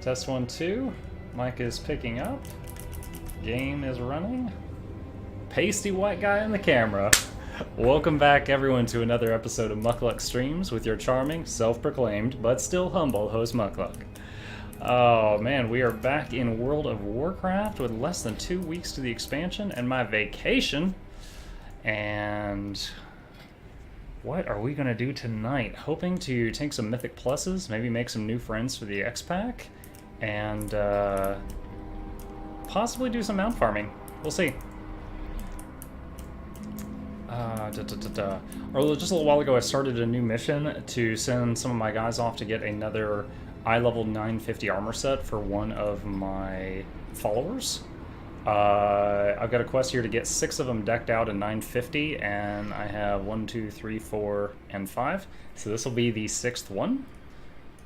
Test 1, 2. Mic is picking up. Game is running. Pasty white guy in the camera. Welcome back, everyone, to another episode of Muckluck Streams with your charming, self-proclaimed, but still humble host Muckluck. Oh man, we are back in World of Warcraft with less than 2 weeks to the expansion and my vacation. And what are we gonna do tonight? Hoping to take some mythic pluses, maybe make some new friends for the X-Pack, and possibly do some mount farming. We'll see. Or just a little while ago, I started a new mission to send some of my guys off to get another eye level 950 armor set for one of my followers. I've got a quest here to get 6 of them decked out in 950, and I have 1, 2, 3, 4, and 5. So this will be the 6th one,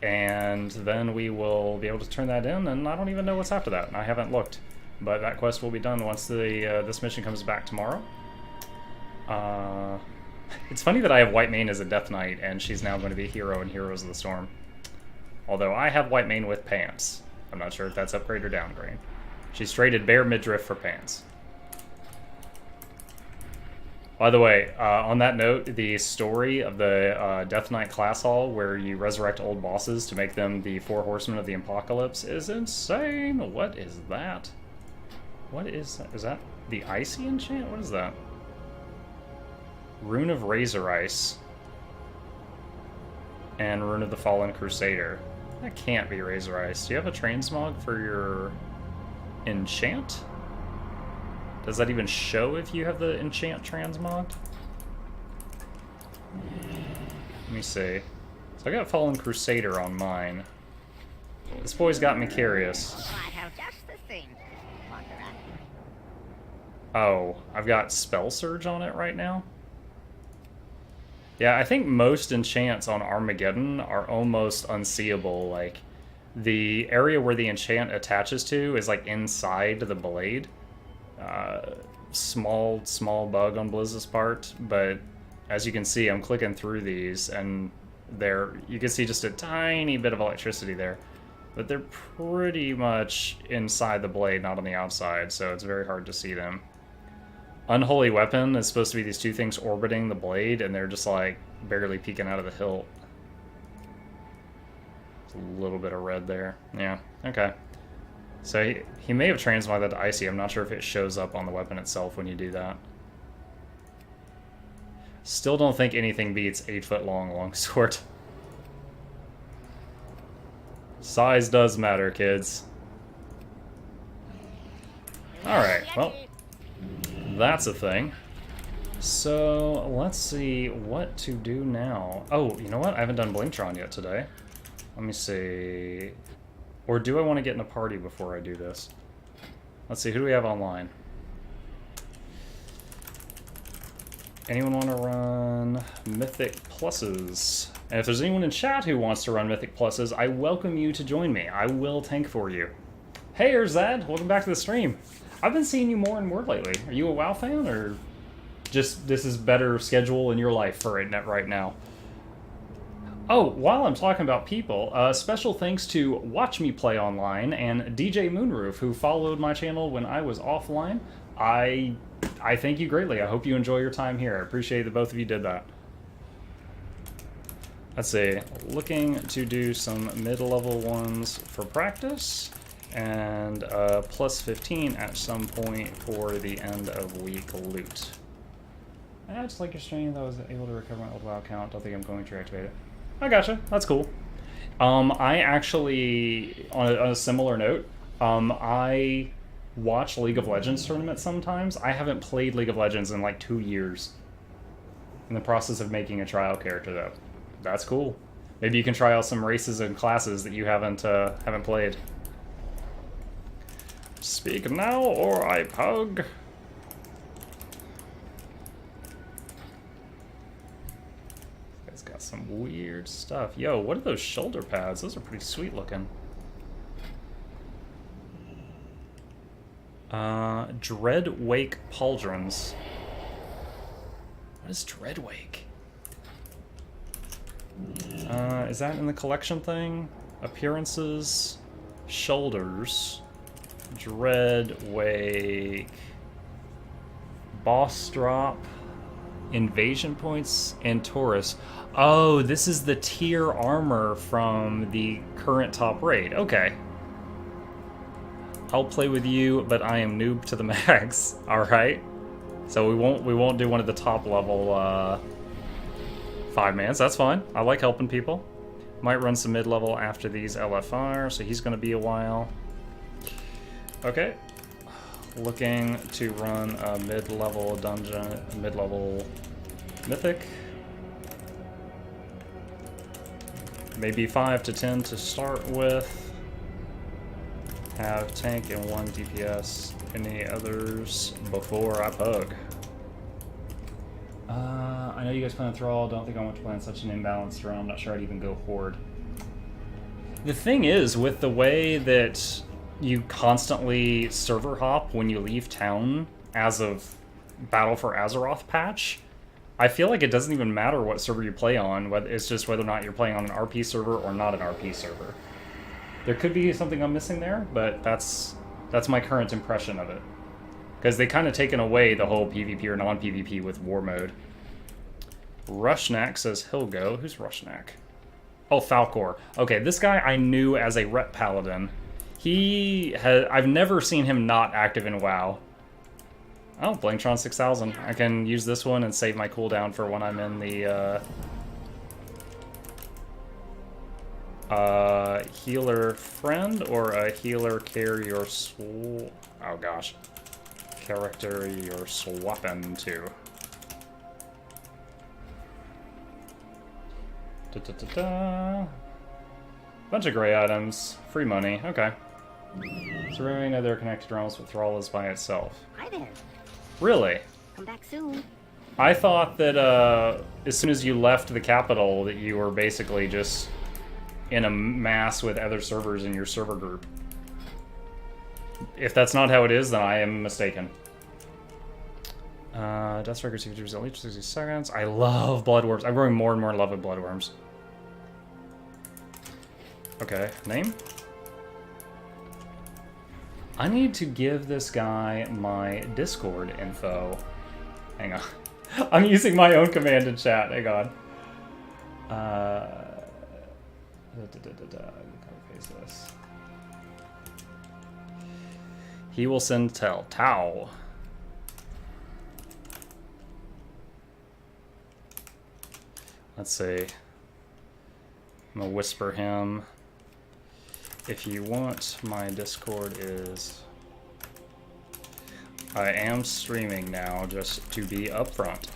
and then we will be able to turn that in. And I don't even know what's after that. I haven't looked, but that quest will be done once the this mission comes back tomorrow. It's funny that I have White Mane as a Death Knight, and she's now going to be hero in Heroes of the Storm. Although I have White Mane with pants. I'm not sure if that's upgrade or downgrade. She's traded bare midriff for pants. By the way, on that note, the story of the Death Knight class hall where you resurrect old bosses to make them the 4 horsemen of the apocalypse is insane. What is that? What is that? Is that the icy enchant? What is that? Rune of Razor Ice and Rune of the Fallen Crusader. That can't be Razor Ice. Do you have a transmog for your enchant? Does that even show if you have the enchant transmogged? Let me see. So I got Fallen Crusader on mine. This boy's got me curious. Oh, I've got Spell Surge on it right now? Yeah, I think most enchants on Armageddon are almost unseeable. Like, the area where the enchant attaches to is like inside the blade. Small bug on Blizz's part, but as you can see, I'm clicking through these, and you can see just a tiny bit of electricity there. But they're pretty much inside the blade, not on the outside, so it's very hard to see them. Unholy Weapon is supposed to be these 2 things orbiting the blade, and they're just like barely peeking out of the hilt. There's a little bit of red there. Yeah, okay. So he may have transmogged that to icy. I'm not sure if it shows up on the weapon itself when you do that. Still don't think anything beats 8-foot long longsword. Size does matter, kids. Alright, well, that's a thing. So let's see what to do now. Oh, you know what? I haven't done Blingtron yet today. Let me see. Or do I want to get in a party before I do this? Let's see, who do we have online? Anyone want to run Mythic Pluses? And if there's anyone in chat who wants to run Mythic Pluses, I welcome you to join me. I will tank for you. Hey, Erzad, welcome back to the stream. I've been seeing you more and more lately. Are you a WoW fan, or just this is better schedule in your life for it right now? Oh, while I'm talking about people, special thanks to Watch Me Play Online and DJ Moonroof, who followed my channel when I was offline. I thank you greatly. I hope you enjoy your time here. I appreciate that both of you did that. Let's see. Looking to do some mid-level ones for practice, and plus 15 at some point for the end of week loot. I just like your stream that I was able to recover my old WoW account. Don't think I'm going to reactivate it. I gotcha. That's cool. I actually, on a similar note, I watch League of Legends tournaments sometimes. I haven't played League of Legends in like 2 years. In the process of making a trial character, though. That's cool. Maybe you can try out some races and classes that you haven't played. Speak now or I pug. It's got some weird stuff. Yo, what are those shoulder pads? Those are pretty sweet looking. Dreadwake Pauldrons. What is Dreadwake? Is that in the collection thing? Appearances? Shoulders, Dread Wake, Boss Drop, Invasion Points, and Taurus. Oh, this is the tier armor from the current top raid. Okay. I'll play with you, but I am noob to the max. Alright. So we won't do one of the top level 5-mans. That's fine. I like helping people. Might run some mid-level after these LFR, so he's going to be a while. Okay. Looking to run a mid-level dungeon, mid-level mythic. Maybe 5 to 10 to start with. Have tank and 1 DPS. Any others before I pug? I know you guys play on Thrall. Don't think I want to play on such an imbalanced realm. Not sure I'd even go Horde. The thing is, with the way that you constantly server hop when you leave town as of Battle for Azeroth patch, I feel like it doesn't even matter what server you play on. It's just whether or not you're playing on an RP server or not an RP server. There could be something I'm missing there, but that's my current impression of it. Because they kind of taken away the whole PvP or non-PvP with War Mode. Rushnak says he'll go. Who's Rushnak? Oh, Falcor. Okay, this guy I knew as a rep paladin. I've never seen him not active in WoW. Oh, Blainktron 6000. I can use this one and save my cooldown for when I'm in the healer friend or a healer carrier oh gosh. Character you're swapping to. Bunch of gray items. Free money. Okay. So we know they're connected realms, but Thrall is by itself. Hi there. Really? Come back soon. I thought that as soon as you left the capital that you were basically just in a mass with other servers in your server group. If that's not how it is, then I am mistaken. Deathstriker 60% each 60 seconds. I love bloodworms. I'm growing more and more in love with bloodworms. Okay, name? I need to give this guy my Discord info. Hang on. I'm using my own command in chat. Hang on. Face this. He will send Tau. Let's see. I'm gonna whisper him. If you want, my Discord is... I am streaming now, just to be upfront.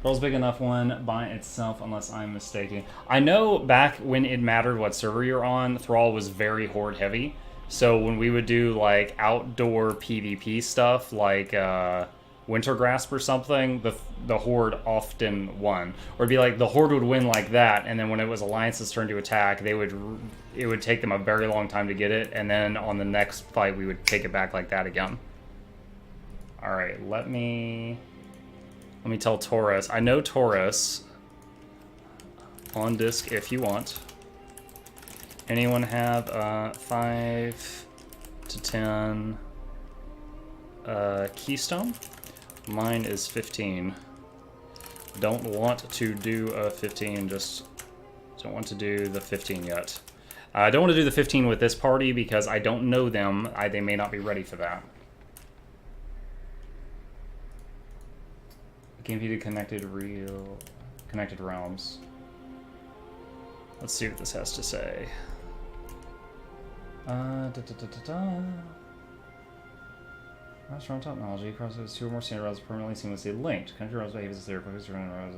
Thrall's big enough one by itself, unless I'm mistaken. I know back when it mattered what server you're on, Thrall was very Horde heavy. So when we would do like outdoor PvP stuff, like Wintergrasp or something, the Horde often won. Or it'd be like the Horde would win like that, and then when it was Alliance's turn to attack, it would take them a very long time to get it, and then on the next fight we would take it back like that again. Alright, let me tell Taurus. I know Taurus on disc if you want. Anyone have 5 to 10 Keystone? Mine is 15. Don't want to do a 15, just don't want to do the 15 yet. I don't want to do the 15 with this party because I don't know them. They may not be ready for that. Game view connected realms. Let's see what this has to say. Strong technology crosses 2 or more standard realms permanently seamlessly linked. Country realms behave as their focus realms.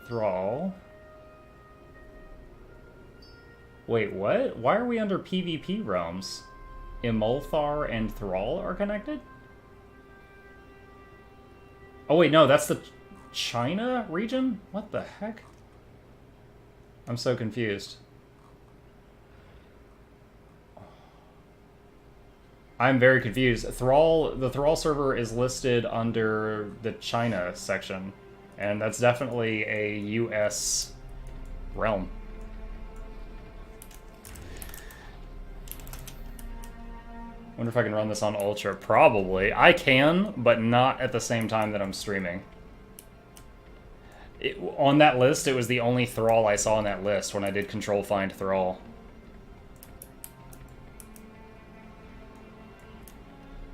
Thrall. Wait, what? Why are we under PvP realms? Imulthar and Thrall are connected? Oh wait, no, that's the China region? What the heck? I'm so confused. I'm very confused. The Thrall server is listed under the China section, and that's definitely a US realm. Wonder if I can run this on Ultra. Probably. I can, but not at the same time that I'm streaming. On that list, it was the only Thrall I saw on that list when I did Control Find Thrall.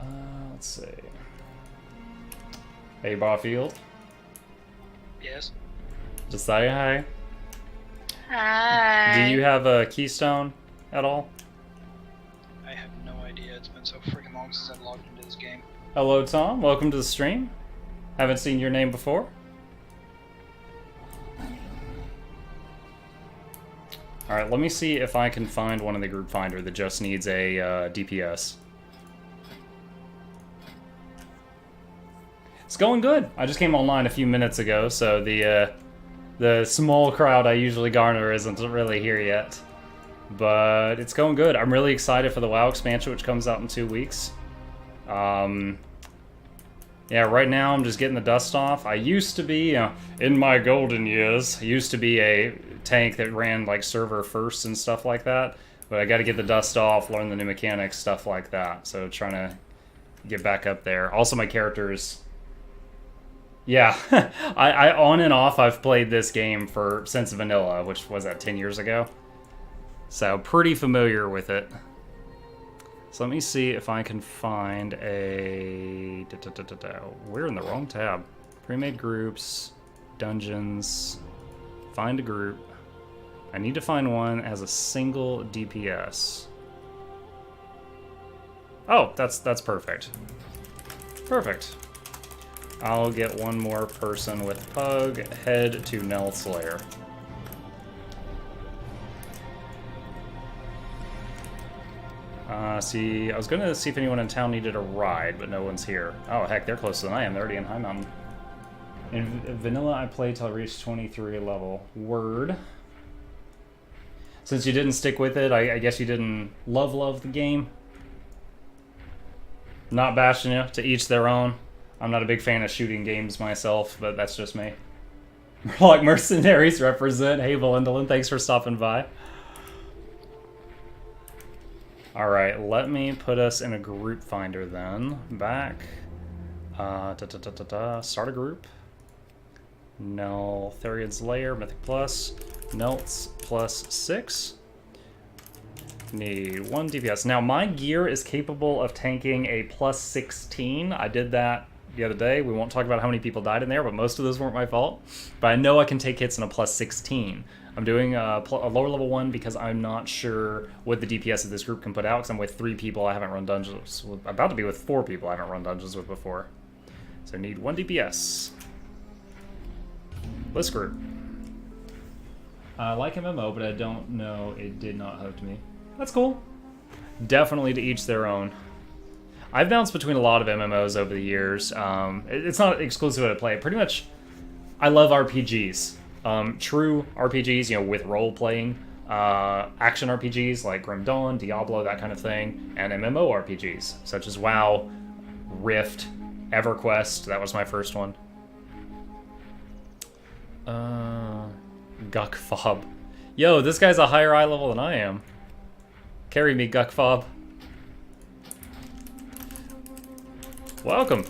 Let's see. Hey, Barfield. Yes. Just say hi. Hi. Do you have a keystone at all? I have no idea. It's been so freaking long since I've logged into this game. Hello, Tom. Welcome to the stream. Haven't seen your name before. Alright, let me see if I can find one in the group finder that just needs a DPS. It's going good. I just came online a few minutes ago, so the small crowd I usually garner isn't really here yet. But it's going good. I'm really excited for the WoW expansion, which comes out in 2 weeks. Yeah, right now I'm just getting the dust off. I used to be, in my golden years, I used to be a tank that ran like server first and stuff like that. But I got to get the dust off, learn the new mechanics, stuff like that. So trying to get back up there. Also, my characters. Yeah, I on and off I've played this game since vanilla, which was that 10 years ago. So pretty familiar with it. So let me see if I can find a... We're in the wrong tab. Pre-made groups, dungeons, find a group. I need to find one that has a single DPS. Oh, that's perfect. Perfect. I'll get one more person with Pug, head to Nelths lair. See, I was gonna see if anyone in town needed a ride, but no one's here. Oh, heck, they're closer than I am. They're already in High Mountain. In vanilla, I played till I reached 23 level. Word. Since you didn't stick with it, I guess you didn't love the game. Not bashing you, to each their own. I'm not a big fan of shooting games myself, but that's just me. Like mercenaries represent. Hey, Valindolin, thanks for stopping by. Alright, let me put us in a group finder then. Back. Start a group. Nelths lair, Mythic Plus. Nelths plus 6. Need 1 DPS. Now, my gear is capable of tanking a plus 16. I did that the other day. We won't talk about how many people died in there, but most of those weren't my fault. But I know I can take hits in a plus 16. I'm doing a lower level one because I'm not sure what the DPS of this group can put out, because I'm with 3 people I haven't run dungeons with. I'm about to be with 4 people I haven't run dungeons with before. So I need 1 DPS. List group. I like MMO, but I don't know. It did not hook me. That's cool. Definitely to each their own. I've bounced between a lot of MMOs over the years. It's not exclusive to play. Pretty much, I love RPGs. True RPGs, with role-playing. Action RPGs like Grim Dawn, Diablo, that kind of thing. And MMO RPGs, such as WoW, Rift, EverQuest. That was my first one. Gukfob. Yo, this guy's a higher eye level than I am. Carry me, Gukfob. Welcome.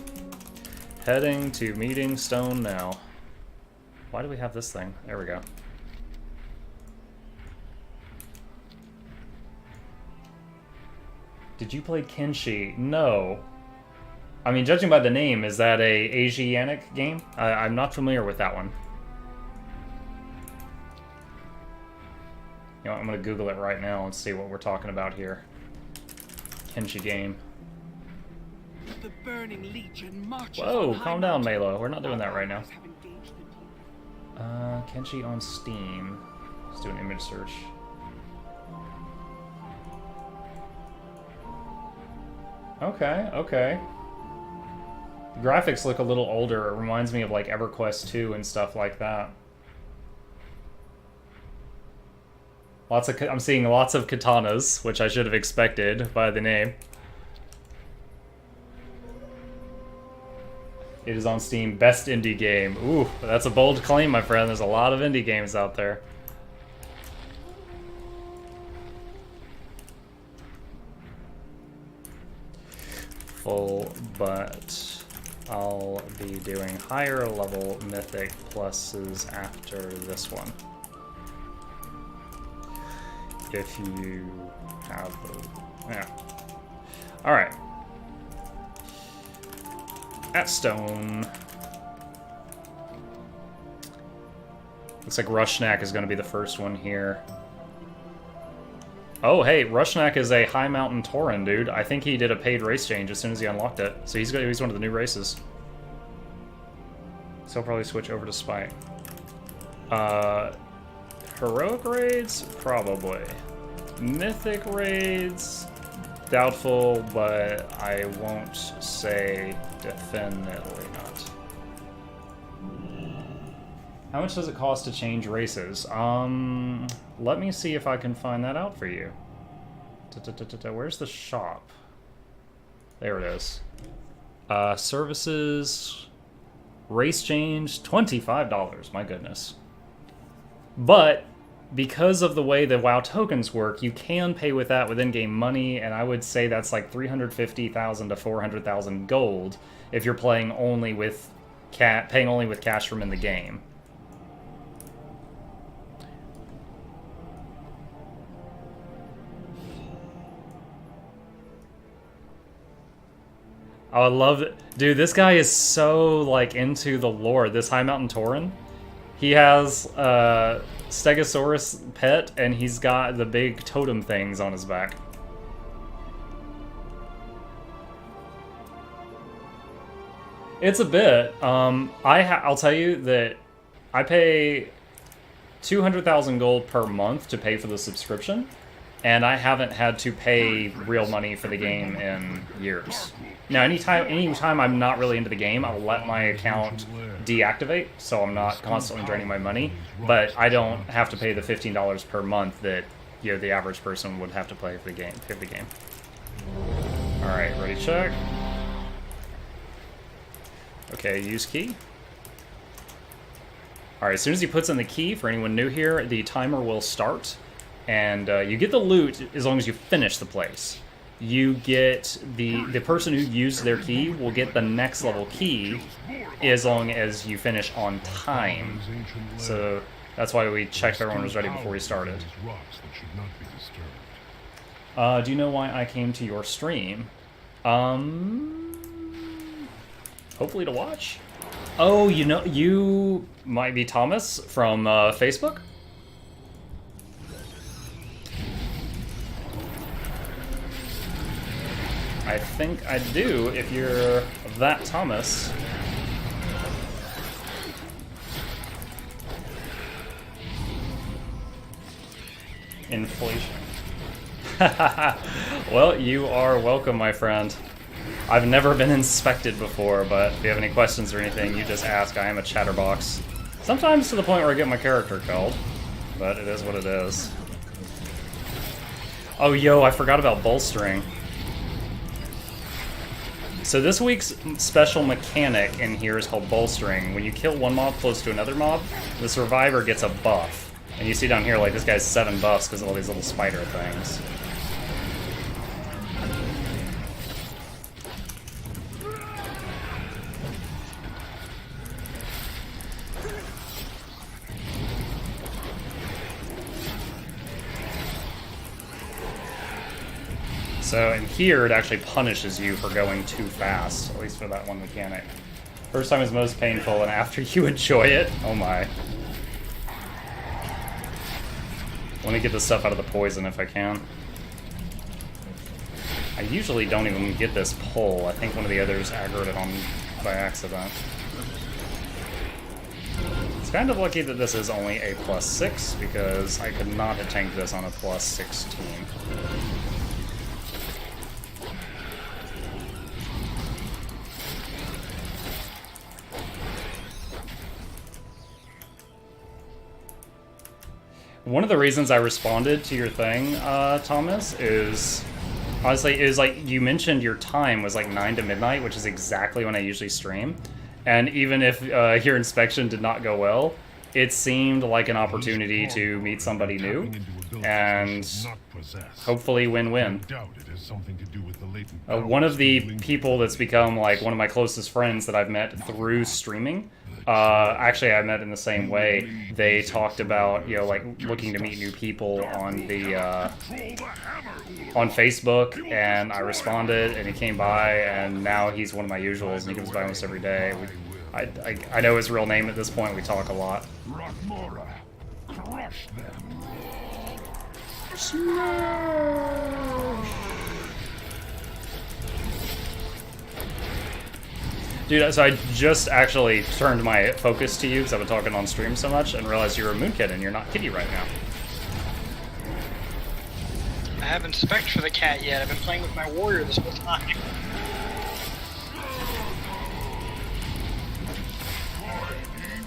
Heading to Meeting Stone now. Why do we have this thing? There we go. Did you play Kenshi? No. I mean, judging by the name, is that a Asiatic game? I'm not familiar with that one. You know, I'm gonna Google it right now and see what we're talking about here. Kenshi game. The burning legion marches. Whoa, calm down, Melo. We're not doing that right now. Kenshi on Steam. Let's do an image search. Okay, okay. The graphics look a little older. It reminds me of like EverQuest 2 and stuff like that. I'm seeing lots of katanas, which I should have expected by the name. It is on Steam. Best indie game. Ooh, that's a bold claim, my friend. There's a lot of indie games out there. doubtful, but I'll be doing higher level mythic pluses after this one. If you have those. Yeah. Alright. At stone. Looks like Rushnak is going to be the first one here. Oh, hey, Rushnak is a High Mountain Tauren, dude. I think he did a paid race change as soon as he unlocked it. So he's one of the new races. So he'll probably switch over to Spite. Heroic raids? Probably. Mythic raids? Doubtful, but I won't say definitely not. How much does it cost to change races? Let me see if I can find that out for you. Where's the shop? There it is. Services, race change, $25, my goodness. But because of the way the WoW tokens work, you can pay with that with in-game money, and I would say that's like 350,000 to 400,000 gold if you're playing only with paying only with cash from in the game. Oh, I love it. Dude, this guy is so, like, into the lore. This High Mountain Tauren. He has Stegosaurus pet, and he's got the big totem things on his back. It's a bit. I'll tell you that I pay 200,000 gold per month to pay for the subscription, and I haven't had to pay real money for the game in years. Now, anytime I'm not really into the game, I'll let my account deactivate, so I'm not constantly draining my money. But I don't have to pay the $15 per month that the average person would have to pay for the game. All right, ready? Check. Okay, use key. All right, as soon as he puts in the key, for anyone new here, the timer will start, and you get the loot as long as you finish the place. You get the person who used their key will get the next level key as long as you finish on time. So that's why we checked everyone was ready before we started. Do you know why I came to your stream? Hopefully to watch. Oh, you might be Thomas from Facebook? I think I do, if you're that Thomas. Inflation. Well, you are welcome, my friend. I've never been inspected before, but if you have any questions or anything, you just ask. I am a chatterbox. Sometimes to the point where I get my character killed, but it is what it is. Oh, yo, I forgot about bolstering. So this week's special mechanic in here is called bolstering. When you kill one mob close to another mob, the survivor gets a buff. And you see down here, like, this guy's 7 buffs because of all these little spider things. So in here, it actually punishes you for going too fast, at least for that one mechanic. First time is most painful, and after you enjoy it, oh my. Let me get this stuff out of the poison if I can. I usually don't even get this pull. I think one of the others aggroed it on by accident. It's kind of lucky that this is only a +6, because I could not have tanked this on a +16. One of the reasons I responded to your thing, Thomas, is honestly, it was like you mentioned your time was like 9 to midnight, which is exactly when I usually stream. And even if your inspection did not go well, it seemed like an opportunity to meet somebody new. and hopefully win-win. One of the people that's become like one of my closest friends that I've met through streaming, actually I met in the same way. They talked about, you know, like looking to meet new people on the on Facebook, and I responded, and he came by, and now he's one of my usuals, and he comes by almost every day. I know his real name at this point. We talk a lot. Crush them. Smash. Dude, so I just actually turned my focus to you because I've been talking on stream so much and realized you're a Moonkid and you're not Kitty right now. I haven't spec'd for the cat yet. I've been playing with my warrior this whole time.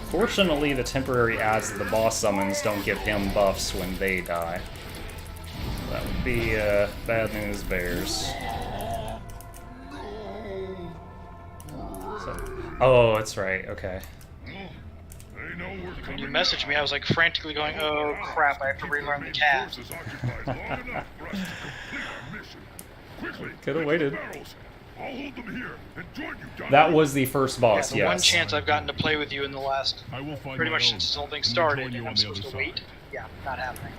Fortunately, the temporary adds that the boss summons don't give him buffs when they die. That would be bad news bears. So, oh, that's right, okay. When you messaged me, I was like frantically going, oh crap, I have to relearn the cat. Could have waited. That was the first boss, yeah, the yes. one chance I've gotten to play with you in the last, pretty much since this whole thing started, and I'm supposed to wait. Yeah, not happening.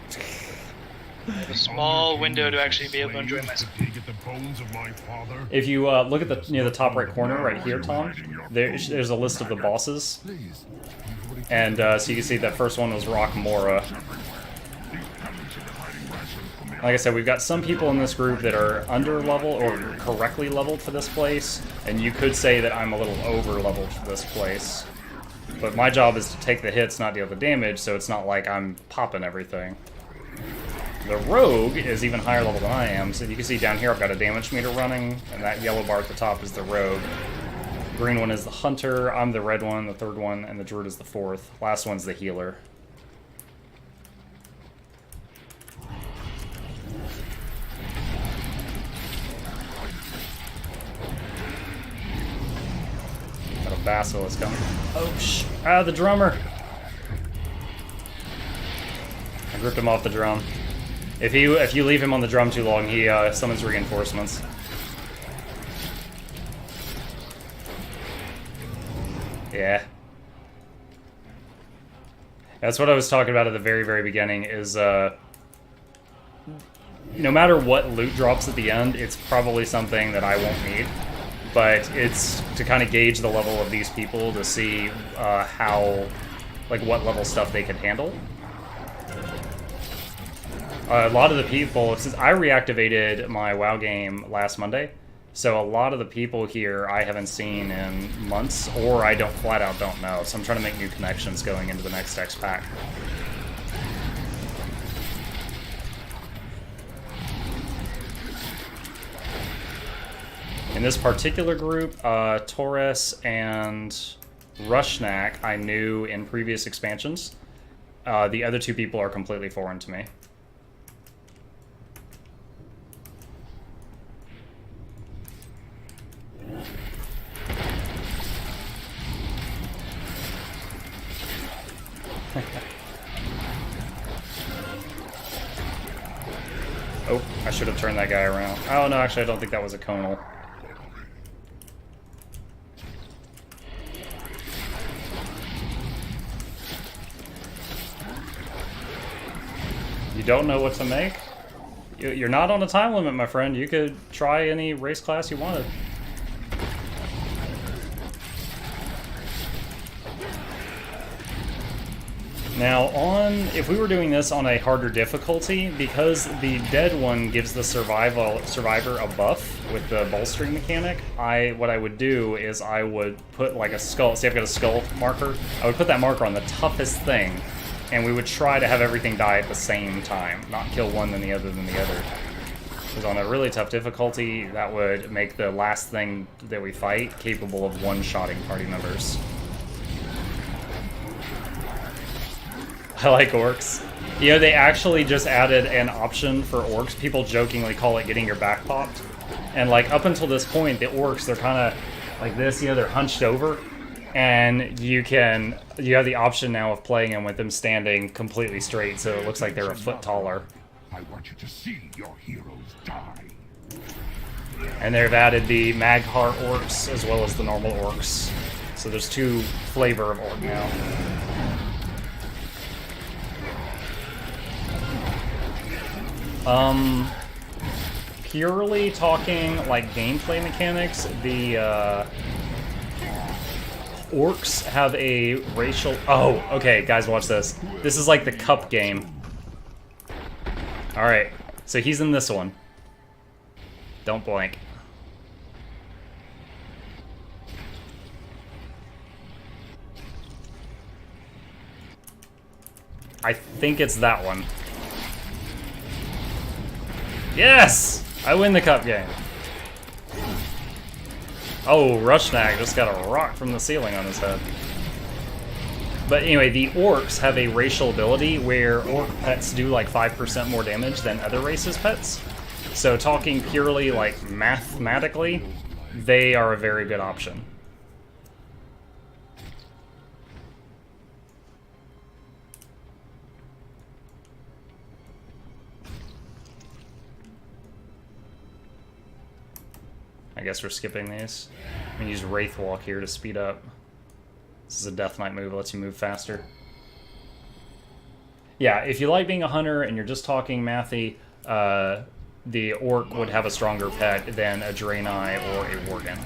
I have a small window to actually be able to enjoy myself. If you look at the near the top right corner right here, Tom, there's a list of the bosses. And so you can see that first one was Rock Mora. Like I said, we've got some people in this group that are under level or correctly leveled for this place, and you could say that I'm a little over leveled for this place. But my job is to take the hits, not deal the damage, so it's not like I'm popping everything. The Rogue is even higher level than I am, so you can see down here I've got a damage meter running, and that yellow bar at the top is the Rogue. Green one is the Hunter, I'm the red one, the third one, and the Druid is the fourth. Last one's the Healer. Got a Basilisk coming. Oh, the drummer! I gripped him off the drum. If you leave him on the drum too long, he summons reinforcements. Yeah. That's what I was talking about at the very, very beginning, is no matter what loot drops at the end, it's probably something that I won't need. But it's to kind of gauge the level of these people to see what level stuff they can handle. A lot of the people, since I reactivated my WoW game last Monday, so a lot of the people here I haven't seen in months, or I flat out don't know. So I'm trying to make new connections going into the next X pack. In this particular group, Taurus and Rushnak I knew in previous expansions. The other two people are completely foreign to me. Oh, I should have turned that guy around. Oh no, actually I don't think that was a conal. You don't know what to make? You're not on a time limit, my friend. You could try any race class you wanted. Now, if we were doing this on a harder difficulty, because the dead one gives the survivor a buff with the bolstering mechanic, what I would do is I would put like a skull. See, I've got a skull marker. I would put that marker on the toughest thing, and we would try to have everything die at the same time, not kill one then the other than the other. Because on a really tough difficulty, that would make the last thing that we fight capable of one-shotting party members. I like orcs. You know, they actually just added an option for orcs. People jokingly call it getting your back popped. And like up until this point, the orcs, they're kind of like this, you know, they're hunched over. And you have the option now of playing them with them standing completely straight, so it looks like they're a foot taller. I want you to see your heroes die. And they've added the Magheart orcs as well as the normal orcs. So there's 2 flavor of orc now. Purely talking like gameplay mechanics, the orcs have a racial... Oh, okay, guys, watch this. This is like the cup game. Alright, so he's in this one. Don't blink. I think it's that one. Yes! I win the cup game. Oh, Rushnak just got a rock from the ceiling on his head. But anyway, the orcs have a racial ability where orc pets do like 5% more damage than other races' pets. So talking purely like mathematically, they are a very good option. I guess we're skipping these. I'm gonna use Wraith Walk here to speed up. This is a Death Knight move, lets you move faster. Yeah, if you like being a hunter and you're just talking mathy, the orc would have a stronger pet than a Draenei or a Worgen.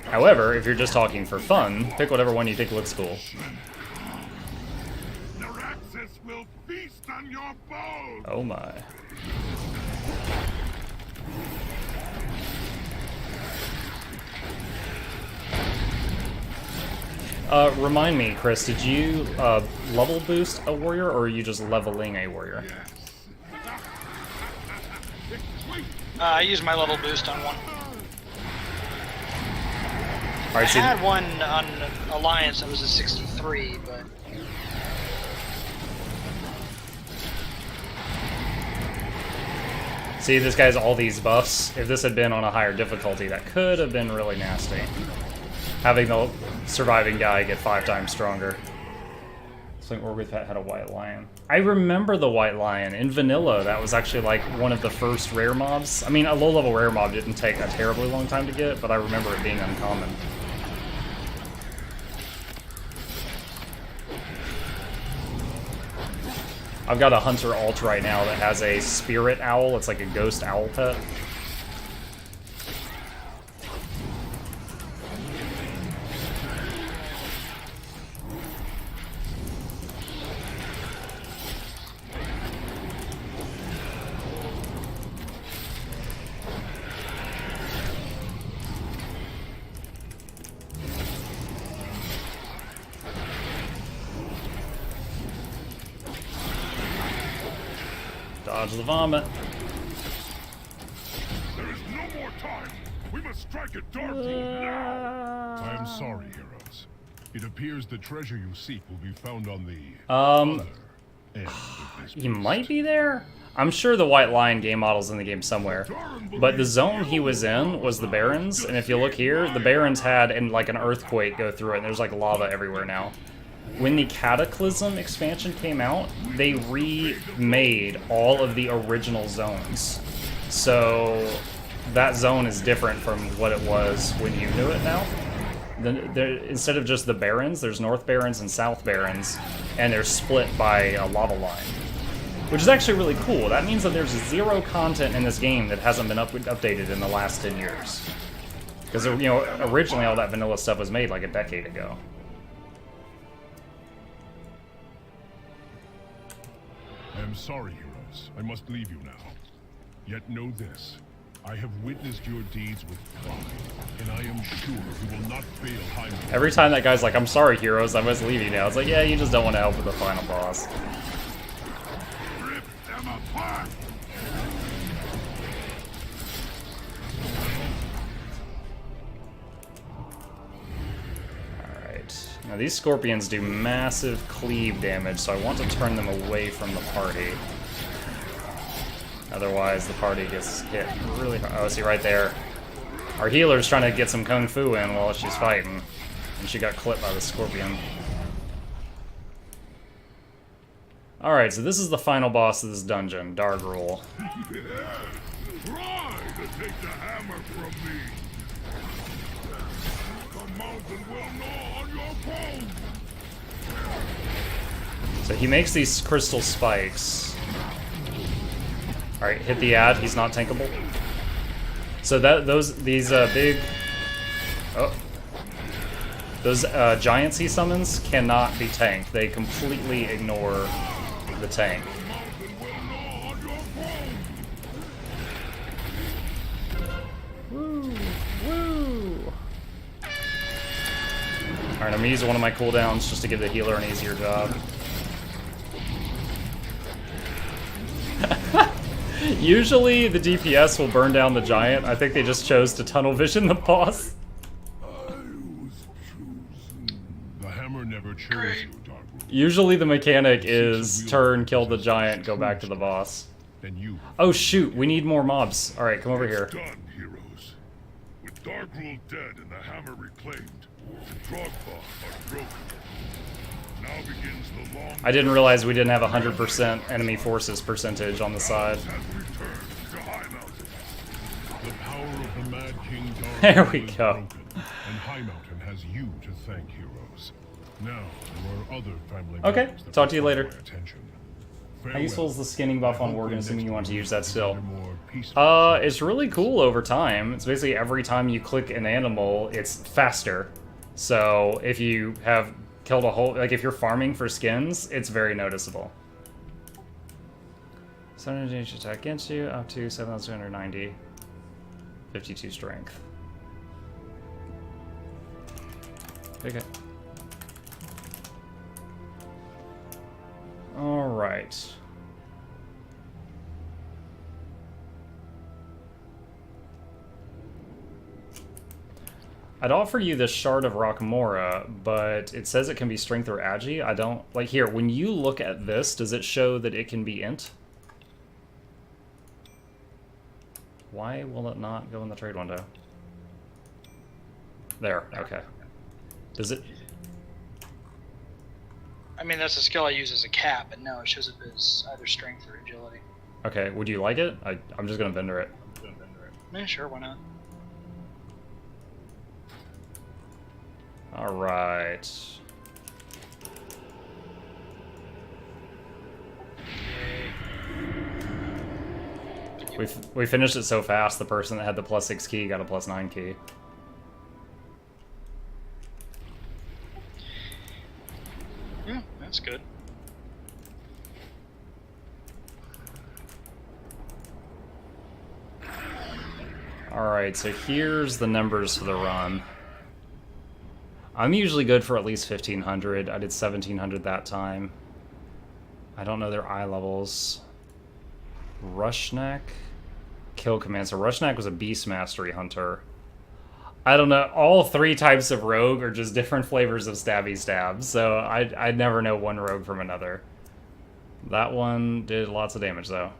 However, if you're just talking for fun, pick whatever one you think looks cool. Oh my. Remind me, Chris, did you level boost a warrior, or are you just leveling a warrior? I used my level boost on one. Right, I had one on Alliance that was a 63, but... See, this guy has all these buffs. If this had been on a higher difficulty, that could have been really nasty. Having the surviving guy get 5 times stronger. So Orgriff had a white lion. I remember the white lion. In vanilla, that was actually like one of the first rare mobs. I mean, a low-level rare mob didn't take a terribly long time to get, but I remember it being uncommon. I've got a hunter alt right now that has a spirit owl. It's like a ghost owl pet. Dodge the vomit. There is no more time. We must strike at Darkhold now. I am sorry, heroes. It appears the treasure you seek will be found on the other end of this He might be there? I'm sure the White Lion game model's in the game somewhere. But the zone he was in was the Barrens, and if you look here, the Barrens had like an earthquake go through it, and there's like lava everywhere now. When the Cataclysm expansion came out, they remade all of the original zones. So that zone is different from what it was when you knew it now. Instead of just the Barrens, there's North Barrens and South Barrens, and they're split by a lava line. Which is actually really cool. That means that there's 0 content in this game that hasn't been updated in the last 10 years. Because, you know, originally all that vanilla stuff was made like a decade ago. I am sorry, heroes. I must leave you now. Yet know this. I have witnessed your deeds with pride, and I am sure you will not fail Heimdall. Every time that guy's like, I'm sorry, heroes, I must leave you now. It's like, yeah, you just don't want to help with the final boss. Rip them apart! Now these scorpions do massive cleave damage, so I want to turn them away from the party. Otherwise the party gets hit really hard. Oh, see right there. Our healer's trying to get some kung fu in while she's fighting, and she got clipped by the scorpion. Alright, so this is the final boss of this dungeon, Dargrul. Try to take the hammer from me. The mountain will gnaw on your bones. So he makes these crystal spikes. Alright, hit the ad, he's not tankable. So these big... Oh. Those giants he summons cannot be tanked. They completely ignore the tank. Woo! Woo! Alright, I'm gonna use one of my cooldowns just to give the healer an easier job. Usually the DPS will burn down the giant. I think they just chose to tunnel vision the boss. The hammer never chose you, Darkroot. Usually the mechanic is turn, kill the giant, go back to the boss. Oh shoot, we need more mobs. Alright, come over here. Done, heroes. With Darkroot dead and the hammer reclaimed, the Drogba are broken. Now begins the long... I didn't realize we didn't have 100% enemy forces percentage on the side. The power of the Mad King There we go. And High Mountain has you to thank, heroes. Now there are other family Okay, members that talk to you later. require attention. How useful is the skinning buff on Worgen, assuming you want to use that still? More peaceful. It's really cool over time. It's basically every time you click an animal, it's faster. So if you have killed a whole, like if you're farming for skins, it's very noticeable. 700 damage attack against you, up to 7,290. 52 strength. Okay. Alright. I'd offer you this Shard of Rockmora, but it says it can be Strength or Agi. I don't... Like, here, when you look at this, does it show that it can be Int? Why will it not go in the trade window? There, okay. Does it... I mean, that's a skill I use as a cap, but no, it shows up as either strength or agility. Okay, would you like it? I'm just gonna vendor it. Yeah, sure, why not? Alright. We finished it so fast, the person that had the +6 key got a +9 key. Yeah, that's good. Alright, so here's the numbers for the run. I'm usually good for at least 1,500. I did 1,700 that time. I don't know their eye levels. Rushneck? Kill command. So Rushneck was a Beast Mastery Hunter. I don't know. All three types of rogue are just different flavors of stabby stab. So I'd never know one rogue from another. That one did lots of damage though.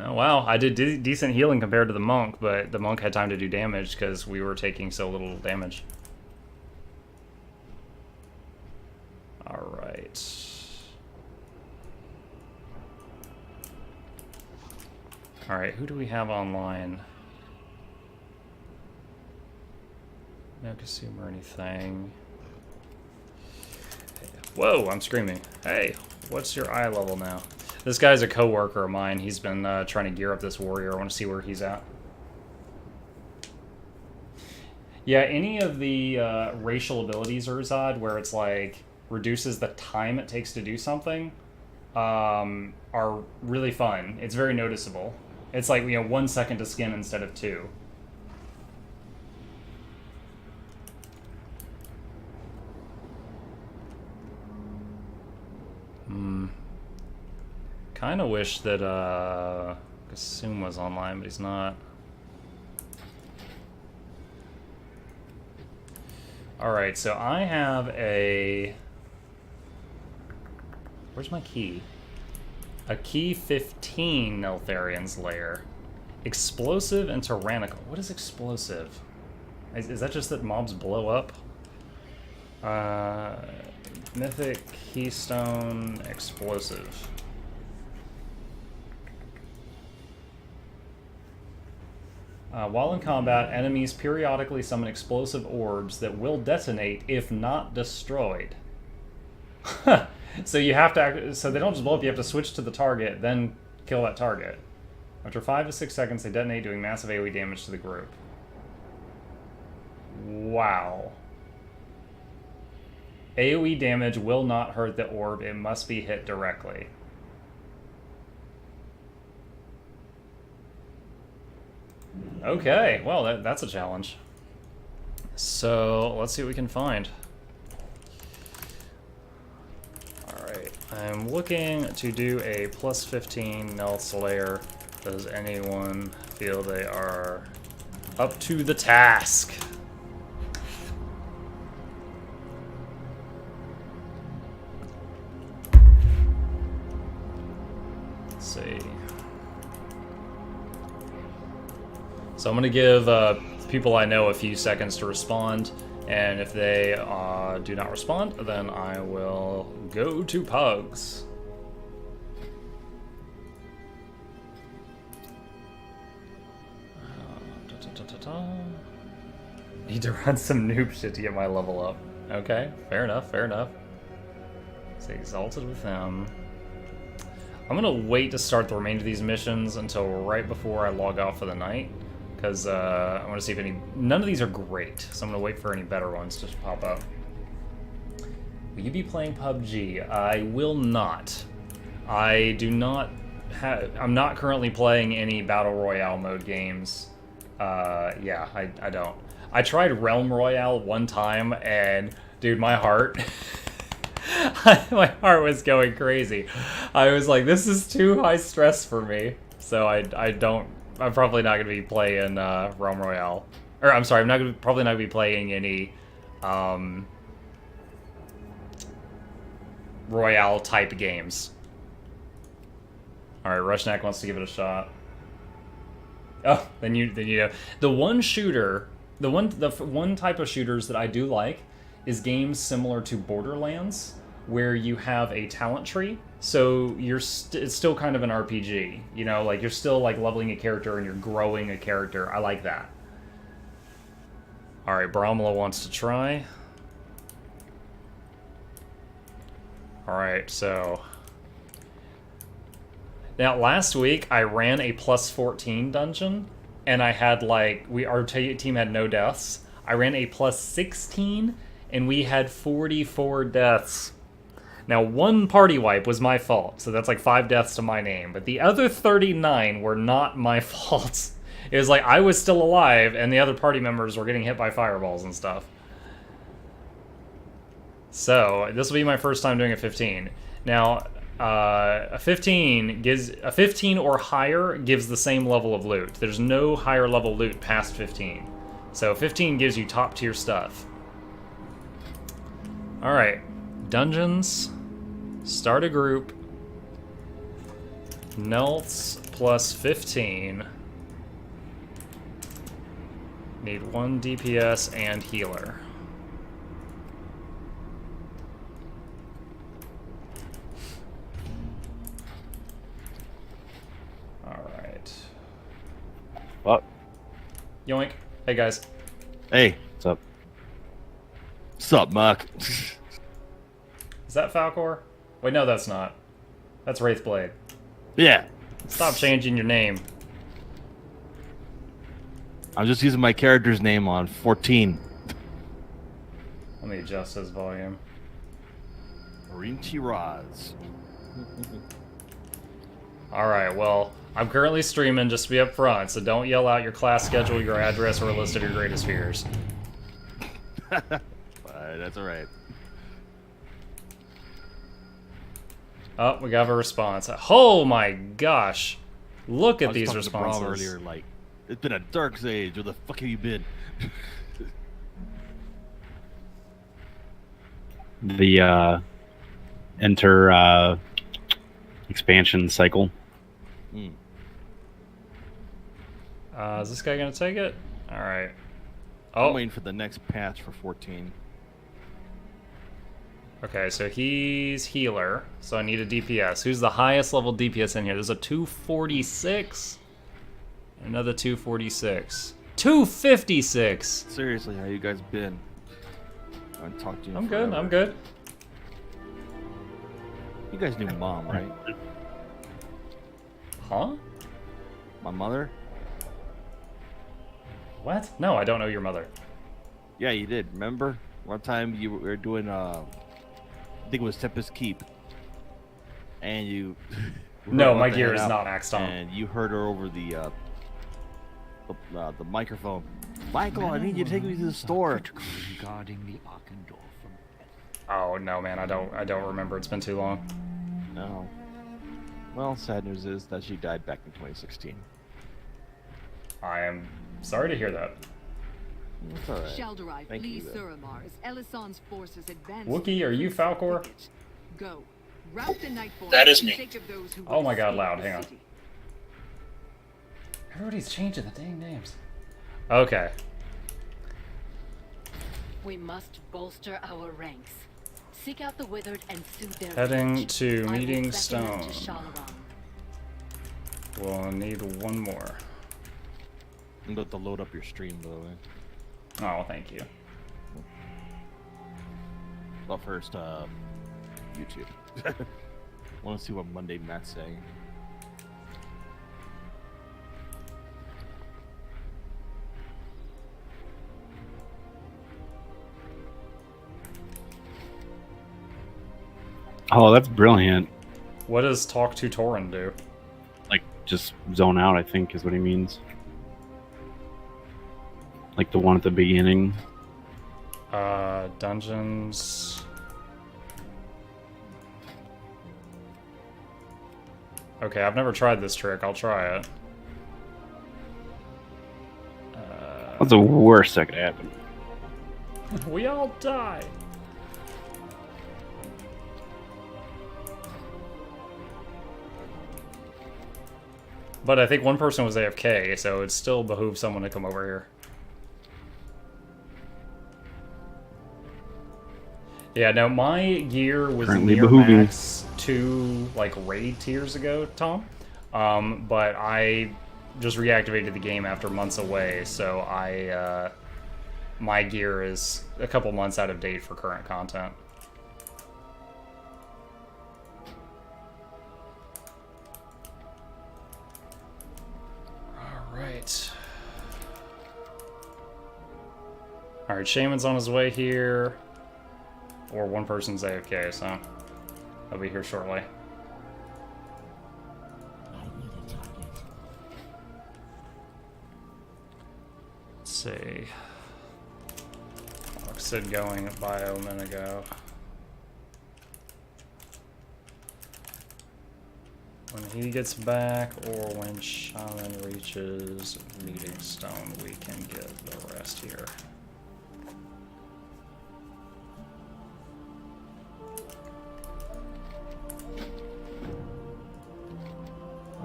Oh, wow, I did decent healing compared to the monk, but the monk had time to do damage because we were taking so little damage. Alright. Alright, who do we have online? No consumer or anything. Whoa, I'm screaming. Hey, what's your eye level now? This guy's a co-worker of mine. He's been trying to gear up this warrior. I want to see where he's at. Yeah, any of the racial abilities, Urzad, where it's like reduces the time it takes to do something, are really fun. It's very noticeable. It's like, 1 second to skin instead of 2. Kind of wish that Kasum was online, but he's not. Alright, so I have a... Where's my key? A key 15 Neltharian's lair. Explosive and tyrannical. What is explosive? Is that just that mobs blow up? Mythic Keystone Explosive. While in combat, enemies periodically summon explosive orbs that will detonate if not destroyed. So you have to so they don't just blow up, you have to switch to the target, then kill that target. After 5 to 6 seconds, they detonate, doing massive AoE damage to the group. Wow. AoE damage will not hurt the orb, it must be hit directly. Okay, well, that's a challenge. So, let's see what we can find. Alright, I'm looking to do a plus 15 Nelths lair. Does anyone feel they are up to the task? Let's see. So I'm going to give people I know a few seconds to respond, and if they do not respond, then I will go to Pugs. Need to run some noob shit to get my level up. Okay, fair enough, fair enough. Stay exalted with them. I'm going to wait to start the remainder of these missions until right before I log off for the night. Because I want to see if any... None of these are great, so I'm going to wait for any better ones to pop up. Will you be playing PUBG? I will not. I do not have... I'm not currently playing any Battle Royale mode games. Yeah, I don't. I tried Realm Royale one time, and... Dude, my heart... my heart was going crazy. I was like, this is too high stress for me. So I don't... I'm probably not going to be playing Realm Royale. Or, I'm sorry, probably not going to be playing any Royale-type games. Alright, Rushnak wants to give it a shot. Oh, then you know. The one type of shooters that I do like is games similar to Borderlands, where you have a talent tree. So it's still kind of an RPG, you know, like you're still like leveling a character and you're growing a character. I like that. All right, Brahmala wants to try. All right, so now last week I ran a plus 14 dungeon, and I had like our team had no deaths. I ran a plus 16, and we had 44 deaths. Now, one party wipe was my fault, so that's like 5 deaths to my name, but the other 39 were not my fault. It was like I was still alive, and the other party members were getting hit by fireballs and stuff. So, this will be my first time doing a 15. Now, a 15 or higher gives the same level of loot. There's no higher level loot past 15. So, 15 gives you top tier stuff. Alright. Dungeons, start a group, Nelths plus 15, need 1 DPS and healer. Alright. What? Yoink. Hey guys. Hey, what's up? What's up, Mark? Is that Falcor? Wait, no, that's not. That's Wraithblade. Yeah. Stop changing your name. I'm just using my character's name on 14. Let me adjust his volume. Marine T-Rods. Alright, well, I'm currently streaming, just to be up front, so don't yell out your class schedule, your address, or a list of your greatest fears. That's alright. Oh, we got a response. Oh my gosh. Look at these responses. Earlier, like, it's been a dark age. Where the fuck have you been? Enter expansion cycle. Is this guy gonna take it? All right. I'm Oh, waiting for the next patch for 14. okay. So he's healer. So I need a DPS. Who's the highest level DPS in here? There's a 246. Another 246. 256. Seriously, how you guys been? I haven't talked to you. I'm forever. good. I'm good. You guys knew Mom, right? Huh? My mother? What? No, I don't know your mother. Yeah, you did. Remember? One time you were doing, I think it was Tempest Keep. And you... No, my gear is not axed on. And you heard her over the microphone. Michael, I need you to take me to the store. Oh no, man, I don't remember. It's been too long. No. Well, sad news is that she died back in 2016. I am sorry to hear that. It's alright. Shalderai, Thank flee you, though. Suramar as Elison's forces advance. Wookie, are you Falcor? Go. Rout the Nightborn That is for the me. sake of those who Oh my God, escape loud, the hang on. city. Everybody's changing the dang names. Okay. We must bolster our ranks. Seek out the withered and soothe their Heading rage. to I will Meeting beckon us Stone. to Shalaran. We'll need one more. I'm about to load up your stream, by the way. Oh, thank you. But first, YouTube. Want to see what Monday Matt's saying. Oh, that's brilliant. What does Talk to Torin do? Like, just zone out, I think, is what he means. Like the one at the beginning. Dungeons. Okay, I've never tried this trick. I'll try it. What's the worst that could happen? We all die. But I think one person was AFK, so it still behooves someone to come over here. Yeah, no, my gear was Currently near behooving. max 2 like raid tiers ago, Tom. But I just reactivated the game after months away, so my gear is a couple months out of date for current content. Alright. Alright, Shaman's on his way here. Or one person's AFK, so I'll be here shortly. Let's see. Sid going at bio a minute ago. When he gets back, or when Shaman reaches Meeting Stone, we can get the rest here.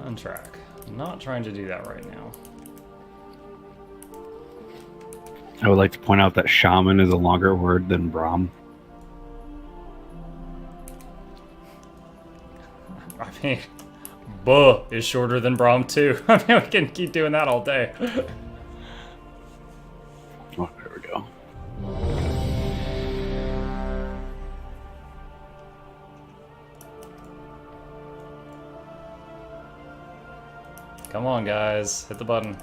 On track. I'm not trying to do that right now. I would like to point out that shaman is a longer word than Brahm. I mean, buh is shorter than Brahm too. I mean, we can keep doing that all day. Oh, there we go. Come on, guys. Hit the button.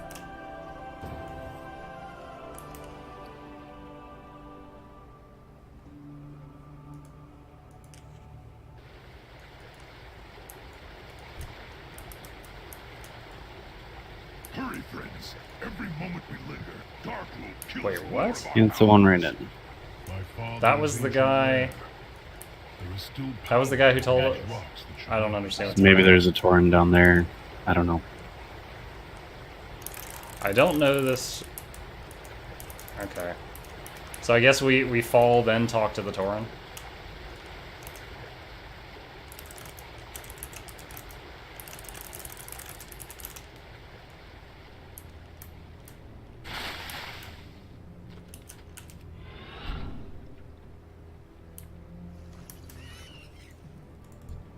Hurry, friends. Every moment we linger, dark will kill Wait, us what? more of our Yeah, it's the one right in. My father That was the guy. There is still That was the guy who power told in it. the rocks that I don't shall understand what's Maybe going on. there's a Tauren down there. I don't know. I don't know this. Okay. So I guess we fall, then talk to the Tauren.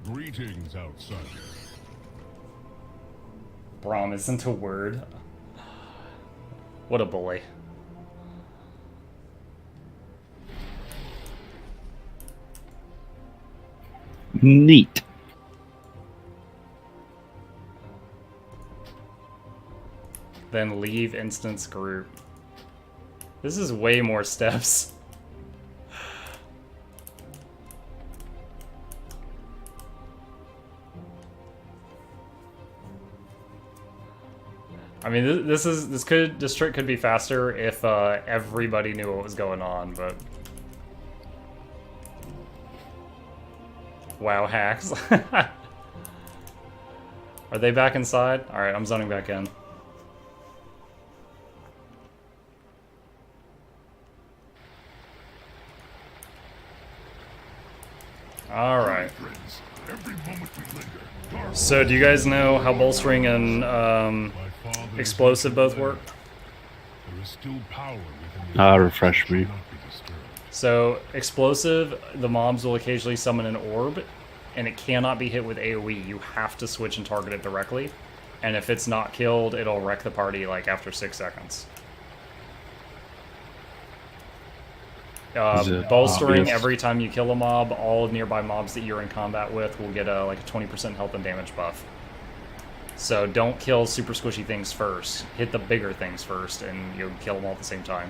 Greetings, outsider. Braum isn't a word. What a bully. Neat. Then leave instance group. This is way more steps. I mean, this trick could be faster if everybody knew what was going on, but wow, hacks. Are they back inside? All right, I'm zoning back in. All right. So, do you guys know how bolstering and explosive both work? Refresh me. So, explosive, the mobs will occasionally summon an orb, and it cannot be hit with AoE. You have to switch and target it directly. And if it's not killed, it'll wreck the party like after 6 seconds. Bolstering, obvious? every time you kill a mob, all nearby mobs that you're in combat with will get like a 20% health and damage buff. So don't kill super squishy things first. Hit the bigger things first, and you'll kill them all at the same time.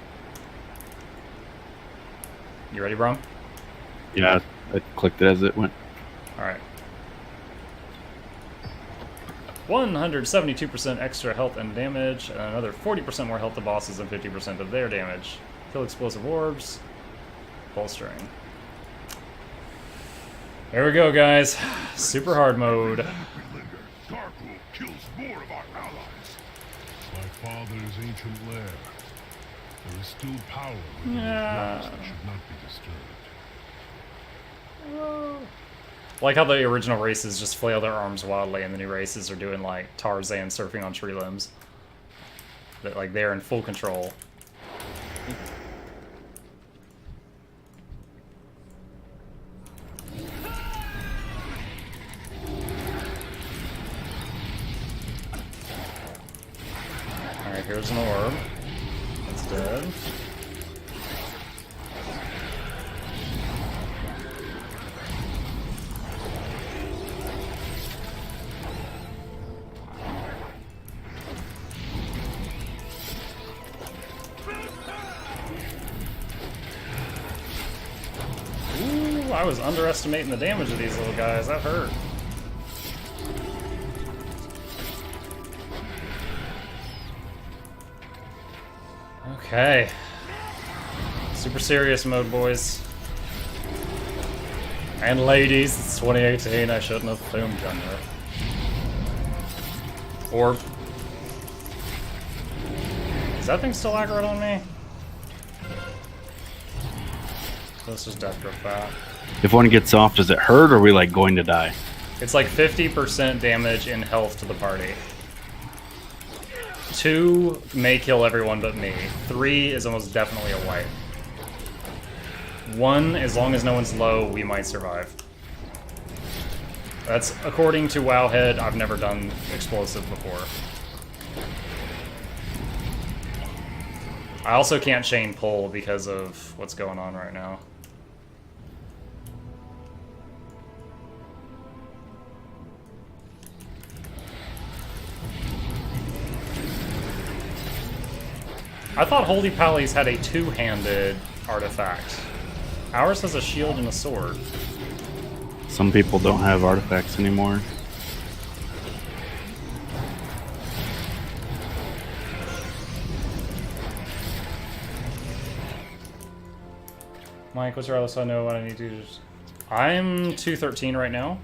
You ready, Brom? Yeah, I clicked it as it went. Alright. 172% extra health and damage, and another 40% more health to bosses and 50% of their damage. Kill explosive orbs. Bolstering. There we go, guys. Super hard mode. Darkwood kills more of our allies. My father's ancient lair. There is still power within these walls that should not be disturbed. Like how the original races just flail their arms wildly, and the new races are doing like Tarzan surfing on tree limbs. That like they're in full control. Alright, here's an orb. It's dead. Ooh, I was underestimating the damage of these little guys. That hurt. Okay. Super serious mode, boys. And ladies, it's 2018, I shouldn't have filmed gender. Orb. Is that thing still aggro on me? This is death grip fat. If one gets off, does it hurt, or are we like going to die? It's like 50% damage in health to the party. 2 may kill everyone but me. 3 is almost definitely a wipe. 1, as long as no one's low, we might survive. That's according to Wowhead. I've never done explosive before. I also can't chain pull because of what's going on right now. I thought Holy Pallies had a 2-handed artifact. Ours has a shield and a sword. Some people don't have artifacts anymore. Mike, what's your other so I know what I need to do? I'm 213 right now.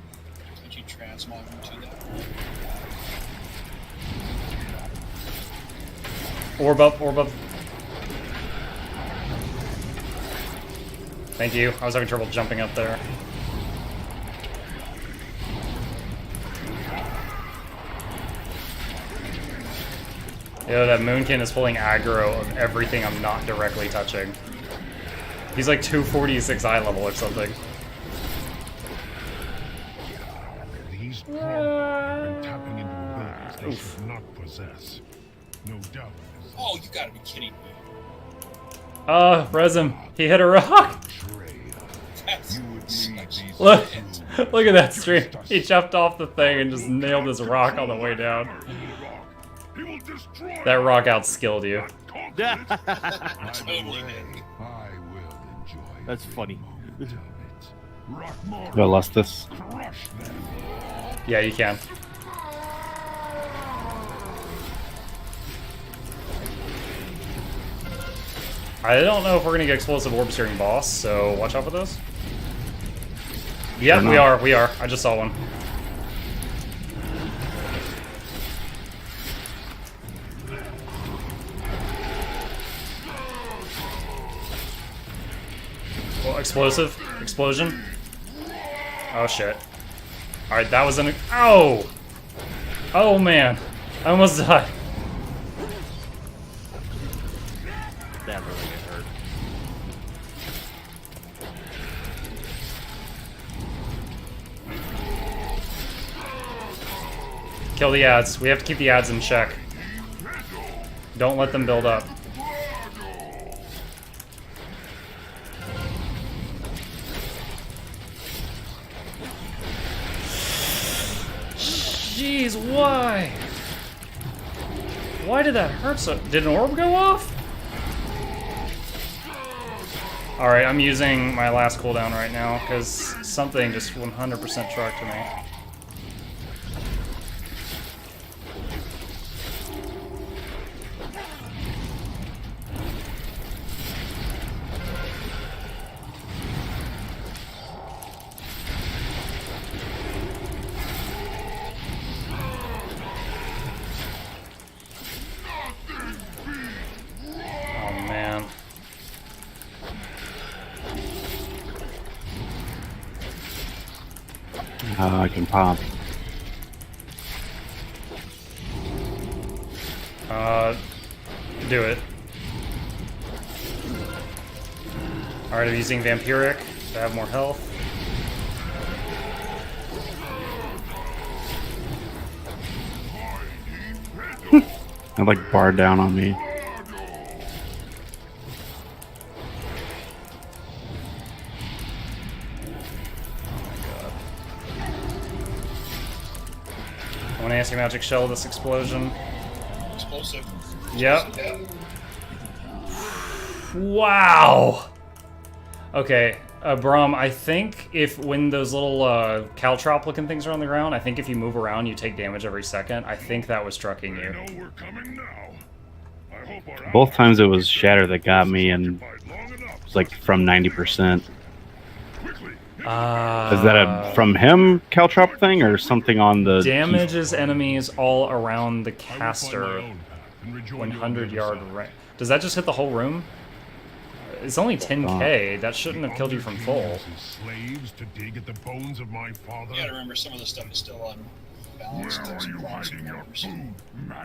Could you transmog him to that? Orb up, orb up. Thank you. I was having trouble jumping up there. Yo, that Moonkin is pulling aggro of everything I'm not directly touching. He's like 246 eye level or something. when tapping into abilities they should not possess. No doubt. Oh, you gotta be kidding me. Res him. He hit a rock. That's Look, look at that stream. He jumped off the thing and just nailed this rock on the way down. That rock outskilled you. totally did. That's funny. Do I lost this? Yeah, you can. I don't know if we're gonna get explosive orbs during boss, so watch out for those. Yeah, we are. I just saw one. Well, explosive. Explosion. Oh, shit. Alright, that was an... Oh! Oh, man. I almost died. That really hurt. Kill the ads. We have to keep the ads in check. Don't let them build up. Jeez, why? Why did that hurt so... Did an orb go off? Alright, I'm using my last cooldown right now, because something just 100% trucked to me. I can pop. Do it. Alright, I'm using Vampiric to have more health. I like bar down on me. I want to anti-magic shell this explosion. Explosive. Yep. Wow. Okay, Brahm, I think when those little caltrop looking things are on the ground, I think if you move around, you take damage every second. I think that was trucking you. Both times it was Shatter that got me, and it was like from 90%. Is that a from him caltrop thing or something on the damages enemies all around the caster 100-yard range? Does that just hit the whole room? It's only 10k. That shouldn't have killed you from full. Slaves to dig at the bones of my father. You gotta remember some of the stuff is still unbalanced.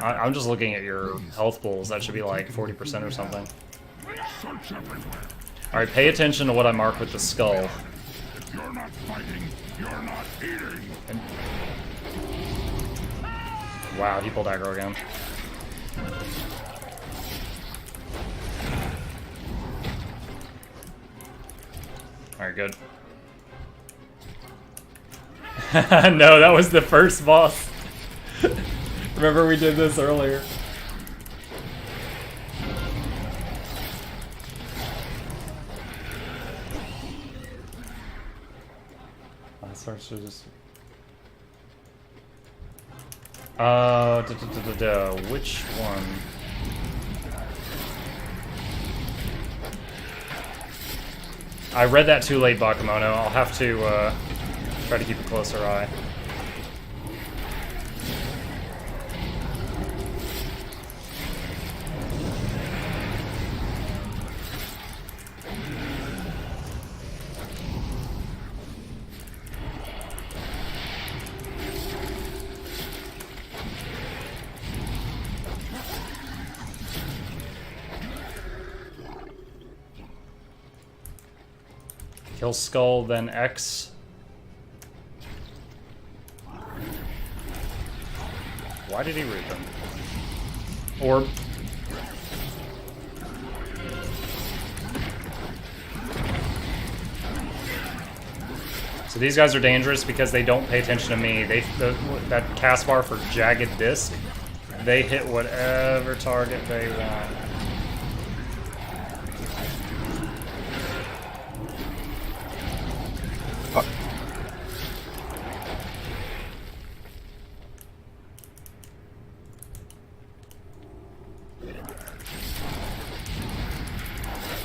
I'm just looking at your health pools. That should be like 40% or something. Alright, pay attention to what I mark with the skull. You're not fighting, you're not eating. Wow, he pulled aggro again. Alright, good. No, that was the first boss. Remember we did this earlier. Starts to just... which one? I read that too late, Bakemono. I'll have to try to keep a closer eye. Kill skull, then X. Why did he root them? Orb. So these guys are dangerous because they don't pay attention to me. That cast bar for Jagged Disc, they hit whatever target they want.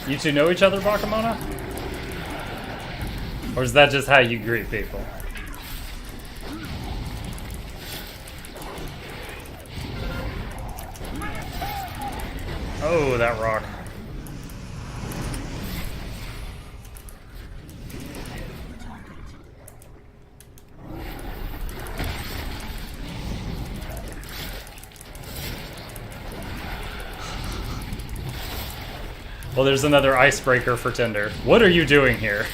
You two know each other, Bakamona? Or is that just how you greet people? Oh, that rock. Well, there's another icebreaker for Tinder. What are you doing here?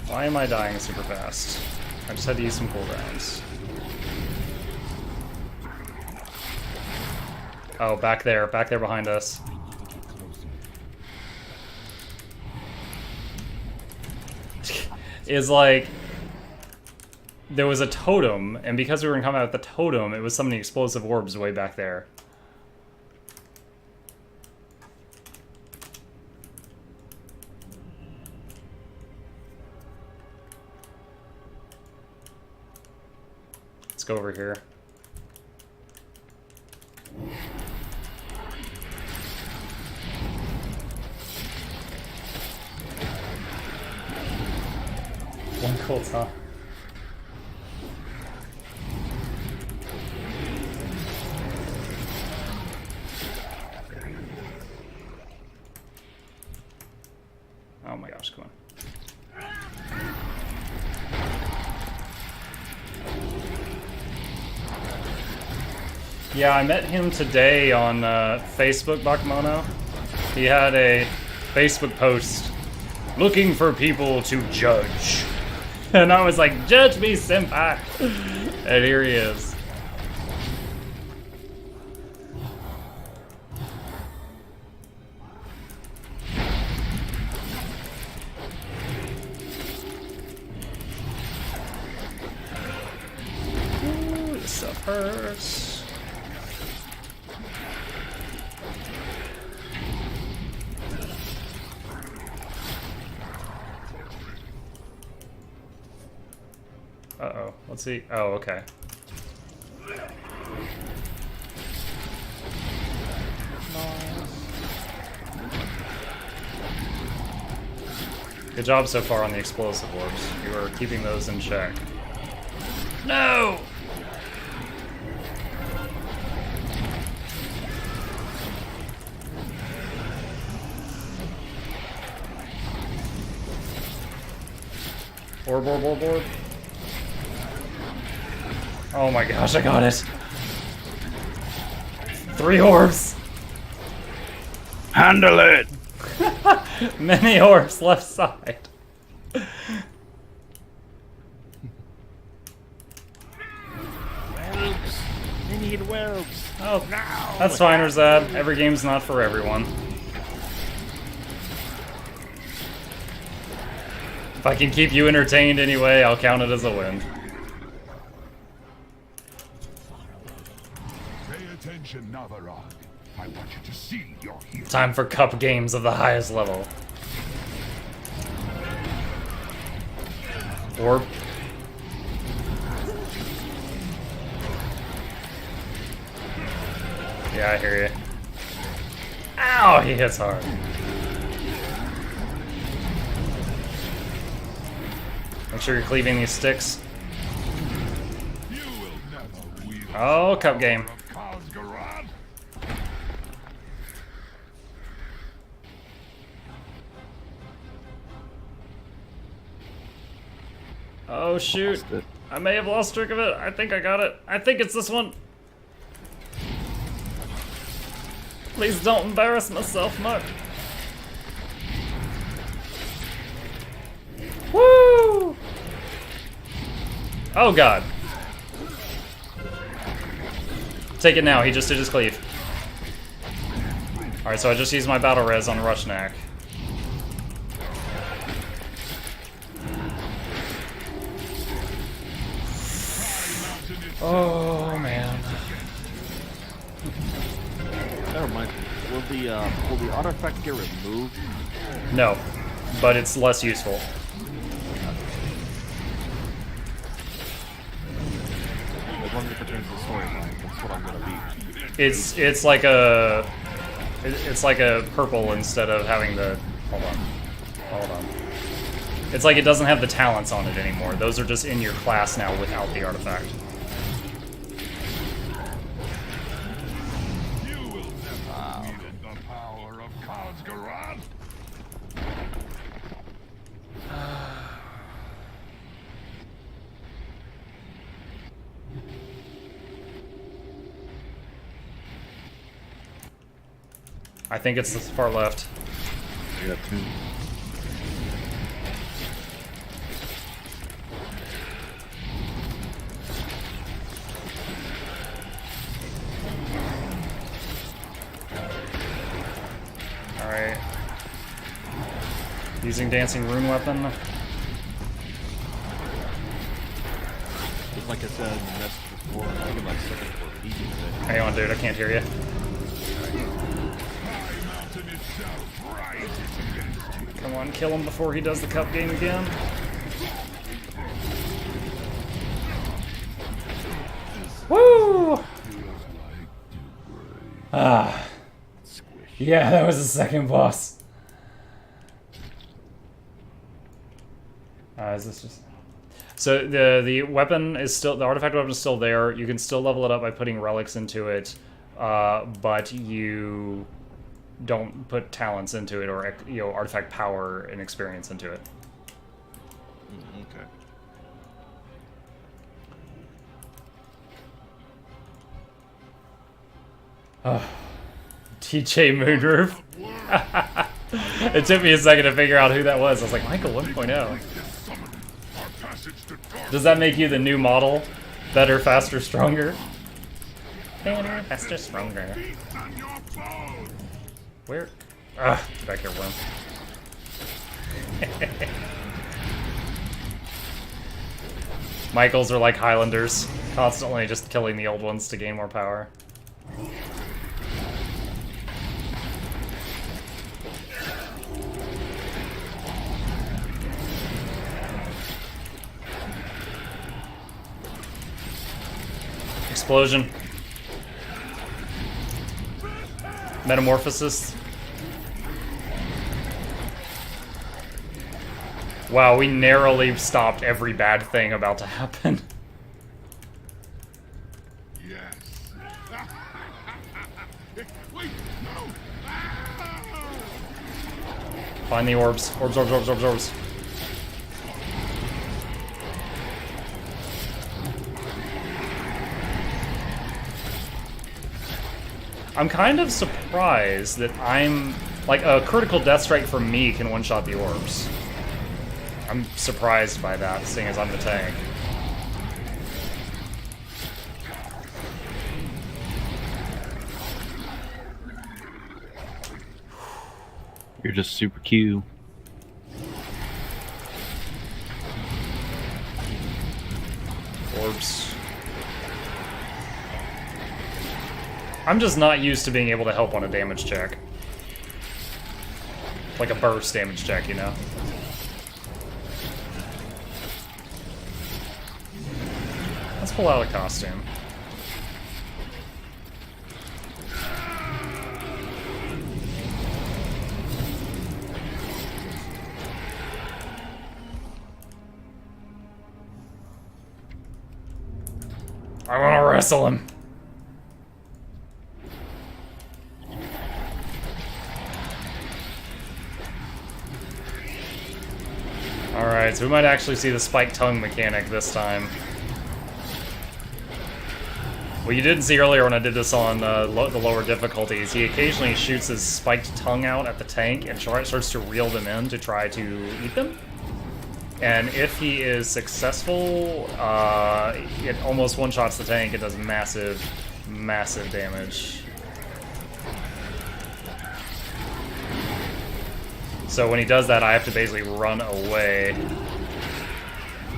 Why am I dying super fast? I just had to use some cooldowns. Oh, back there behind us. Is like, there was a totem, and because we were in combat with the totem, it was summoning explosive orbs way back there. Let's go over here. One cool time. Oh my gosh, come on. Yeah, I met him today on Facebook, Bakumono. He had a Facebook post looking for people to judge. And I was like, judge me, senpai! And here he is. Ooh, this stuff hurts. Uh-oh. Let's see. Oh, okay. Good job so far on the explosive orbs. You are keeping those in check. No! Orb, orb, orb, orb. Oh my gosh, I got it. 3 orbs. Handle it. Many orbs left side. Werewolves. They need werewolves. Oh, that's fine, Razab. Every game's not for everyone. If I can keep you entertained anyway, I'll count it as a win. Attention, Navarad. I want you to see your hero. Time for cup games of the highest level. Orb. Yeah, I hear you. Ow, he hits hard. Make sure you're cleaving these sticks. Oh, cup game. Oh shoot, I may have lost track of it. I think I got it. I think it's this one. Please don't embarrass myself much. Woo! Oh god. Take it now, he just did his cleave. Alright, so I just used my battle res on Rushnak. Oh man. Never mind. Will the artifact get removed? No, but it's less useful. As long as it pertains to the storyline, that's what I'm gonna be. It's like a purple instead of having the hold on. It's like it doesn't have the talents on it anymore. Those are just in your class now without the artifact. I think it's the far left. I got two. Alright. Using dancing rune weapon. Just like I said in the message before, I'm thinking about second for Legion today. Hang on, dude, I can't hear you. Come on, kill him before he does the cup game again. Woo! Ah. Yeah, that was the second boss. Is this just... So the weapon is still... The artifact weapon is still there. You can still level it up by putting relics into it. But you don't put talents into it or, you know, artifact power and experience into it. Okay. TJ Moonroof. It took me a second to figure out who that was. I was like, Michael 1.0. Does that make you the new model? Better, faster, stronger? Better, faster, stronger. Where? Ah, get back here, worm. Michaels are like Highlanders, constantly just killing the old ones to gain more power. Explosion. Metamorphosis. Wow, we narrowly stopped every bad thing about to happen. Yes. Wait, no. Find the orbs. Orbs, orbs, orbs, orbs, orbs. I'm kind of surprised that I'm... Like, a critical death strike from me can one-shot the orbs. I'm surprised by that, seeing as I'm the tank. You're just super Q. Orbs. I'm just not used to being able to help on a damage check. Like a burst damage check, you know? Let's pull out a costume. I want to wrestle him. Alright, so we might actually see the spiked tongue mechanic this time. What you didn't see earlier when I did this on the lower difficulties, he occasionally shoots his spiked tongue out at the tank and starts to reel them in to try to eat them. And if he is successful, it almost one-shots the tank. It does massive, massive damage. So when he does that, I have to basically run away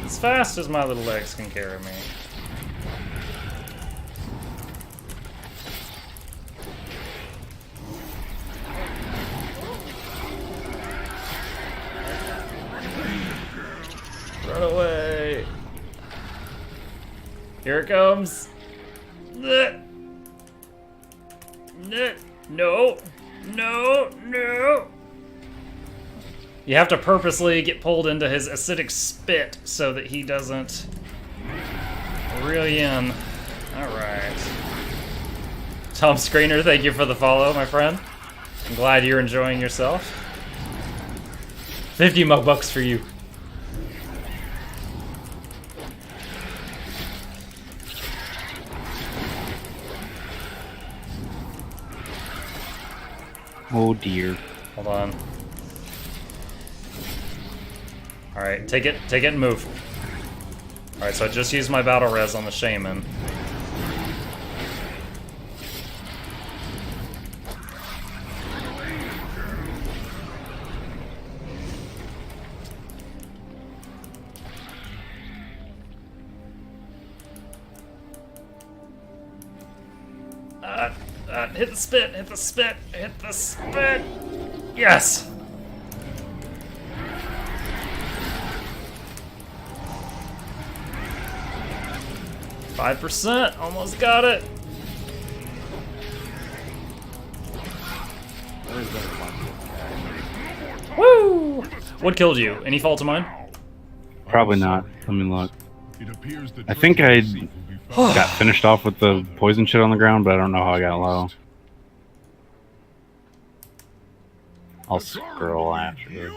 as fast as my little legs can carry me. Run away. Here it comes. No. No. No. You have to purposely get pulled into his acidic spit so that he doesn't reel you in. Alright. Tom Screener, thank you for the follow, my friend. I'm glad you're enjoying yourself. 50 bucks for you. Oh dear. Hold on. Alright, take it and move. Alright, so I just used my battle res on the shaman. Hit the spit, hit the spit, hit the spit! Yes! %, almost got it. Woo! What killed you? Any fault of mine? Probably not. Let me look. I think I got finished off with the poison shit on the ground, but I don't know how I got low. I'll scroll after.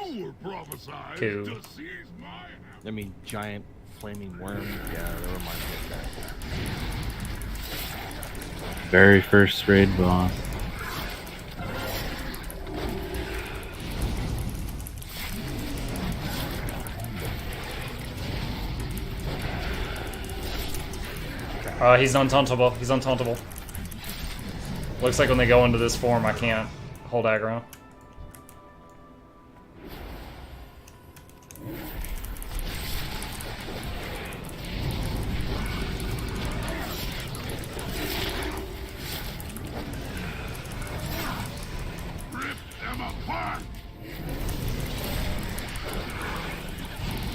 Cool. I mean, giant flaming worm. Yeah, never mind. Very first raid boss. He's untauntable. He's untauntable. Looks like when they go into this form, I can't hold aggro.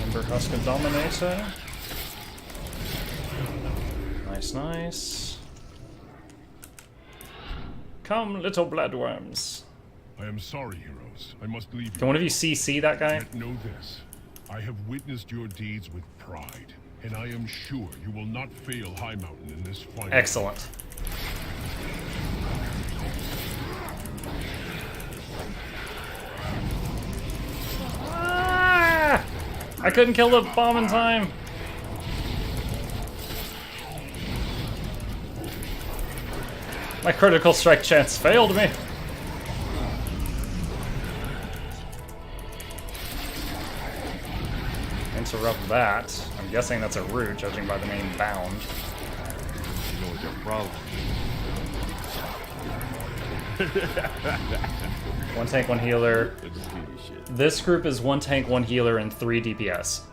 Ember Husker Dominator. Nice, nice. Come, little bloodworms. I am sorry, heroes. I must leave you. Can one of you CC that guy? Yet know this. I have witnessed your deeds with pride, and I am sure you will not fail High Mountain in this fight. Excellent. Ah! I couldn't kill the bomb in time. My critical strike chance failed me. Interrupt that. I'm guessing that's a root, judging by the name Bound. You know what's your problem? One tank, one healer. This group is 1 tank, 1 healer, and 3 DPS.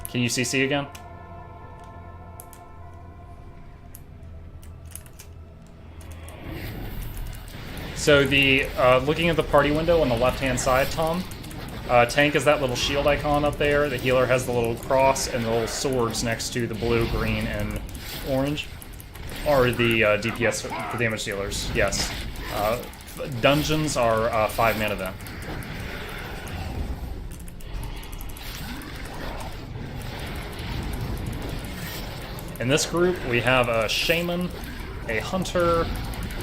Can you CC again? So the looking at the party window on the left-hand side, Tom, tank is that little shield icon up there. The healer has the little cross and the little swords next to the blue, green, and orange. Are the DPS for damage dealers? Yes. Dungeons are 5-man event. In this group, we have a shaman, a hunter,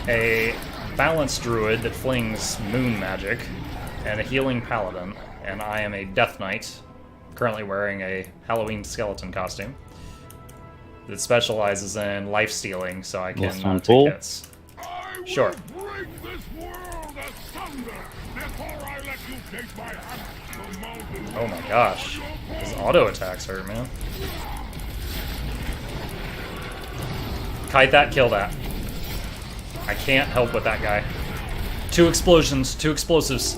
a balanced druid that flings moon magic, and a healing paladin. And I am a death knight, currently wearing a Halloween skeleton costume that specializes in life stealing, so I can take hits. Sure. Break this world Oh my gosh. His auto attacks hurt, man. Kite that, kill that. I can't help with that guy. 2 explosions, 2 explosives.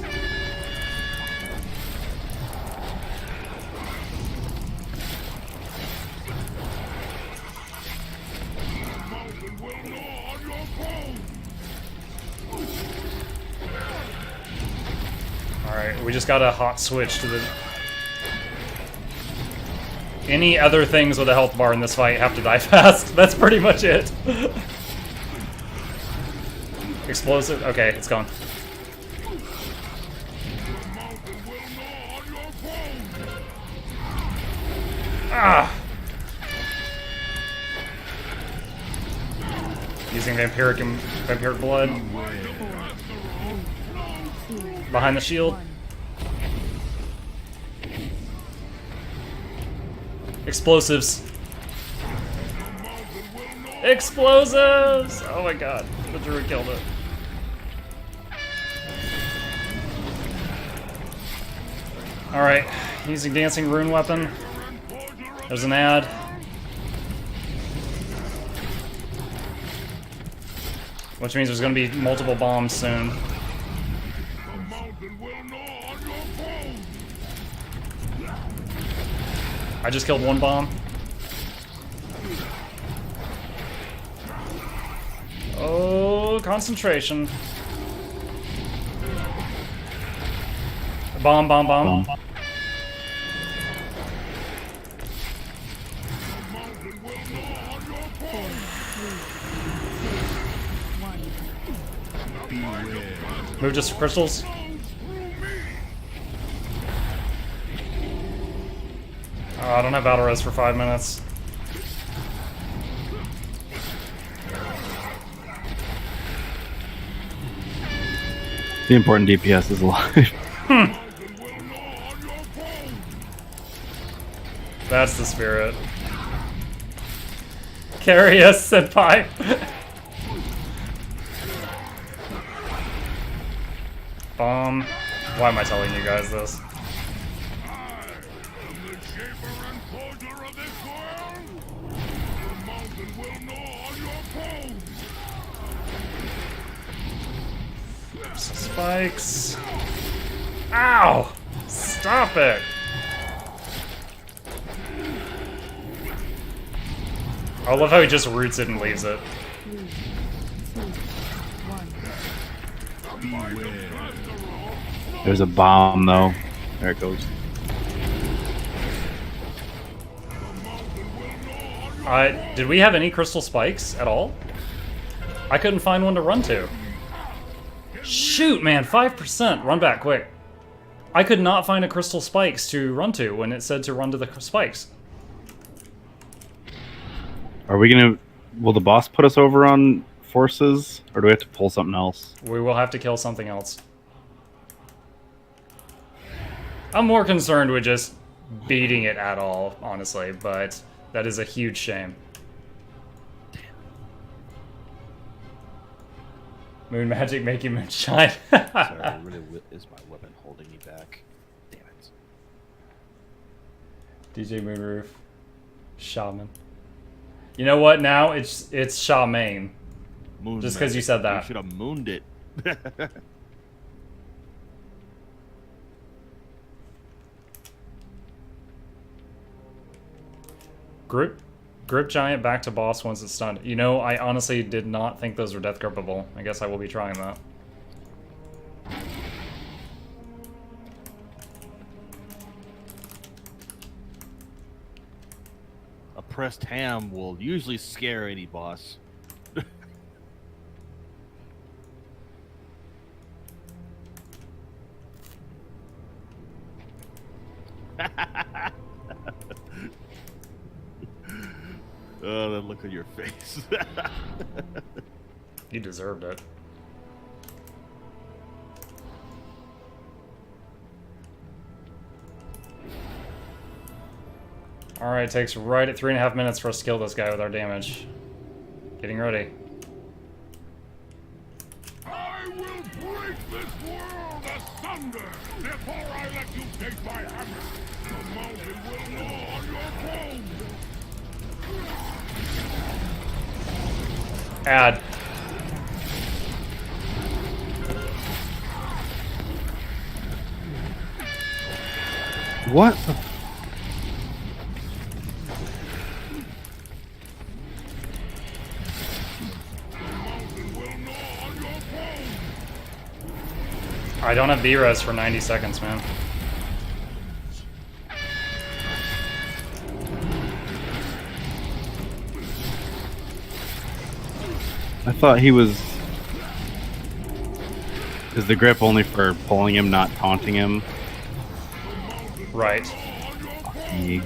Alright, we just got a hot switch to the... Any other things with a health bar in this fight have to die fast. That's pretty much it. Explosive? Okay, it's gone. Ah! Using vampiric blood. Behind the shield. Explosives. Explosives! Oh my god, the druid killed it. Alright, using dancing rune weapon. There's an ad. Which means there's gonna be multiple bombs soon. I just killed 1 bomb. Oh, concentration. Bomb, bomb, bomb. Move just for crystals. Oh, I don't have battle res for 5 minutes. The important DPS is alive. That's the spirit. Carry us, senpai. Why am I telling you guys this? Spikes. Ow! Stop it! I love how he just roots it and leaves it. There's a bomb though. There it goes. Did we have any crystal spikes at all? I couldn't find one to run to. Shoot, man, 5%. Run back, quick. I could not find a crystal spikes to run to when it said to run to the spikes. Are we gonna... Will the boss put us over on forces? Or do we have to pull something else? We will have to kill something else. I'm more concerned with just beating it at all, honestly, but that is a huge shame. Moon magic make you moonshine. Sorry, really is my weapon holding me back? Damn it. DJ Moonroof. Shaman. You know what now? It's Shaman. Moon just because you said that. You should have mooned it. Grip giant back to boss once it's stunned. You know, I honestly did not think those were death grippable. I guess I will be trying that. A pressed ham will usually scare any boss. Oh, that look on your face. You deserved it. Alright, it takes right at 3.5 minutes for us to kill this guy with our damage. Getting ready. I will break this wall! thunder. Therefore I let you take my hammer. The mountain will gnaw on your bones. Add. What? I don't have B-res for 90 seconds, man. I thought he was... Is the grip only for pulling him, not taunting him? Right. He...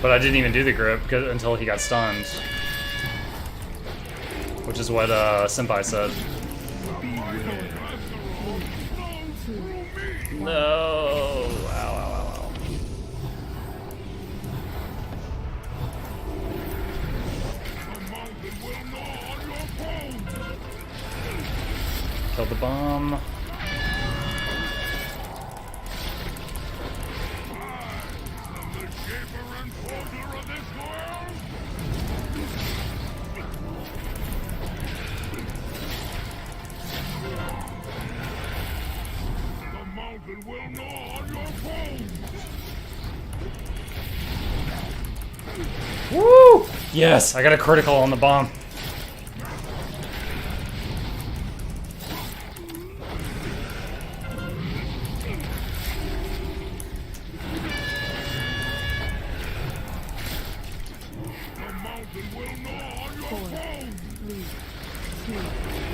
But I didn't even do the grip until he got stunned. Which is what Senpai said. No! Ow, ow, ow, ow. Killed the bomb. Woo! Yes, I got a critical on the bomb.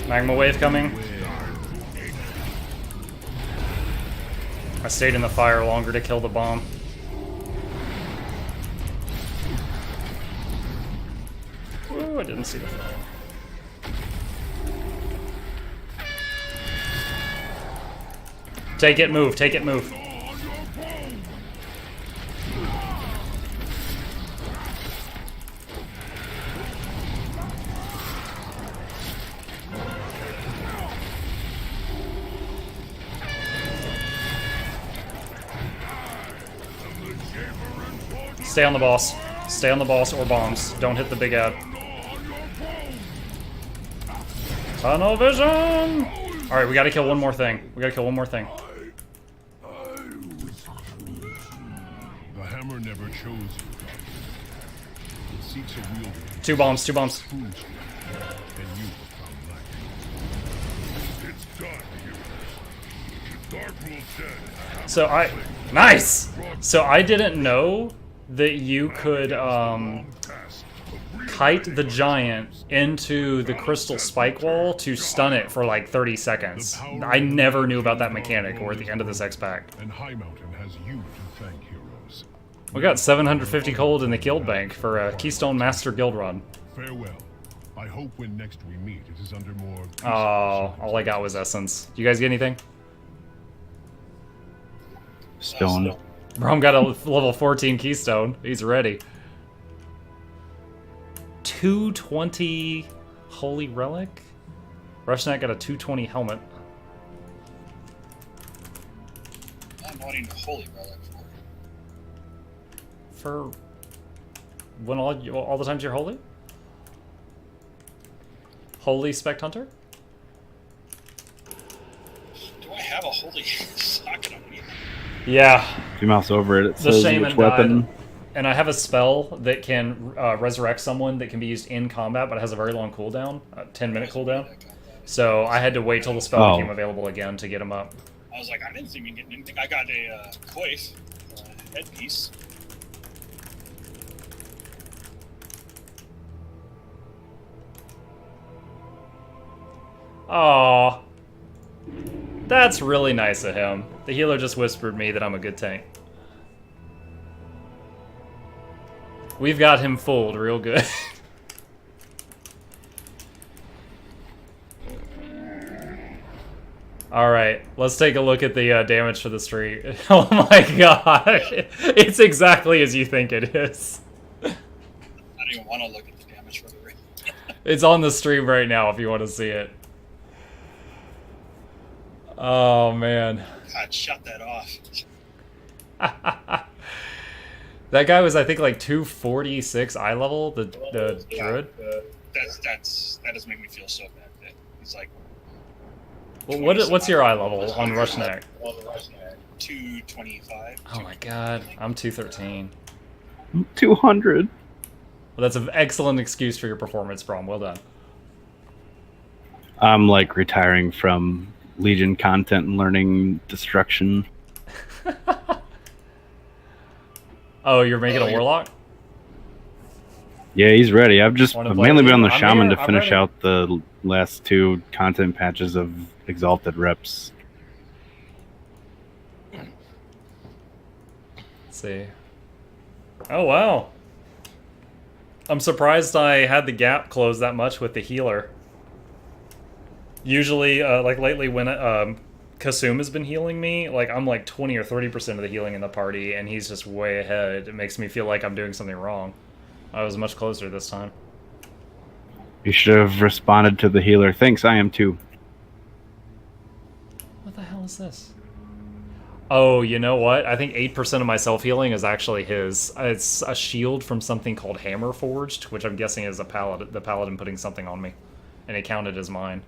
Magma wave coming. I stayed in the fire longer to kill the bomb. Ooh, I didn't see the fire. Take it, move, take it, move. Stay on the boss. Stay on the boss or bombs. Don't hit the big ad. Tunnel vision! Alright, we gotta kill one more thing. We gotta kill one more thing. The hammer never chose you. It seeks a wielder. Two bombs, two bombs. And you have found light. It's done, heroes. Dark Wolf dead. So nice! So I didn't know that you could kite the giant into the crystal spike wall to stun it for like 30 seconds. I never knew about that mechanic. We're at the end of this X-Pack. And High Mountain has you to thank, heroes. We got 750 gold in the guild bank for a Keystone Master guild run. Farewell. I hope when next we meet it is under more... Oh, all I got was essence. You guys get anything? Stone. Brom got a level 14 keystone. He's ready. 220 holy relic. Rushnet got a 220 helmet. I'm wanting a holy relic For when all the times you're holy? Holy Spect Hunter? Do I have a holy socket on me? Yeah. If you mouse over it, it The says shaman which weapon. died. And I have a spell that can resurrect someone that can be used in combat, but it has a very long cooldown, a 10-minute cooldown. So I had to wait till the spell became available again to get him up. I was like, I didn't even get anything. I got a coif, headpiece. Aww. That's really nice of him. The healer just whispered me that I'm a good tank. We've got him fooled real good. Alright, let's take a look at the damage for the street. Oh my god. It's exactly as you think it is. I don't even want to look at the damage for the ring. It's on the stream right now if you want to see it. Oh, man. God, shut that off. That guy was, I think, like 246 eye level, the druid. That doesn't make me feel so bad. That he's like. Well, what's your eye level on Rushneck? 225. Oh my god, I'm 213. 200. Well, that's an excellent excuse for your performance, Brom. Well done. I'm like retiring from Legion content and learning destruction. Oh, you're making a warlock? Yeah, he's ready. I've mainly been on the shaman to finish ready. out the last 2 content patches of Exalted Reps. Let's see. Oh, wow. I'm surprised I had the gap close that much with the healer. Usually, like lately when Kasum has been healing me, like I'm like 20 or 30% of the healing in the party, and he's just way ahead. It makes me feel like I'm doing something wrong. I was much closer this time. You should have responded to the healer. Thanks, I am too. What the hell is this? Oh, you know what? I think 8% of my self-healing is actually his. It's a shield from something called Hammer Forged, which I'm guessing is the paladin putting something on me. And it counted as mine.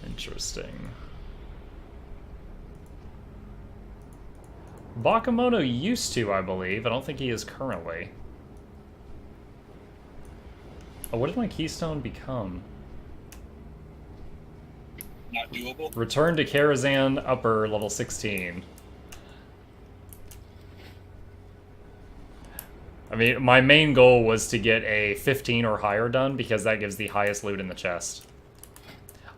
Interesting. Bakemono used to, I believe. I don't think he is currently. Oh, what did my keystone become? Not doable. Return to Karazhan Upper, level 16. I mean, my main goal was to get a 15 or higher done, because that gives the highest loot in the chest.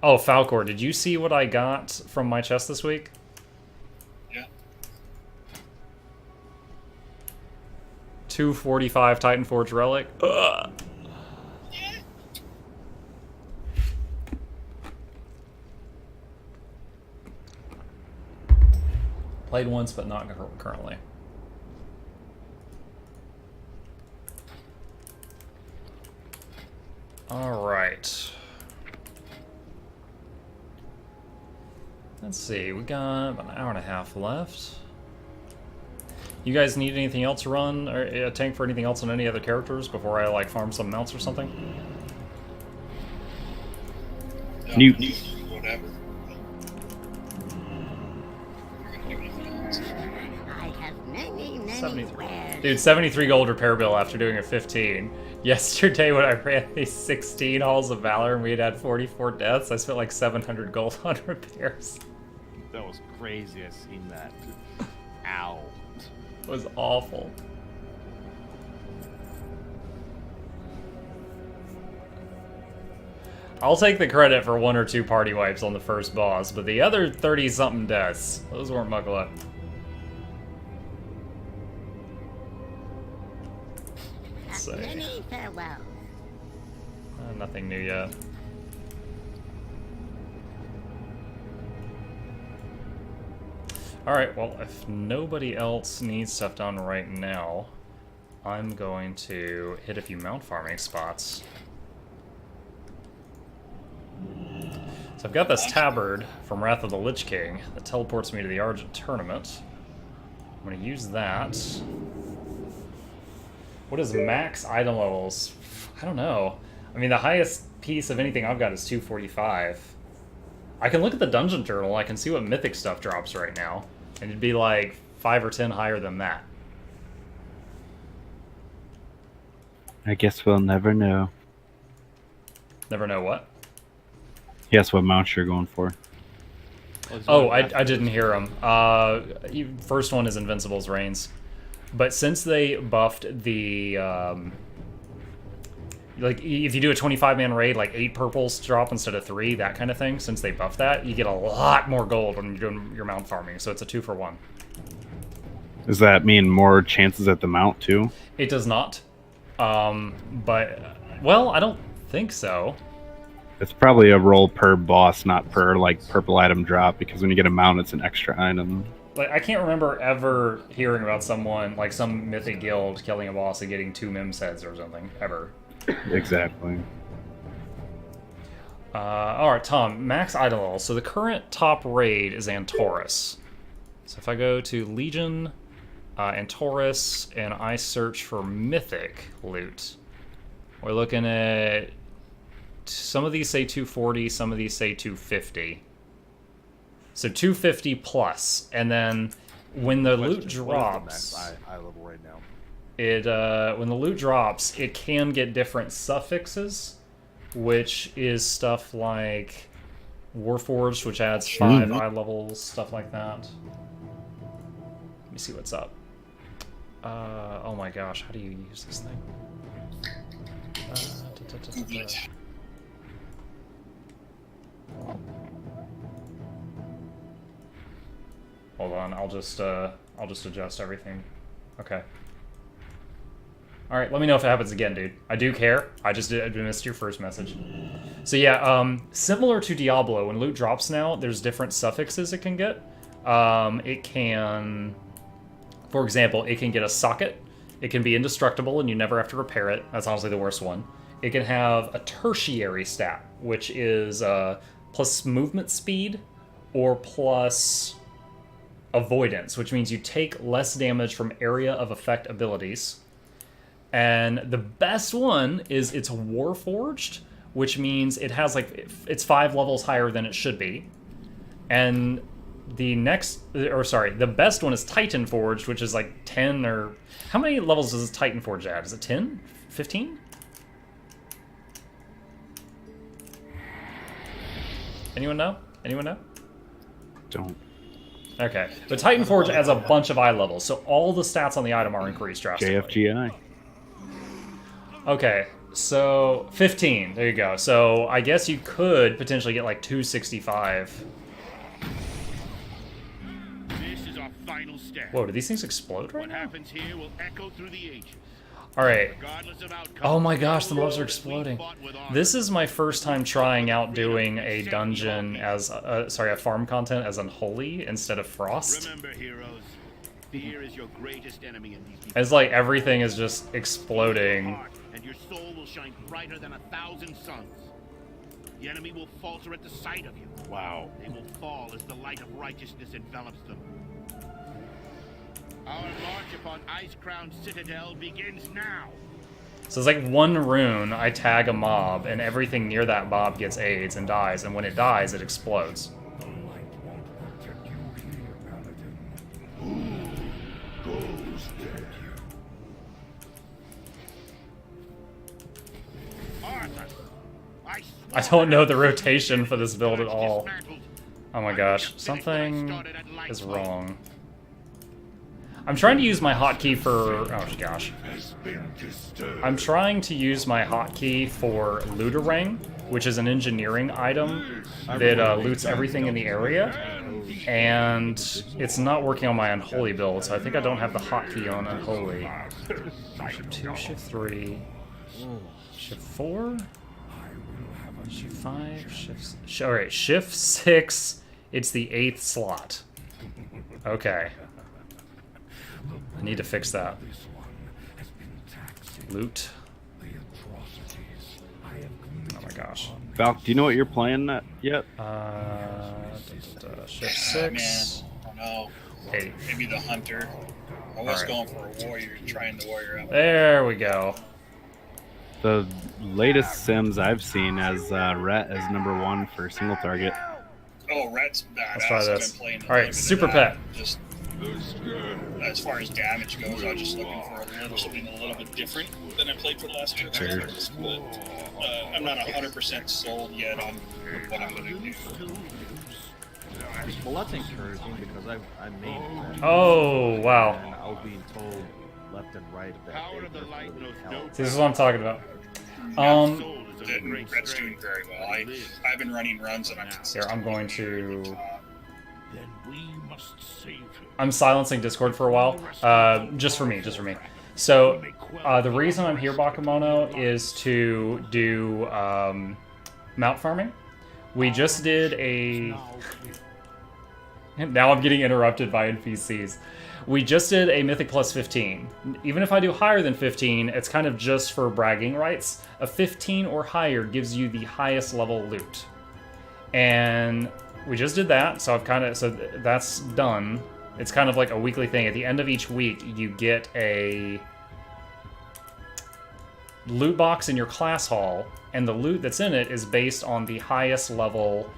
Oh, Falcor, did you see what I got from my chest this week? Yeah. 245 Titan Forge Relic. Ugh. Played once, but not currently. All right. Let's see, we got about an hour and a half left. You guys need anything else to run, or a tank for anything else on any other characters before I like farm some mounts or something? New. Whatever. I have many wares. Dude, 73 gold repair bill after doing a 15. Yesterday when I ran these 16 halls of Valor and we had 44 deaths, I spent like 700 gold on repairs. That was crazy. I seen that. Ow. It was awful. I'll take the credit for 1 or 2 party wipes on the first boss, but the other 30-something deaths, those weren't my luck. Let's see. Many farewells. Nothing new yet. Alright, well, if nobody else needs stuff done right now, I'm going to hit a few mount farming spots. So I've got this tabard from Wrath of the Lich King that teleports me to the Argent Tournament. I'm going to use that. What is max item levels? I don't know. I mean, the highest piece of anything I've got is 245. I can look at the dungeon journal. I can see what mythic stuff drops right now. And it'd be like 5 or 10 higher than that. I guess we'll never know. Never know what? Guess what mount you're going for. Oh, I didn't hear him. First one is Invincible's Reigns. But since they buffed the... like, if you do a 25-man raid, like 8 purples drop instead of 3, that kind of thing. Since they buffed that, you get a lot more gold when you're doing your mount farming. So it's a 2-for-1. Does that mean more chances at the mount, too? It does not. But, well, I don't think so. It's probably a roll per boss, not per, like, purple item drop, because when you get a mount, it's an extra item. Like, I can't remember ever hearing about someone, like some mythic guild, killing a boss and getting 2 Mims heads or something, ever. Exactly. Alright, Tom, max item level. So the current top raid is Antorus. So if I go to Legion, Antorus, and I search for Mythic loot, we're looking at... Some of these say 240, some of these say 250. So 250 plus, and then when the loot drops... Eye level right now. When the loot drops, it can get different suffixes, which is stuff like Warforged, which adds 5 eye levels, stuff like that. Let me see what's up. Oh my gosh, how do you use this thing? Hold on, I'll just adjust everything. Okay. Alright, let me know if it happens again, dude. I do care. I missed your first message. So yeah, similar to Diablo, when loot drops now, there's different suffixes it can get. It can... For example, it can get a socket. It can be indestructible and you never have to repair it. That's honestly the worst one. It can have a tertiary stat, which is plus movement speed or plus avoidance, which means you take less damage from area of effect abilities. And the best one is it's Warforged, which means it has like, it's 5 levels higher than it should be. And the the best one is Titan Forged, which is like 10 or... How many levels does Titan Forged add? Is it 10? 15? Anyone know? Anyone know? Don't. Okay. But Titan Forge adds a bunch of eye levels, so all the stats on the item are increased drastically. JFGI. Okay, so 15. There you go. So I guess you could potentially get like 265. This is our final step. Whoa, do these things explode right What now? happens here will echo through the ages. Alright. Regardless of outcome, Oh my gosh, the mobs are exploding. This is my first time trying out doing a dungeon as, a farm content as Unholy instead of Frost. Remember, heroes, fear is your greatest enemy in these. It's like everything is just exploding. And your soul will shine brighter than 1,000 suns. The enemy will falter at the sight of you. Wow. They will fall as the light of righteousness envelops them. Our march upon Ice-Crowned Citadel begins now. So it's like one rune, I tag a mob, and everything near that mob gets AIDS and dies, and when it dies, it explodes. I don't know the rotation for this build at all. Oh my gosh, something is wrong. I'm trying to use my hotkey for... Oh gosh. I'm trying to use my hotkey for Looterang, which is an engineering item that loots everything in the area. And it's not working on my Unholy build, so I think I don't have the hotkey on Unholy. Shift 2, Shift 3, Shift 4, Shift 5, Shift... Alright, Shift 6, it's the 8th slot. Okay. I need to fix that. Loot. Oh my gosh. Valk, do you know what you're playing yet? Shift 6. Man, I don't know. 8. Maybe the Hunter. I was going for a Warrior, trying the Warrior out. There we go. The latest Sims I've seen as Ret as #1 for single target. Oh, Ret's badass. Let's try I've this. been playing a Alright, little bit Super of that. Pet. Just as far as damage goes, I was just looking for something a little bit different than I played for the last 2 characters. But I'm not 100% sold yet on what I'm going to do. Well, that's encouraging because I made that. Oh, wow. And I was being told left and right that they were really helped. See, this is what I'm talking about. Red's doing very well. I've been running runs and I'm Here, I'm going to... Then we must save him. I'm silencing Discord for a while. Just for me. So, the reason I'm here, Bakemono, is to do mount farming. We just did a... Now I'm getting interrupted by NPCs. We just did a Mythic plus 15. Even if I do higher than 15, it's kind of just for bragging rights. A 15 or higher gives you the highest level loot. And we just did that, so that's done. It's kind of like a weekly thing. At the end of each week, you get a loot box in your class hall, and the loot that's in it is based on the highest level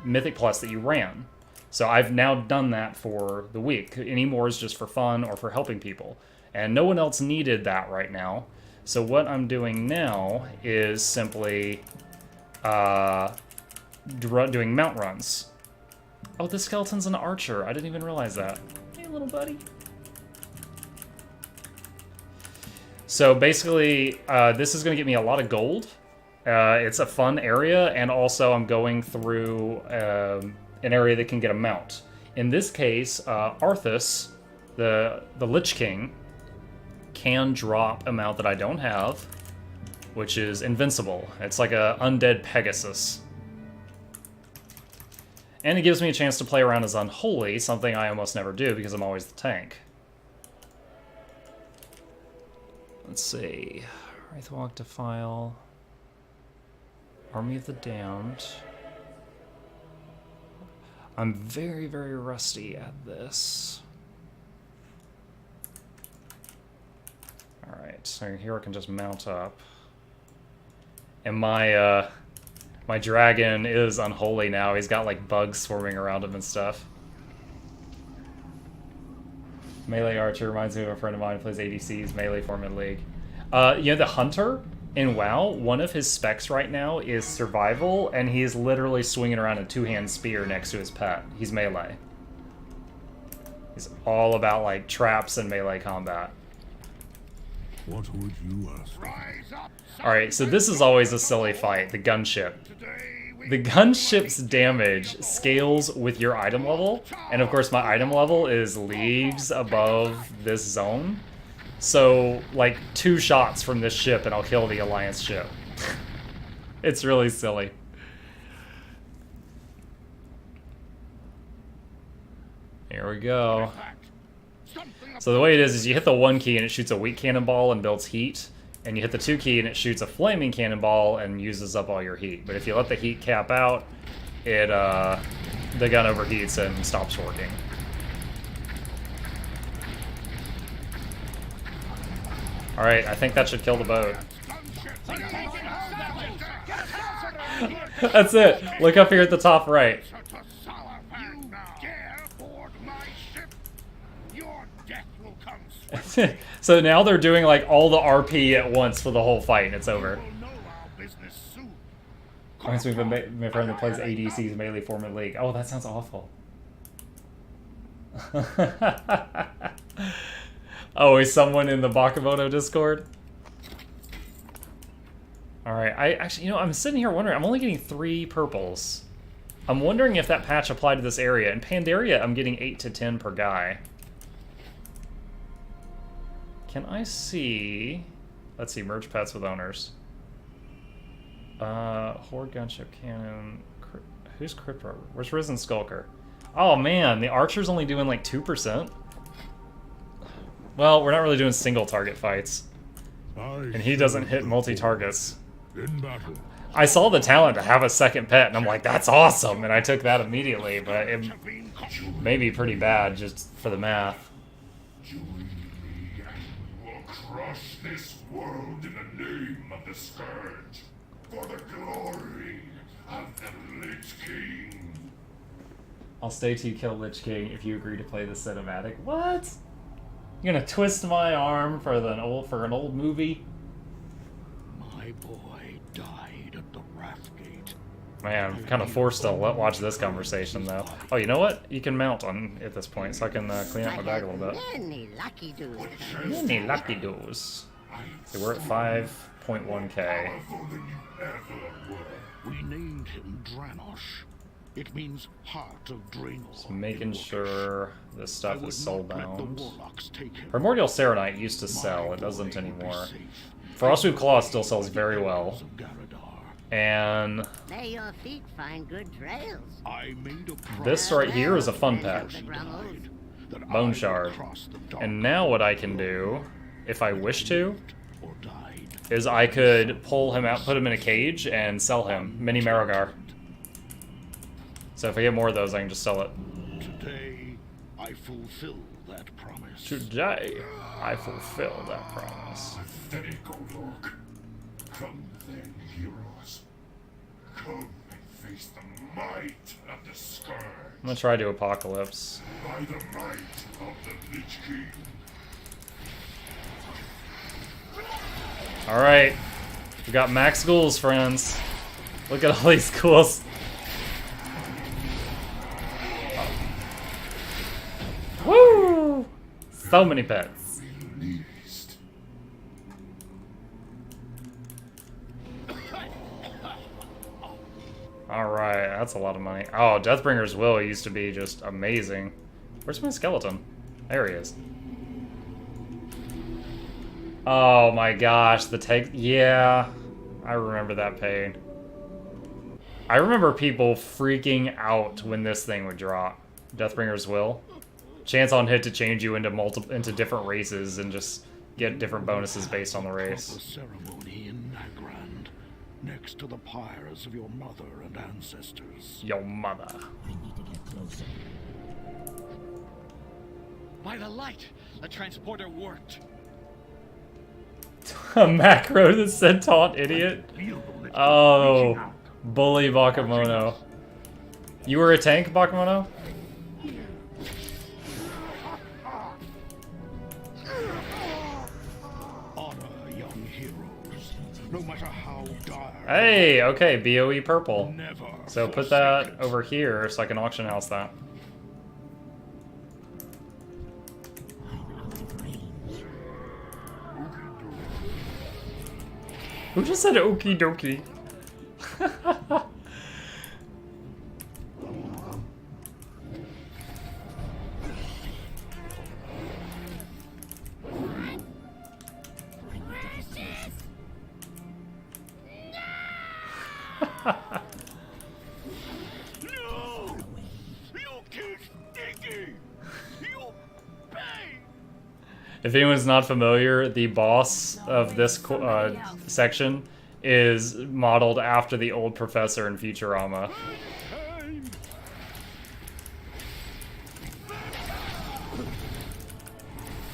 Mythic Plus that you ran. So I've now done that for the week. Any more is just for fun or for helping people. And no one else needed that right now. So what I'm doing now is simply doing mount runs. Oh, this skeleton's an archer. I didn't even realize that. Hey, little buddy. So basically, this is going to get me a lot of gold. It's a fun area, and also I'm going through an area that can get a mount. In this case, Arthas, the Lich King, can drop a mount that I don't have, which is invincible. It's like a undead Pegasus. And it gives me a chance to play around as Unholy, something I almost never do because I'm always the tank. Let's see. Wraithwalk Defile. Army of the Damned. I'm very, very rusty at this. Alright, so here I can just mount up. And my dragon is Unholy now. He's got like bugs swarming around him and stuff. Melee Archer reminds me of a friend of mine who plays ADCs, Melee form in League. You know, the Hunter in WoW, one of his specs right now is Survival, and he is literally swinging around a two-hand spear next to his pet. He's melee. He's all about, like, traps and melee combat. What would you ask? Alright, so this is always a silly fight, the gunship. The gunship's damage scales with your item level, and of course my item level is leagues above this zone. So, like, 2 shots from this ship and I'll kill the Alliance ship. It's really silly. Here we go. So the way it is you hit the 1 key and it shoots a weak cannonball and builds heat, and you hit the 2 key and it shoots a flaming cannonball and uses up all your heat. But if you let the heat cap out, it the gun overheats and stops working. Alright, I think that should kill the boat. That's it! Look up here at the top right. So now they're doing like all the RP at once for the whole fight and it's over. Reminds me of my friend that plays ADC's Melee form in League. Oh, that sounds awful. Oh, is someone in the Bakemono Discord? Alright, I actually, you know, I'm sitting here wondering, I'm only getting 3 purples. I'm wondering if that patch applied to this area. In Pandaria, I'm getting 8 to 10 per guy. Can I see... Let's see, merge pets with owners. Horde Gunship Cannon... Who's Crypt Rover? Where's Risen Skulker? Oh man, the Archer's only doing like 2%? Well, we're not really doing single target fights. And he doesn't hit multi-targets. I saw the talent to have a second pet, and I'm like, that's awesome! And I took that immediately, but it may be pretty bad just for the math. Crush this world in the name of the Scourge, for the glory of the Lich King. I'll stay till you kill Lich King if you agree to play the cinematic. What? You're gonna twist my arm for an old movie? My boy died at the Wrathgate. Man, I'm kind of forced to watch this conversation though. Oh, you know what? You can mount on at this point, so I can clean out my bag a little bit. Many lucky doos. Many lucky doos. Okay, we're at 5.1k. We named him Dranosh. It means Heart of Draenor. Just making sure this stuff is soulbound. Primordial Serenite used to sell, it doesn't anymore. Frostwoof Claw still sells very well. And May your feet find good trails. this right here is a fun pet. Bone shard. And now what I can do, if I wish to, is I could pull him out, put him in a cage, and sell him. Mini Marigar. So if I get more of those, I can just sell it. Today, I fulfill that promise. Today, I fulfill that promise. Pathetic Olog. Come then, heroes. Come and face the might of the Scourge. I'm gonna try to Apocalypse. By the might of the Lich King. Alright. We got max ghouls, friends. Look at all these ghouls. Woo! So many pets. Alright, that's a lot of money. Oh, Deathbringer's Will used to be just amazing. Where's my skeleton? There he is. Oh my gosh, the tank. Yeah, I remember that pain. I remember people freaking out when this thing would drop. Deathbringer's Will. Chance on hit to change you into different races and just get different bonuses based on the race. The ceremony in Nagrand, next to the pyres of your mother and ancestors. Your mother. We need to get closer. By the light, the transporter worked. A macro that said taunt idiot. Oh, bully Bakemono. You were a tank, Bakemono? Honor young heroes, no matter how dire. Hey, okay, BOE purple. Never So put that over here so I can auction house that. Who just said okie dokie? No! You killed Stinky! You pay! If anyone's not familiar, the boss of this section is modeled after the old professor in Futurama.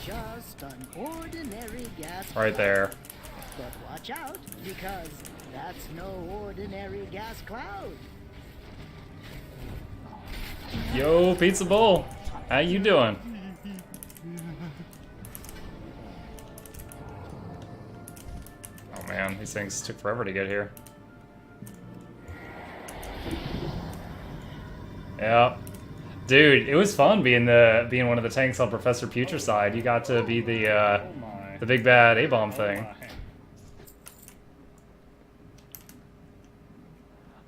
Just an ordinary gas Right there. But watch out, because that's no ordinary gas cloud. Yo, Pizza Bowl. How you doing? Oh man, these things took forever to get here. Yeah. Dude, it was fun being one of the tanks on Professor Future's side. You got to be the big bad A-bomb thing.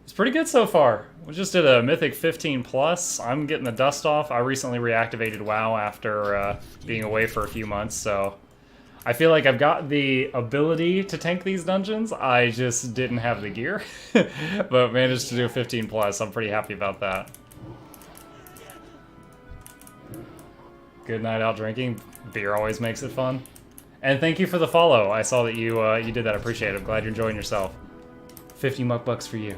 It's pretty good so far. We just did a Mythic 15 plus. I'm getting the dust off. I recently reactivated WoW after being away for a few months, so I feel like I've got the ability to tank these dungeons. I just didn't have the gear, but managed to do a 15 plus. I'm pretty happy about that. Good night out drinking. Beer always makes it fun. And thank you for the follow. I saw that you did that. I appreciate it. I'm glad you're enjoying yourself. 50 muck bucks for you.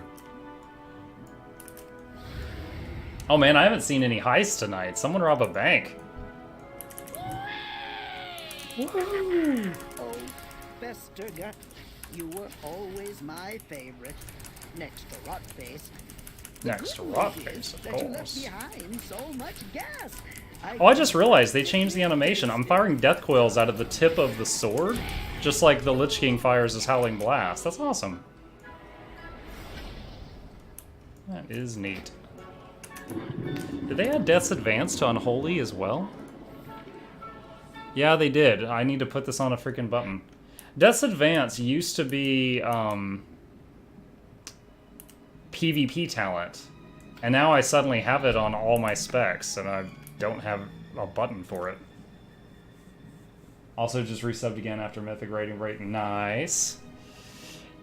Oh man, I haven't seen any heists tonight. Someone rob a bank. Woo! Oh, Vesterga, you were always my favorite. Next to Rotface. Next to Rotface, of that you left course. behind so much gas. Oh, I just realized they changed the animation. I'm firing death coils out of the tip of the sword, just like the Lich King fires his Howling Blast. That's awesome. That is neat. Did they add Death's Advance to Unholy as well? Yeah, they did. I need to put this on a freaking button. Death's Advance used to be PvP talent, and now I suddenly have it on all my specs, and I don't have a button for it. Also, just resubbed again after Mythic rating break. Nice.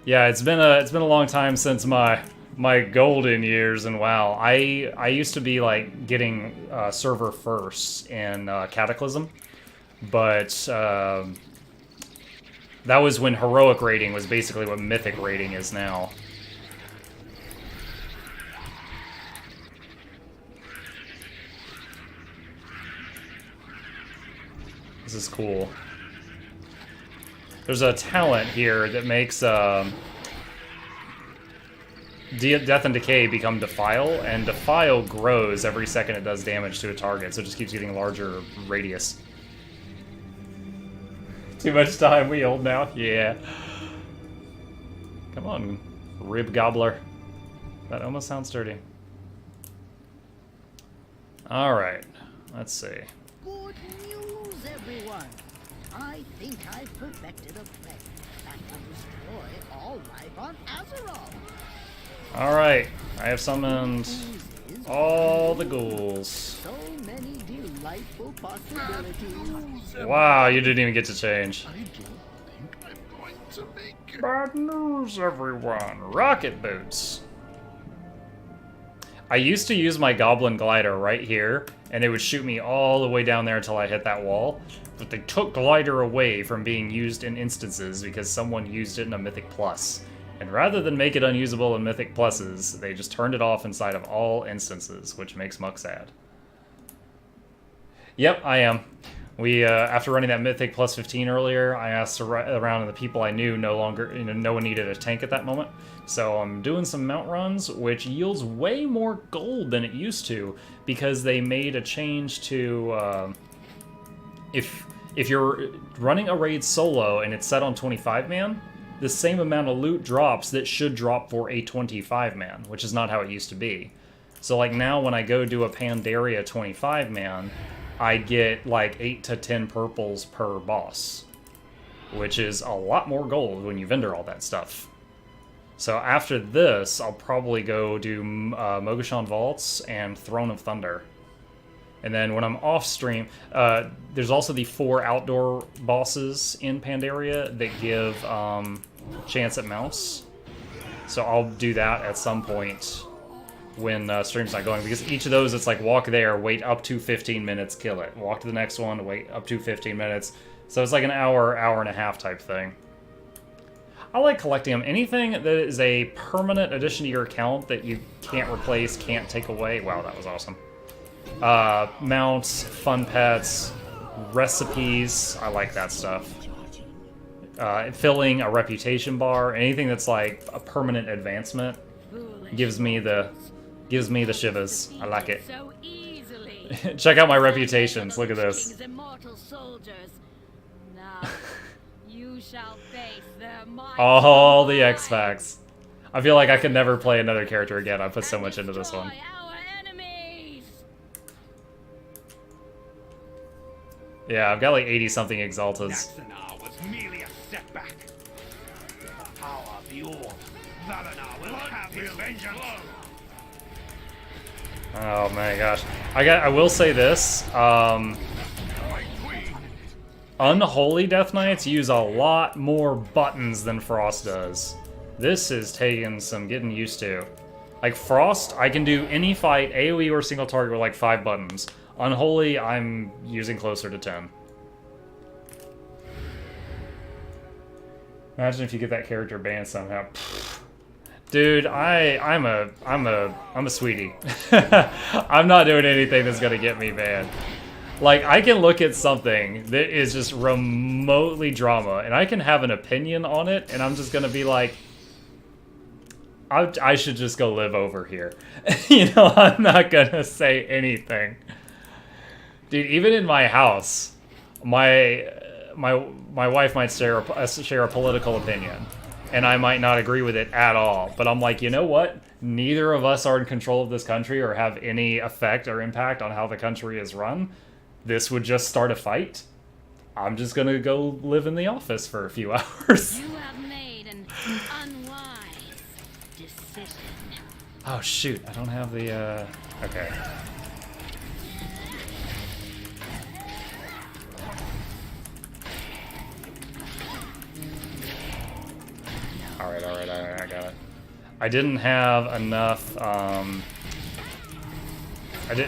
Yeah, it's been a long time since my my golden years in WoW. I used to be like getting server first in Cataclysm, but that was when heroic rating was basically what mythic rating is now. This is cool. There's a talent here that makes Death and Decay become Defile, and Defile grows every second it does damage to a target, so it just keeps getting larger radius. Too much time, we old now? Yeah. Come on, Rib Gobbler. That almost sounds dirty. Alright, let's see. Good news, everyone. I think I've perfected a plan that will destroy all life on Azeroth. Alright, I have summoned all the ghouls. So many delightful possibilities. Wow, you didn't even get to change. I don't think I'm going to make it. Bad news, everyone. Rocket boots. I used to use my goblin glider right here, and it would shoot me all the way down there until I hit that wall. But they took glider away from being used in instances because someone used it in a Mythic Plus. And rather than make it unusable in Mythic Pluses, they just turned it off inside of all instances, which makes Muck sad. Yep, I am. We, after running that Mythic Plus 15 earlier, I asked around, and the people I knew no one needed a tank at that moment. So I'm doing some mount runs, which yields way more gold than it used to, because they made a change to, if you're running a raid solo and it's set on 25-man, the same amount of loot drops that should drop for a 25-man, which is not how it used to be. So like now when I go do a Pandaria 25-man, I get like 8 to 10 purples per boss, which is a lot more gold when you vendor all that stuff. So after this, I'll probably go do Mogashan Vaults and Throne of Thunder. And then when I'm off stream, there's also the 4 outdoor bosses in Pandaria that give chance at mounts. So I'll do that at some point when stream's not going, because each of those, it's like walk there, wait up to 15 minutes, kill it. Walk to the next one, wait up to 15 minutes. So it's like an hour, hour and a half type thing. I like collecting them. Anything that is a permanent addition to your account that you can't replace, can't take away. Wow, that was awesome. Mounts, fun pets, recipes. I like that stuff. Filling a reputation bar, anything that's like a permanent advancement gives me the shivers. I like it. Check out my reputations. Look at this. All the X-Facts. I feel like I could never play another character again. I put so much into this one. Yeah, I've got like 80-something Exaltas. was merely a setback. The power of the Orb. Valor will have his vengeance. Oh my gosh. I will say this. Unholy Death Knights use a lot more buttons than Frost does. This is taking some getting used to. Like Frost, I can do any fight, AoE or single target with like 5 buttons. Unholy, I'm using closer to 10. Imagine if you get that character banned somehow. Dude, I'm a sweetie. I'm not doing anything that's gonna get me banned. Like, I can look at something that is just remotely drama, and I can have an opinion on it, and I'm just gonna be like, I should just go live over here. You know, I'm not gonna say anything. Dude, even in my house, my wife might share a political opinion, and I might not agree with it at all. But I'm like, you know what? Neither of us are in control of this country or have any effect or impact on how the country is run. This would just start a fight. I'm just gonna go live in the office for a few hours. You have made an unwise decision. Oh shoot, I don't have the, okay. Alright, I got it. I didn't have enough,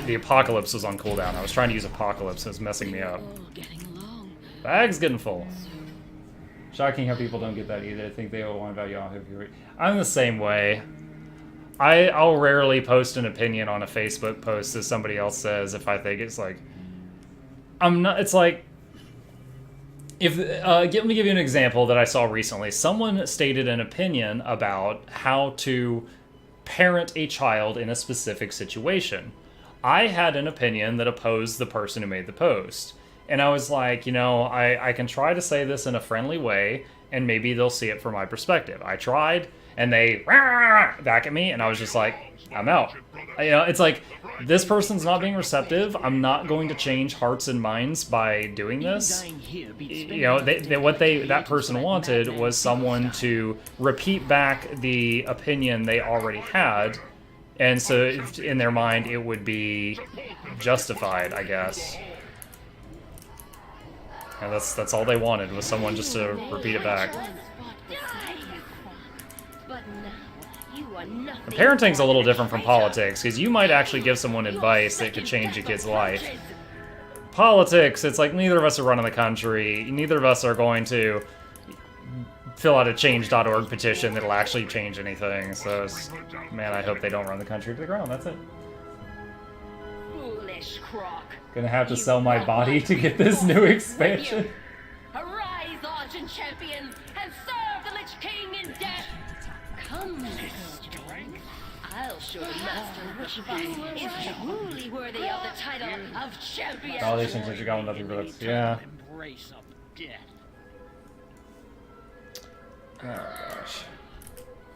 the Apocalypse was on cooldown. I was trying to use Apocalypse, and it was messing me up. Bag's getting full. Shocking how people don't get that either. I think they all want value on it. I'm the same way. I'll rarely post an opinion on a Facebook post that somebody else says if I think it's like... I'm not... It's like... Let me give you an example that I saw recently. Someone stated an opinion about how to parent a child in a specific situation. I had an opinion that opposed the person who made the post. And I was like, you know, I can try to say this in a friendly way, and maybe they'll see it from my perspective. I tried, and they back at me, and I was just like, I'm out. You know, it's like, this person's not being receptive. I'm not going to change hearts and minds by doing this. You know, that person wanted was someone to repeat back the opinion they already had, and so in their mind it would be justified, I guess. And that's all they wanted, was someone just to repeat it back. And parenting's a little different from politics, because you might actually give someone advice that could change a kid's life. Politics, it's like neither of us are running the country, neither of us are going to fill out a change.org petition that'll actually change anything, so man, I hope they don't run the country to the ground, that's it. Foolish croc. Gonna have to sell my body to get this new expansion. Arise, Argent champions, and serve the Lich King in death! Come, strength. I'll show the master which of us is truly worthy of the title of champion. Validations that you got nothing but yeah. Embrace of death. Oh gosh.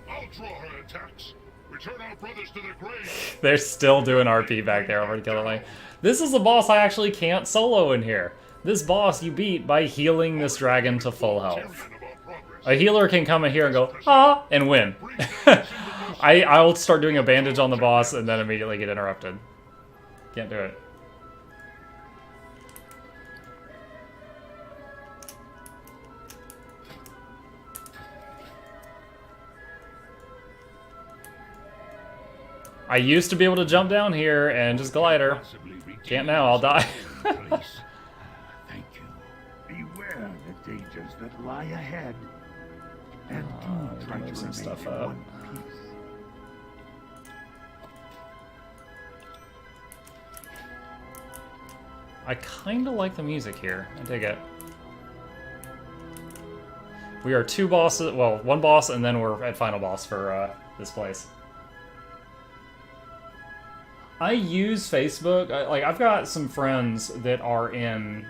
I'll draw her attacks. Return our brothers to their grave. They're still doing RP back there over killing me. This is a boss I actually can't solo in here. This boss you beat by healing this dragon to full health. A healer can come in here and go, ah, and win. I'll start doing a bandage on the boss and then immediately get interrupted. Can't do it. I used to be able to jump down here and just glider. Can't now, I'll die. Thank you. Beware the dangers that lie ahead. And do try to move some remain stuff in up. one piece. I kinda like the music here. I dig it. We are two bosses, well, one boss, and then we're at final boss for this place. I use Facebook, I've got some friends that are in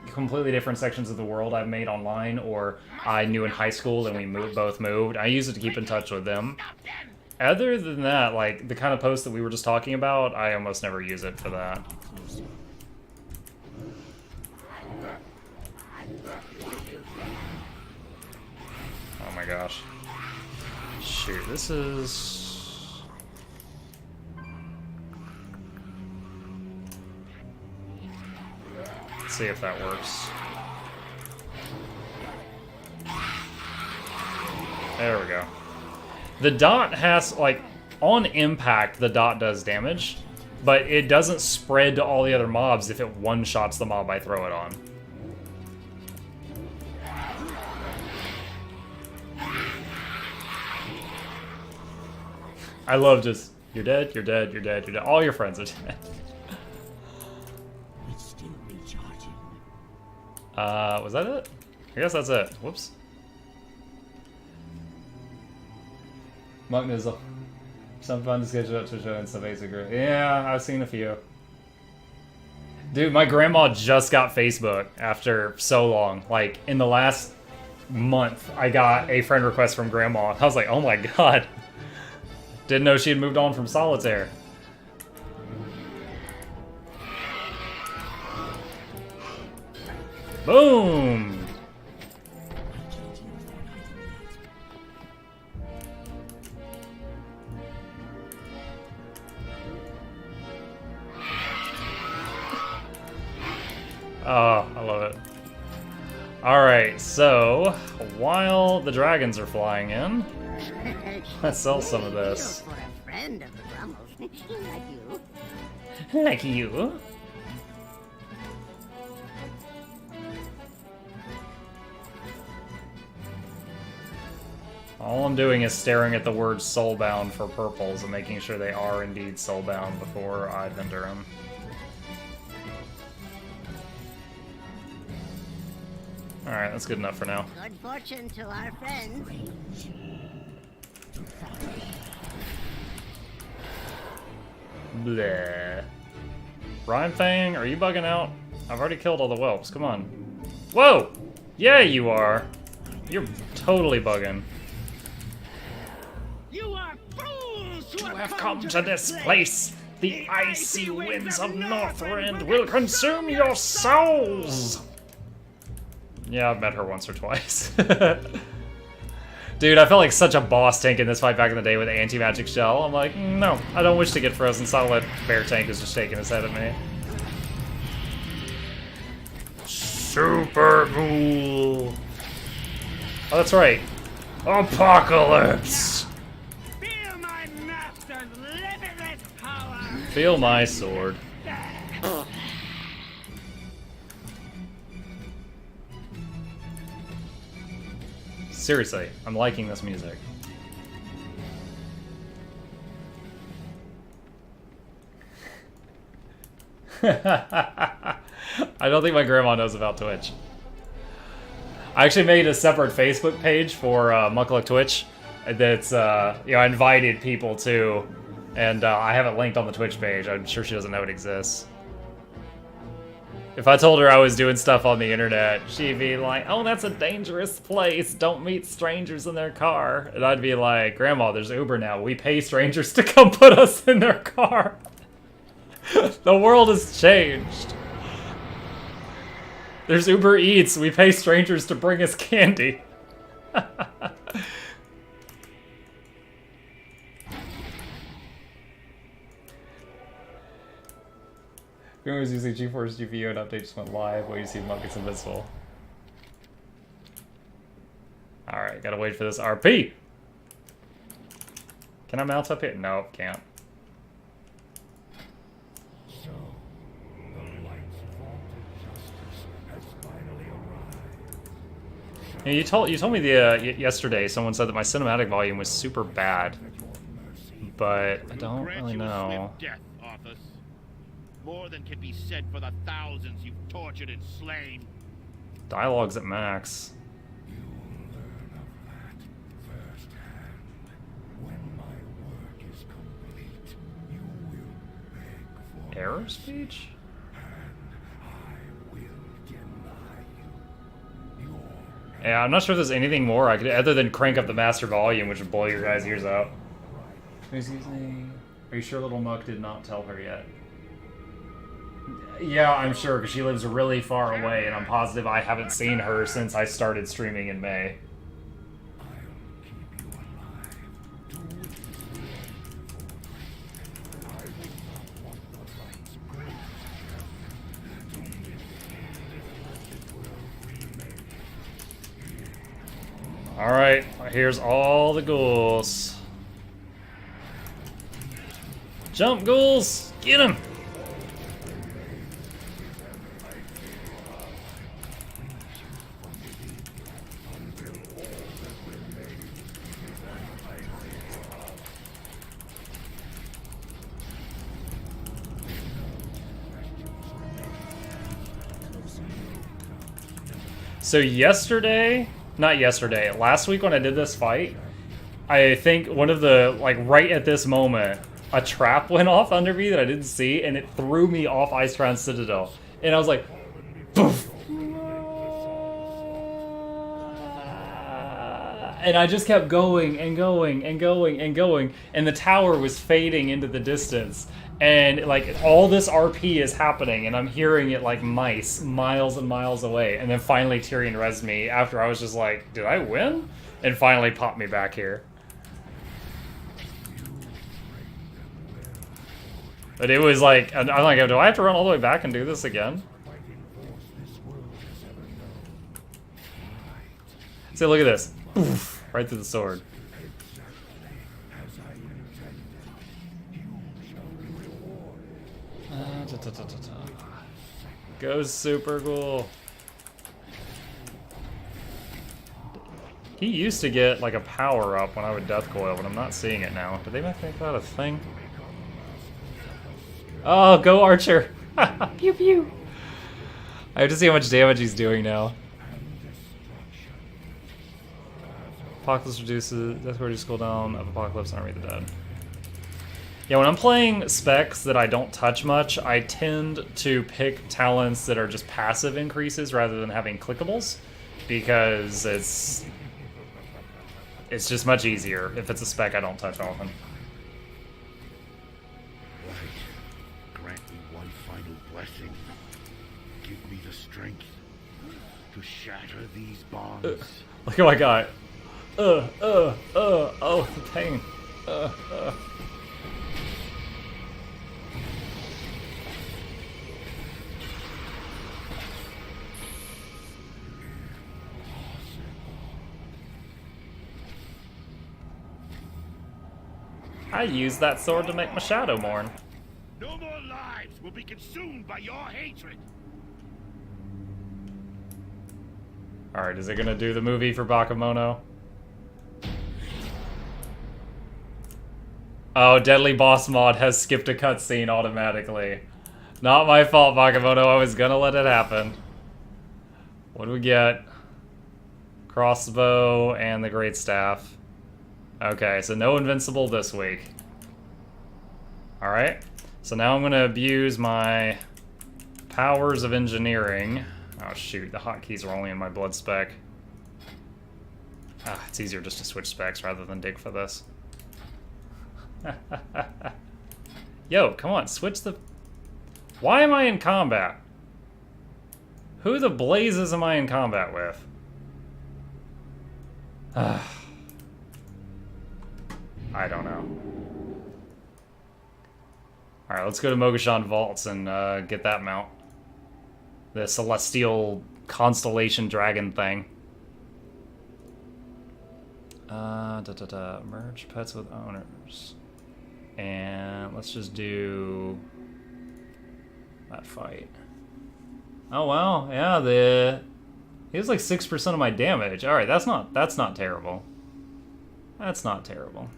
completely different sections of the world I've made online, or I knew in high school and we both moved. I use it to keep in touch with them. Other than that, like, the kind of post that we were just talking about, I almost never use it for that. Oh my gosh. Shoot, this is... Let's see if that works. There we go. The dot has, like, on impact, the dot does damage, but it doesn't spread to all the other mobs if it one-shots the mob I throw it on. I love just, you're dead, you're dead, you're dead, you're dead. All your friends are dead. Was that it? I guess that's it. Whoops. Monk Nizzle. Some fun to schedule up to show and some basic. Yeah, I've seen a few. Dude, my grandma just got Facebook after so long. Like, in the last month, I got a friend request from grandma. I was like, oh my god. Didn't know she had moved on from solitaire. Boom! Oh, I love it. Alright, so, while the dragons are flying in... Let's sell some of this. For a friend of the Brummels, like you. Like you. All I'm doing is staring at the word soulbound for purples and making sure they are indeed soulbound before I vendor them. Alright, that's good enough for now. Good fortune to our friends. Bleh. Rhyme Fang, are you bugging out? I've already killed all the whelps, come on. Whoa! Yeah, you are! You're totally bugging. You are fools who You have come to this place! The icy winds of Northrend will consume your souls! Yeah, I've met her once or twice. Dude, I felt like such a boss tank in this fight back in the day with anti-magic shell. I'm like, no, I don't wish to get frozen solid. Bear tank is just shaking his head at me. Super ghoul. Oh, that's right. Apocalypse. Feel my master's limitless power. Feel my sword. Seriously, I'm liking this music. I don't think my grandma knows about Twitch. I actually made a separate Facebook page for Muckluck Twitch that's, you know, I invited people to, and I have it linked on the Twitch page. I'm sure she doesn't know it exists. If I told her I was doing stuff on the internet, she'd be like, oh, that's a dangerous place. Don't meet strangers in their car. And I'd be like, Grandma, there's Uber now. We pay strangers to come put us in their car. The world has changed. There's Uber Eats. We pay strangers to bring us candy. Everyone was using GeForce GPU and update just went live. Wait to see Monk gets invincible. Alright, gotta wait for this RP. Can I mount up here? No, can't. So, the light's vaunted justice has finally arrived. Yeah, you told me the yesterday. Someone said that my cinematic volume was super bad, but I don't really know. More than can be said for the thousands you've tortured and slain. Dialogue's at max. You will learn of that firsthand. When my work is complete, you will beg for Error mercy, speech? and I will deny you. Yeah, I'm not sure if there's anything more I could, other than crank up the master volume, which would blow your guys' ears out. Excuse me. Are you sure Little Muck did not tell her yet? Yeah, I'm sure, because she lives really far away, and I'm positive I haven't seen her since I started streaming in May. Alright, here's all the ghouls. Jump, ghouls! Get him! So last week when I did this fight, I think one of the, like, right at this moment, a trap went off under me that I didn't see, and it threw me off Icecrown Citadel. And I was like, poof! And I just kept going and going and going and going, and the tower was fading into the distance. And, like, all this RP is happening, and I'm hearing it like mice, miles and miles away. And then finally Tyrion rezzed me after I was just like, did I win? And finally popped me back here. But it was like, I'm like, do I have to run all the way back and do this again? See, look at this. Oof, right through the sword. Go super cool. He used to get like a power up when I would death coil, but I'm not seeing it now. Did they make that a thing? Oh, go Archer! Pew pew! I have to see how much damage he's doing now. Apocalypse reduces death reduce cooldown of Apocalypse on Army of the Dead. Yeah, when I'm playing specs that I don't touch much, I tend to pick talents that are just passive increases rather than having clickables, because it's just much easier if it's a spec I don't touch often. Light, grant me one final blessing. Give me the strength to shatter these bonds. Look at my guy. Oh, the pain. I used that sword to make my shadow mourn. No more lives will be consumed by your hatred. Alright, is it gonna do the movie for Bakemono? Oh, Deadly Boss Mod has skipped a cutscene automatically. Not my fault, Bakemono. I was gonna let it happen. What do we get? Crossbow and the Great Staff. Okay, so no Invincible this week. Alright, so now I'm gonna abuse my powers of engineering. Oh shoot, the hotkeys are only in my blood spec. Ah, it's easier just to switch specs rather than dig for this. Yo, come on, switch the... Why am I in combat? Who the blazes am I in combat with? I don't know. Alright, let's go to Mogashan Vaults and get that mount. The Celestial Constellation Dragon thing. Merge pets with owners. And let's just do that fight. Oh wow, yeah, he has like 6% of my damage. Alright, that's not terrible. That's not terrible.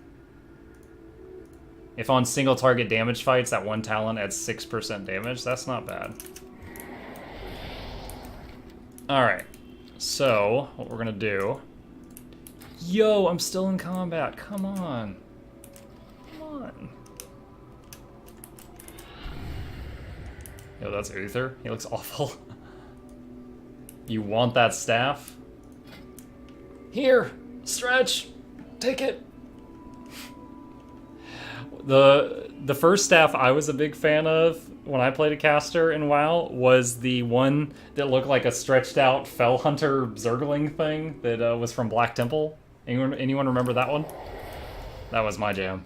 If on single target damage fights, that one talent adds 6% damage, that's not bad. Alright, so what we're gonna do... Yo, I'm still in combat, come on. Come on. Yo, that's Uther. He looks awful. You want that staff? Here, stretch, take it. The first staff I was a big fan of when I played a caster in WoW was the one that looked like a stretched out Fell Hunter Zergling thing that was from Black Temple. Anyone remember that one? That was my jam.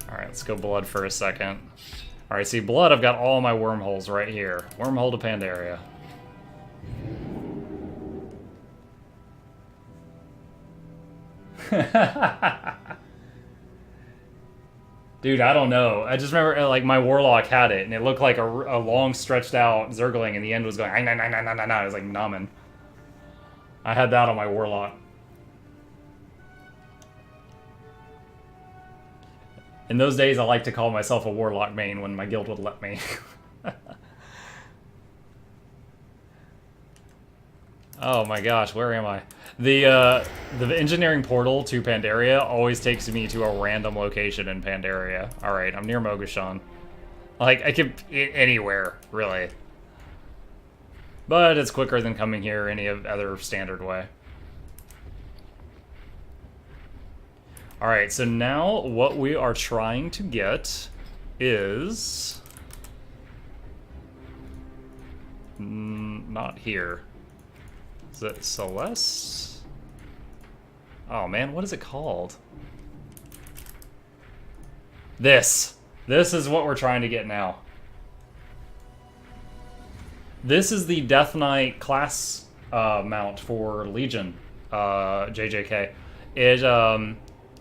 Alright, let's go Blood for a second. Alright, see, Blood, I've got all my wormholes right here. Wormhole to Pandaria. Dude, I don't know. I just remember, like, my Warlock had it, and it looked like a long, stretched-out Zergling, and the end was going, nah, nah, nah, nah, nah, nah. It was like numbing. I had that on my Warlock. In those days, I liked to call myself a Warlock main when my guild would let me. Oh my gosh, where am I? The engineering portal to Pandaria always takes me to a random location in Pandaria. Alright, I'm near Mogashan. Like, I could... anywhere, really. But it's quicker than coming here any other standard way. Alright, so now what we are trying to get is... not here. Is it Celeste? Oh man, what is it called? This. This is what we're trying to get now. This is the Death Knight class mount for Legion, JJK.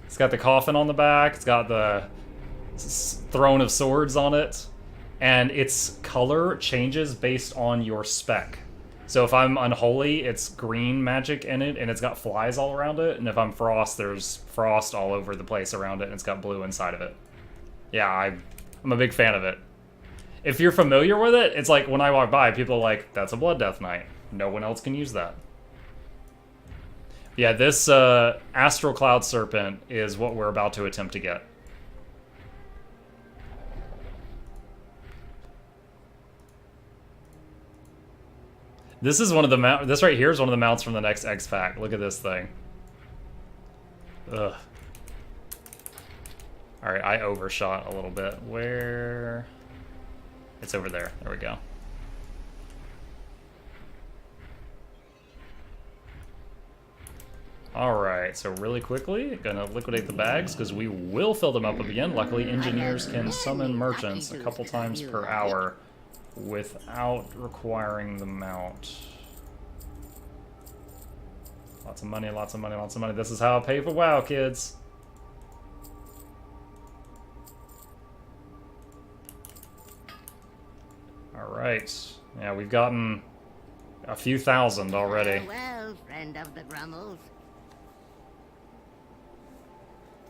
It's got the coffin on the back. It's got the throne of swords on it. And its color changes based on your spec. So if I'm unholy, it's green magic in it, and it's got flies all around it. And if I'm frost, there's frost all over the place around it, and it's got blue inside of it. Yeah, I'm a big fan of it. If you're familiar with it, it's like when I walk by, people are like, that's a Blood Death Knight. No one else can use that. Yeah, this Astral Cloud Serpent is what we're about to attempt to get. This is one of the this right here is one of the mounts from the next X Pack. Look at this thing. Ugh. All right, I overshot a little bit. Where? It's over there. There we go. Alright, so really quickly, gonna liquidate the bags, because we will fill them up again. Luckily, engineers can summon merchants a couple times per hour without requiring the mount. Lots of money, lots of money, lots of money. This is how I pay for WoW, kids. Alright. Yeah, we've gotten a few thousand already. Well, friend of the Grummels.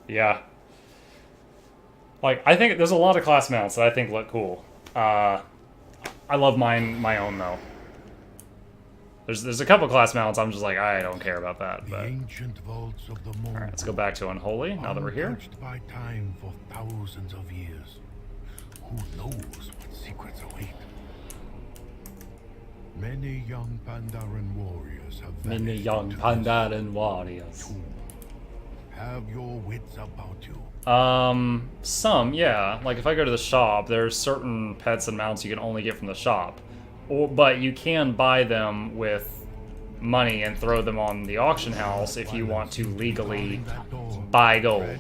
Yeah. Like, I think there's a lot of class mounts that I think look cool. I love my own, though. There's a couple class mounts I'm just like, I don't care about that. But alright, let's go back to Unholy now that we're here. By time for thousands of years. Who knows what secrets await? Many young Pandaren warriors have vanished. Many young Pandaren warriors. Have your wits about you. Some, yeah. Like if I go to the shop, there's certain pets and mounts you can only get from the shop. But you can buy them with money and throw them on the auction house if you want to legally buy gold.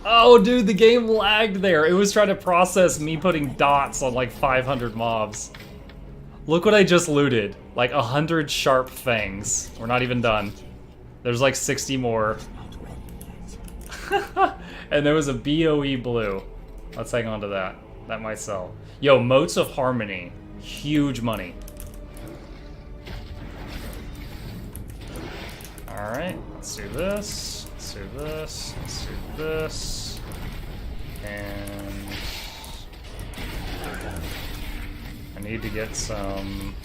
Oh, dude, the game lagged there. It was trying to process me putting dots on like 500 mobs. Look what I just looted. Like 100 sharp fangs. We're not even done. There's like 60 more. And there was a BOE blue. Let's hang on to that. That might sell. Yo, Motes of Harmony. Huge money. Alright, let's do this. Let's do this. Let's do this. And I need to get some...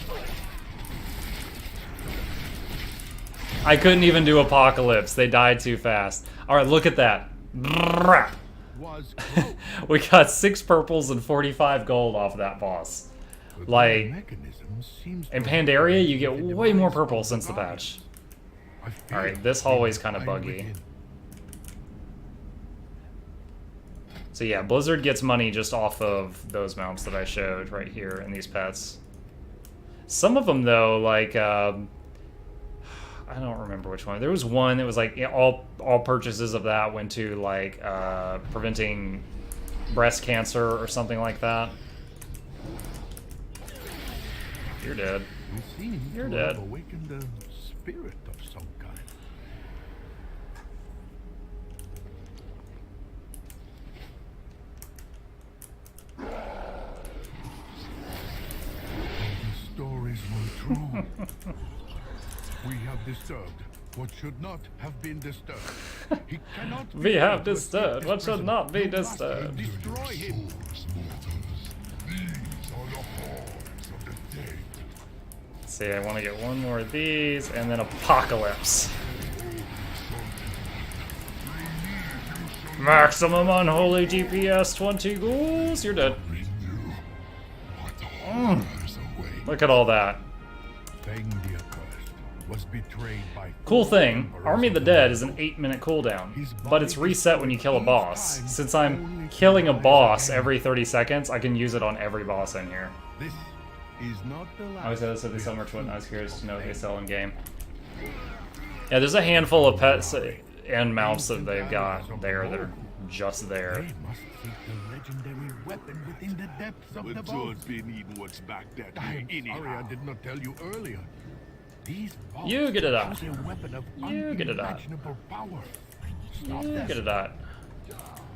I couldn't even do Apocalypse. They died too fast. Alright, look at that. We got 6 purples and 45 gold off of that boss. Like, in Pandaria, you get way more purple since the patch. Alright, this hallway's kind of buggy. So yeah, Blizzard gets money just off of those mounts that I showed right here in these pets. Some of them, though, like, I don't remember which one. There was one that was like, all purchases of that went to, like, preventing breast cancer or something like that. You're dead. You're dead. Awakened a spirit of some kind. The stories were true. We have disturbed what should not have been disturbed. He cannot We have disturbed what should not be disturbed. Destroy him. See, I want to get one more of these, and then Apocalypse. Maximum unholy DPS 20 ghouls. You're dead. Look at all that. Cool thing, Army of the Dead is an 8-minute cooldown, but it's reset when you kill a boss. Since I'm killing a boss every 30 seconds, I can use it on every boss in here. I always said this at the summer twin. I was curious to know if they sell in game. Yeah, there's a handful of pets and mounts that they've got there that are just there. But George been eating what's back that way anyhow. Sorry, I did not tell you earlier. You get a dot. use a weapon of You get a dot. unimaginable power. You get a dot.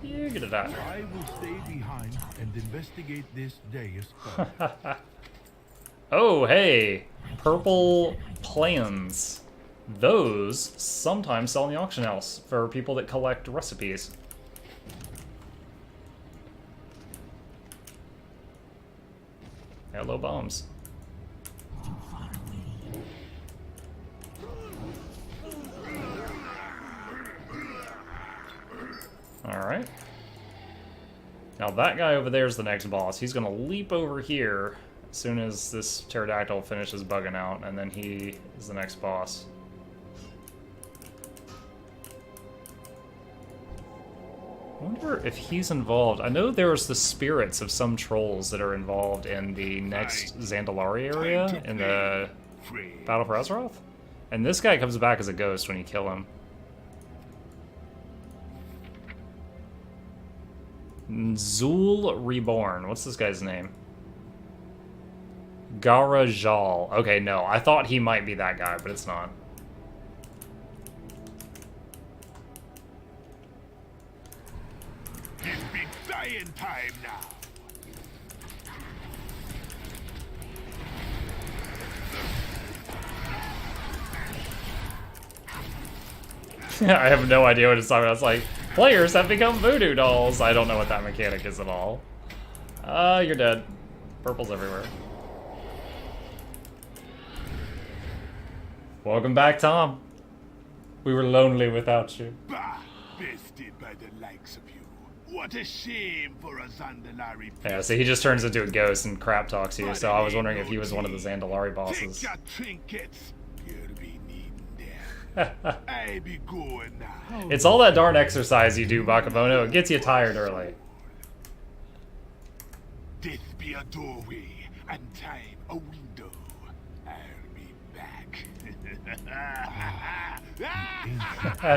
You get a dot. I will stay behind and investigate this dais further. Oh, hey. Purple plans. Those sometimes sell in the auction house for people that collect recipes. Hello, bombs. Alright. Now that guy over there is the next boss. He's gonna leap over here as soon as this pterodactyl finishes bugging out, and then he is the next boss. I wonder if he's involved. I know there's the spirits of some trolls that are involved in the next Zandalari area in the Battle for Azeroth. And this guy comes back as a ghost when you kill him. Zul Reborn. What's this guy's name? Garajal. Okay, no. I thought he might be that guy, but it's not. It's been dying time now. I have no idea what it's talking about. It's like, players have become voodoo dolls. I don't know what that mechanic is at all. You're dead. Purple's everywhere. Welcome back, Tom. We were lonely without you. Bah, bested by the likes of you. What a shame for a Zandalari. Yeah, so he just turns into a ghost and crap talks to you, so I was wondering if he was one of the Zandalari bosses. Take your trinkets. You'll be needing them. I be going now. It's all that darn exercise you do, Bakamono. It gets you tired early. Death be a doorway, and time a window. I'll be back.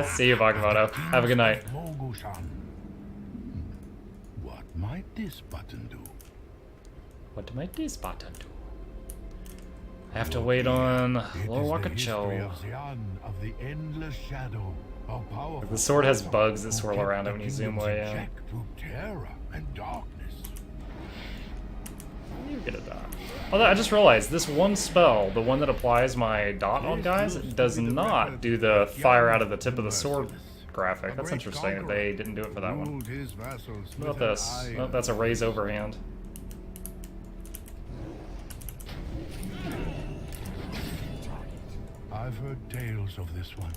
See you, Bakamono. Have a good night. What might this button do? What might this button do? I have to wait on Lord Wakacho. Of the endless shadow, how powerful The sword has bugs that swirl around it when you zoom way in. check through terror and darkness. You get a dot. Oh, I just realized this one spell, the one that applies my dot on guys, does not do the fire out of the tip of the sword graphic. That's interesting that they didn't do it for that one. What about this? Oh, that's a raise overhand. I've heard tales of this one.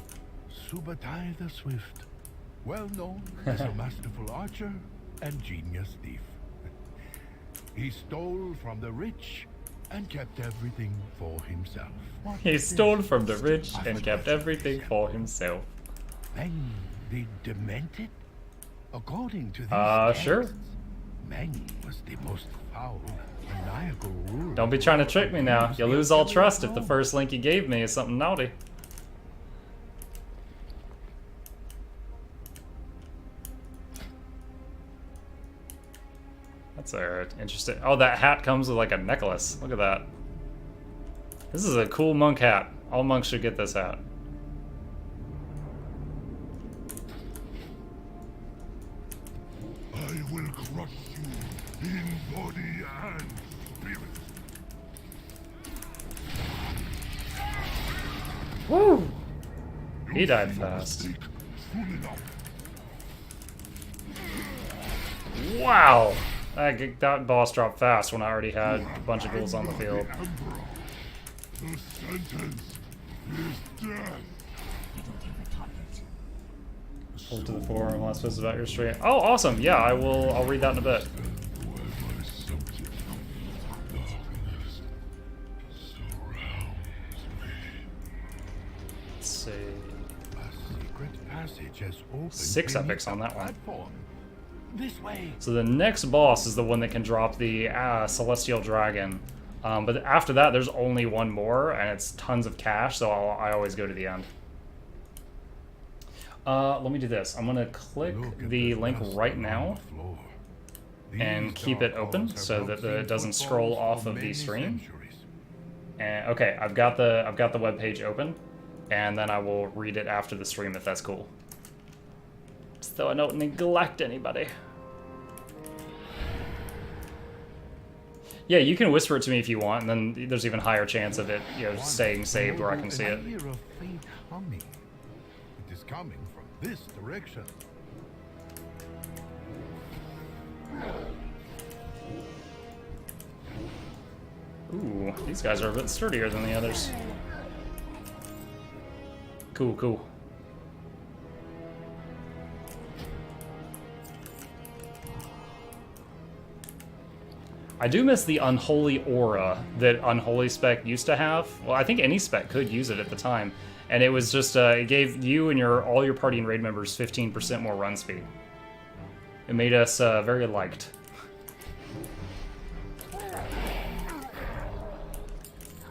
Subutai the Swift. Well known as a masterful archer and genius thief. He stole from the rich and kept everything for himself. He stole from the rich and kept everything for himself. Meng the Demented? According to these sure. texts, Meng was the most foul, maniacal ruler. Don't be trying to trick me now. You'll lose all trust if the first link you gave me is something naughty. That's interesting. Oh, that hat comes with like a necklace. Look at that. This is a cool monk hat. All monks should get this hat. I will crush you in body and spirit. Woo! He died fast. Wow! That boss dropped fast when I already had a bunch of ghouls on the field. The sentence is death. Hold to the forum unless it's about your stream. Oh, awesome! Yeah, I'll read that in a bit. Let's see. A secret passage has opened 6 beneath epics on the that one. platform. This way. So the next boss is the one that can drop the Celestial Dragon. But after that, there's only one more, and it's tons of cash, so I always go to the end. Let me do this. I'm going to click the link right now and keep it open so that it doesn't scroll off of the stream. And okay, I've got the web page open, and then I will read it after the stream if that's cool. So I don't neglect anybody. Yeah, you can whisper it to me if you want, and then there's even higher chance of it, you know, staying saved where I can see it. I hear a faint humming. It is coming from this direction. Ooh, these guys are a bit sturdier than the others. Cool, cool. I do miss the unholy aura that Unholy Spec used to have. Well, I think any spec could use it at the time. And it was just, it gave you and all your party and raid members 15% more run speed. It made us very liked.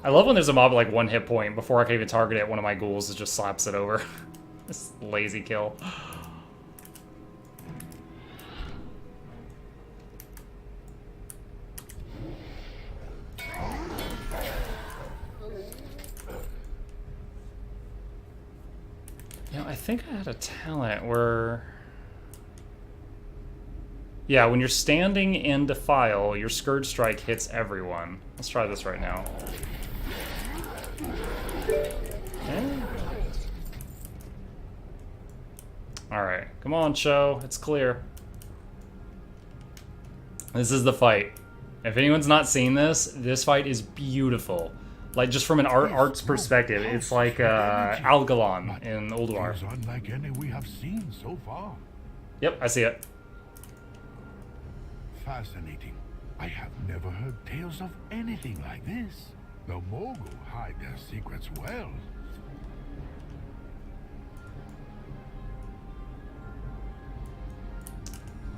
I love when there's a mob at like 1 hit point, before I can even target it, one of my ghouls just slaps it over. This lazy kill. You know, I think I had a talent where... Yeah, when you're standing in Defile, your Scourge Strike hits everyone. Let's try this right now. Okay. Alright, come on, show. It's clear. This is the fight. If anyone's not seen this, this fight is beautiful. Like, just from an art's perspective, it's like Algalon in Ulduar. It's unlike any we have seen so far. Yep, I see it. Fascinating. I have never heard tales of anything like this. The Mogul hide their secrets well.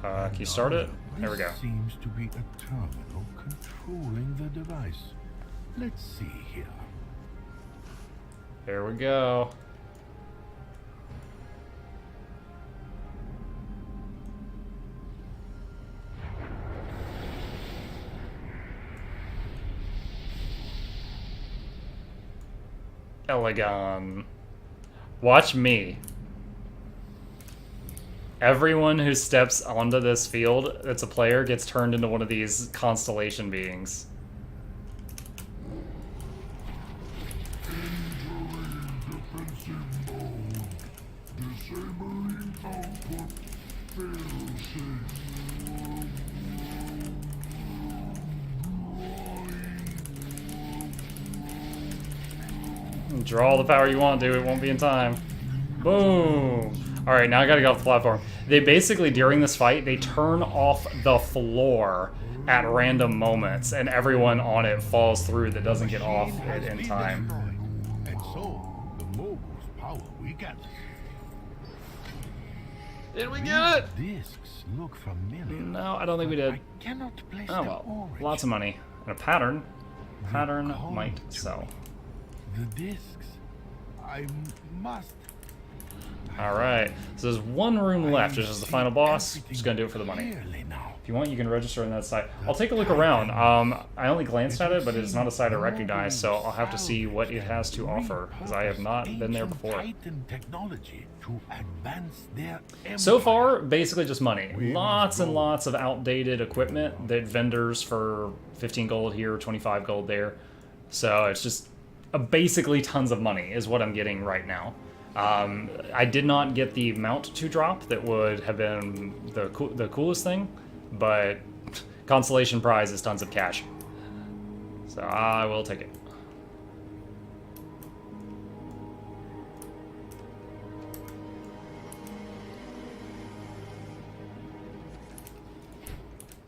Can you start it? There we go. This seems to be a terminal controlling the device. Let's see here. There we go. Elegant. Watch me. Everyone who steps onto this field that's a player gets turned into one of these constellation beings. Draw all the power you want, dude. It won't be in time. Boom. All right, now I gotta get off the platform. They basically, during this fight, they turn off the floor at random moments, and everyone on it falls through that doesn't get off it in time. And so, the Mogul's power weakens. Did we get it? Discs look familiar. No, I don't think we did. I cannot place Oh their well, origin. lots of money. And a pattern. Pattern might sell. The discs. I must. Alright, so there's one room left, which is the final boss. Just gonna do it for the money. If you want, you can register on that site. I'll take a look around. I only glanced at it, but it's not a site I recognize, so I'll have to see what it has to offer, because I have not been there before. So far, basically just money. Lots and lots of outdated equipment that vendors for 15 gold here, 25 gold there. So it's just basically tons of money is what I'm getting right now. I did not get the mount to drop that would have been the coolest thing, but consolation prize is tons of cash. So I will take it.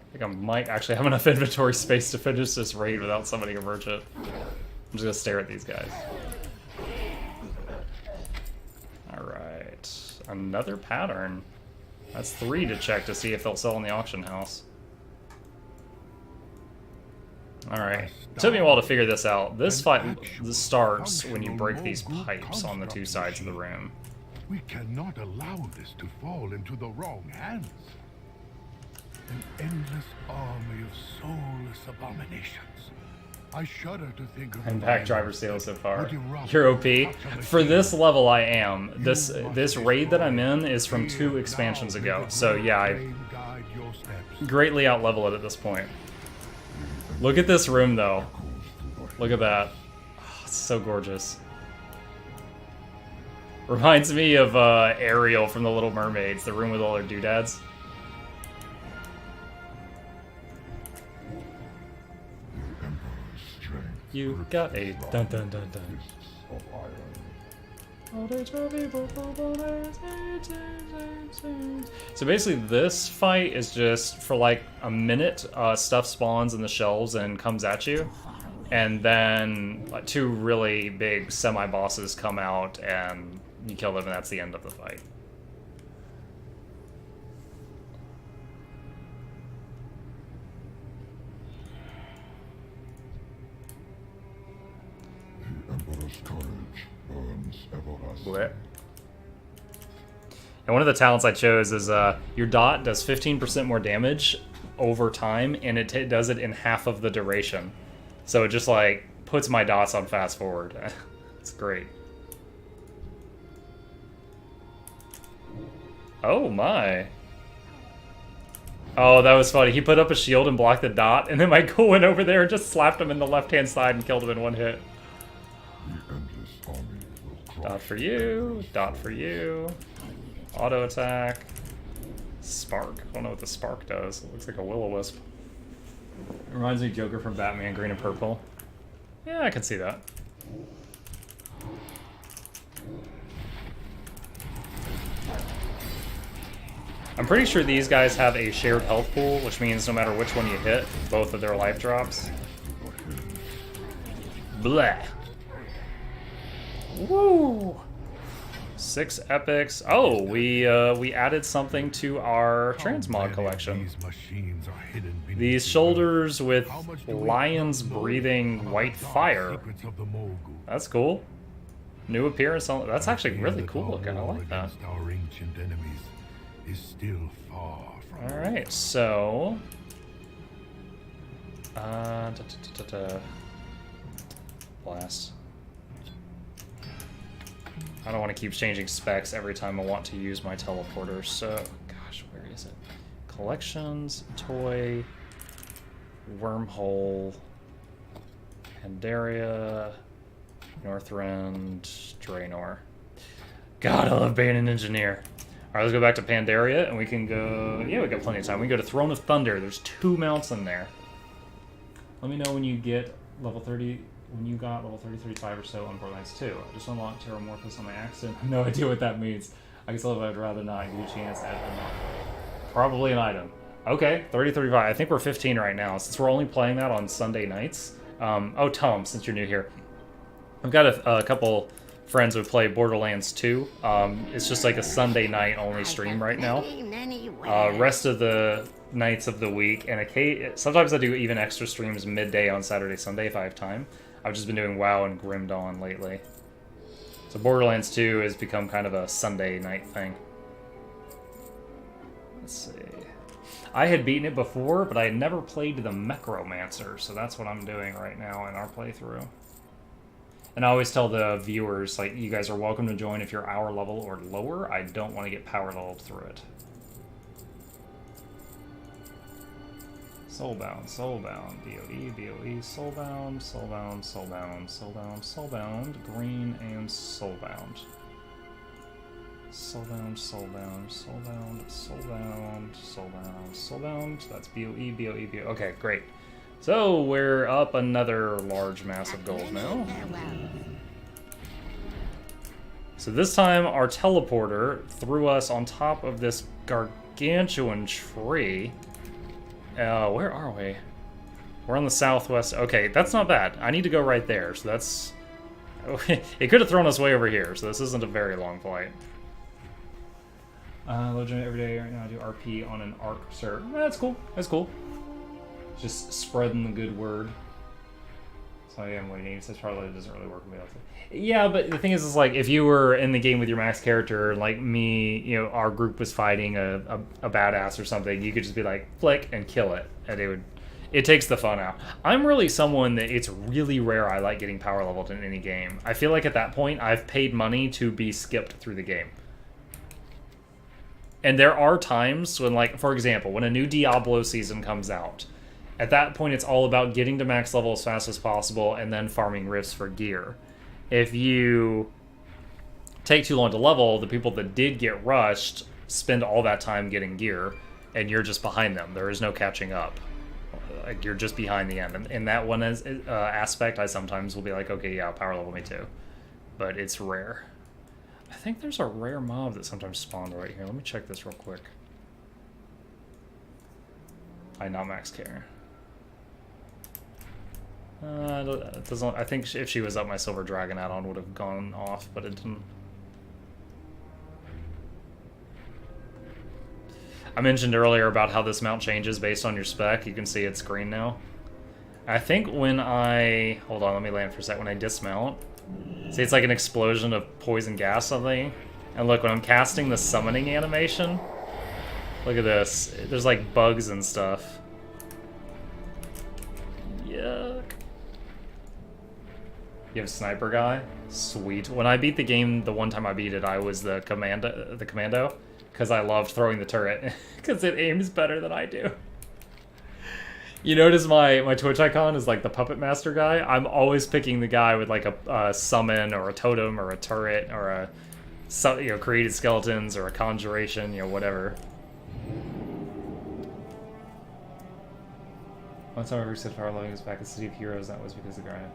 I think I might actually have enough inventory space to finish this raid without somebody a merchant. I'm just gonna stare at these guys. Alright, another pattern. That's 3 to check to see if they'll sell in the auction house. Alright, took me a while to figure this out. This fight starts when you break these pipes on the 2 sides of the room. We cannot allow this to fall into the wrong hands. An endless army of soulless abominations. I shudder to think of I'm the back driver violence sales so that far. would erupt You're in OP. such a For machine. this level, I am. You This must raid that I'm destroy. in is from 2 Here expansions now ago. may the So great yeah, I flame guide your steps. greatly outlevel it at this point. Look at this room, though. Look at that. Oh, it's so gorgeous. Reminds me of Ariel from The Little Mermaids, the room with all her doodads. You got a dun dun dun dun. So basically this fight is just for like a minute, stuff spawns in the shelves and comes at you. And then 2 really big semi-bosses come out and you kill them and that's the end of the fight. Emperor's courage burns everlasting. Blech. And one of the talents I chose is your dot does 15% more damage over time, and it does it in half of the duration. So it just like puts my dots on fast forward. It's great. Oh my. Oh, that was funny. He put up a shield and blocked the dot, and then my ghoul went over there and just slapped him in the left-hand side and killed him in 1 hit. The endless army will crush. Dot for you. Dot for you. Auto attack. Spark. I don't know what the spark does. It looks like a will-o-wisp. It reminds me of Joker from Batman, green and purple. Yeah, I can see that. I'm pretty sure these guys have a shared health pool, which means no matter which one you hit, both of their life drops. Bleh. Woo! 6 epics. Oh, we added something to our transmog collection. These machines are hidden beneath These the shoulders with How much do we lions not know breathing about white the dark fire. secrets of the Mogul? That's cool. New appearance on that's actually Fear really that cool our looking. I war like that. against our ancient enemies is still far from All right, so blast. I don't want to keep changing specs every time I want to use my teleporter. So, gosh, where is it? Collections, toy, wormhole, Pandaria, Northrend, Draenor. God, I love being an engineer. All right, let's go back to Pandaria, and we can go... Yeah, we got plenty of time. We can go to Throne of Thunder. There's 2 mounts in there. Let me know when you get level 30... When you got level 30, 35 or so on Borderlands 2. I just unlocked Terramorphous on my accident. I have no idea what that means. I guess I'd rather not give you a chance to add an item. Probably an item. Okay, 30, 35. I think we're 15 right now, since we're only playing that on Sunday nights. Oh, Tom, since you're new here. I've got a couple friends who play Borderlands 2. It's just like a Sunday night only stream right now. Rest of the nights of the week, and sometimes I do even extra streams midday on Saturday, Sunday if I have time. I've just been doing WoW and Grim Dawn lately. So Borderlands 2 has become kind of a Sunday night thing. Let's see. I had beaten it before, but I had never played the Necromancer, so that's what I'm doing right now in our playthrough. And I always tell the viewers, like, you guys are welcome to join if you're hour level or lower. I don't want to get power leveled through it. Soulbound, Soulbound, BOE, BOE, Soulbound, Soulbound, Soulbound, Soulbound, Soulbound, Green, and Soulbound. Soulbound, Soulbound, Soulbound, Soulbound, Soulbound, Soulbound. That's BOE, BOE, BOE. Okay, great. So we're up another large mass of gold now. So this time our teleporter threw us on top of this gargantuan tree. Where are we? We're on the southwest. Okay, that's not bad. I need to go right there, so that's... It could have thrown us way over here, so this isn't a very long flight. Load gen every day right now. I do RP on an Arc server. That's cool. That's cool. Just spreading the good word. So I am waiting. It says probably doesn't really work with me. Yeah, but the thing is like, if you were in the game with your max character, like me, you know, our group was fighting a badass or something, you could just be like, flick, and kill it. And It takes the fun out. I'm really someone that it's really rare I like getting power leveled in any game. I feel like at that point, I've paid money to be skipped through the game. And there are times when, like, for example, when a new Diablo season comes out, at that point it's all about getting to max level as fast as possible and then farming rifts for gear. If you take too long to level, the people that did get rushed spend all that time getting gear, and you're just behind them. There is no catching up. Like, you're just behind the end. And in that one aspect, I sometimes will be like, okay, yeah, power level me too. But it's rare. I think there's a rare mob that sometimes spawned right here. Let me check this real quick. Not max care. It doesn't. I think if she was up, my Silver Dragon add-on would have gone off, but it didn't. I mentioned earlier about how this mount changes based on your spec. You can see it's green now. I think when I... Hold on, let me land for a sec. When I dismount, see, it's like an explosion of poison gas something. And look, when I'm casting the summoning animation, look at this. There's like bugs and stuff. Yuck. You have Sniper Guy? Sweet. When I beat the game, the one time I beat it, I was the commando. Because I loved throwing the turret, because it aims better than I do. You notice my Twitch icon is like the Puppet Master guy? I'm always picking the guy with like a summon, or a totem, or a turret, or a, you know, created skeletons, or a conjuration, you know, whatever. One time I reset power leveling was back in City of Heroes, that was because of grind.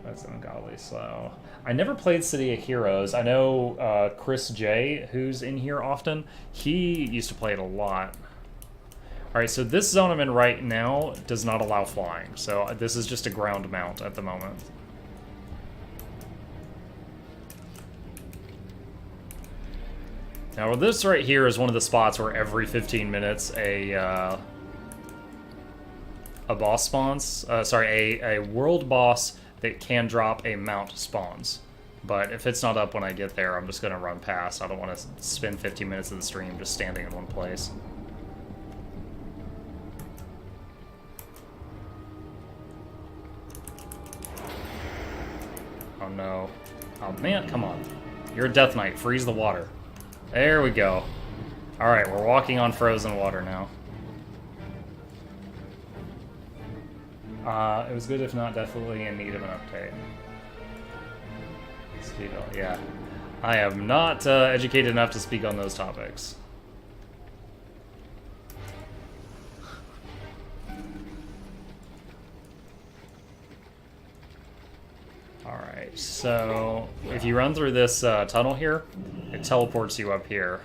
That's ungodly slow. I never played City of Heroes. I know Chris J, who's in here often, he used to play it a lot. Alright, so this zone I'm in right now does not allow flying, so this is just a ground mount at the moment. Now this right here is one of the spots where every 15 minutes a boss spawns. A world boss that can drop a mount spawns. But if it's not up when I get there, I'm just going to run past. I don't want to spend 15 minutes of the stream just standing in one place. Oh no. Oh man, come on. You're a Death Knight. Freeze the water. There we go. Alright, we're walking on frozen water now. It was good, if not definitely in need of an update. Speed on, yeah. I am not educated enough to speak on those topics. Alright, so if you run through this tunnel here, it teleports you up here.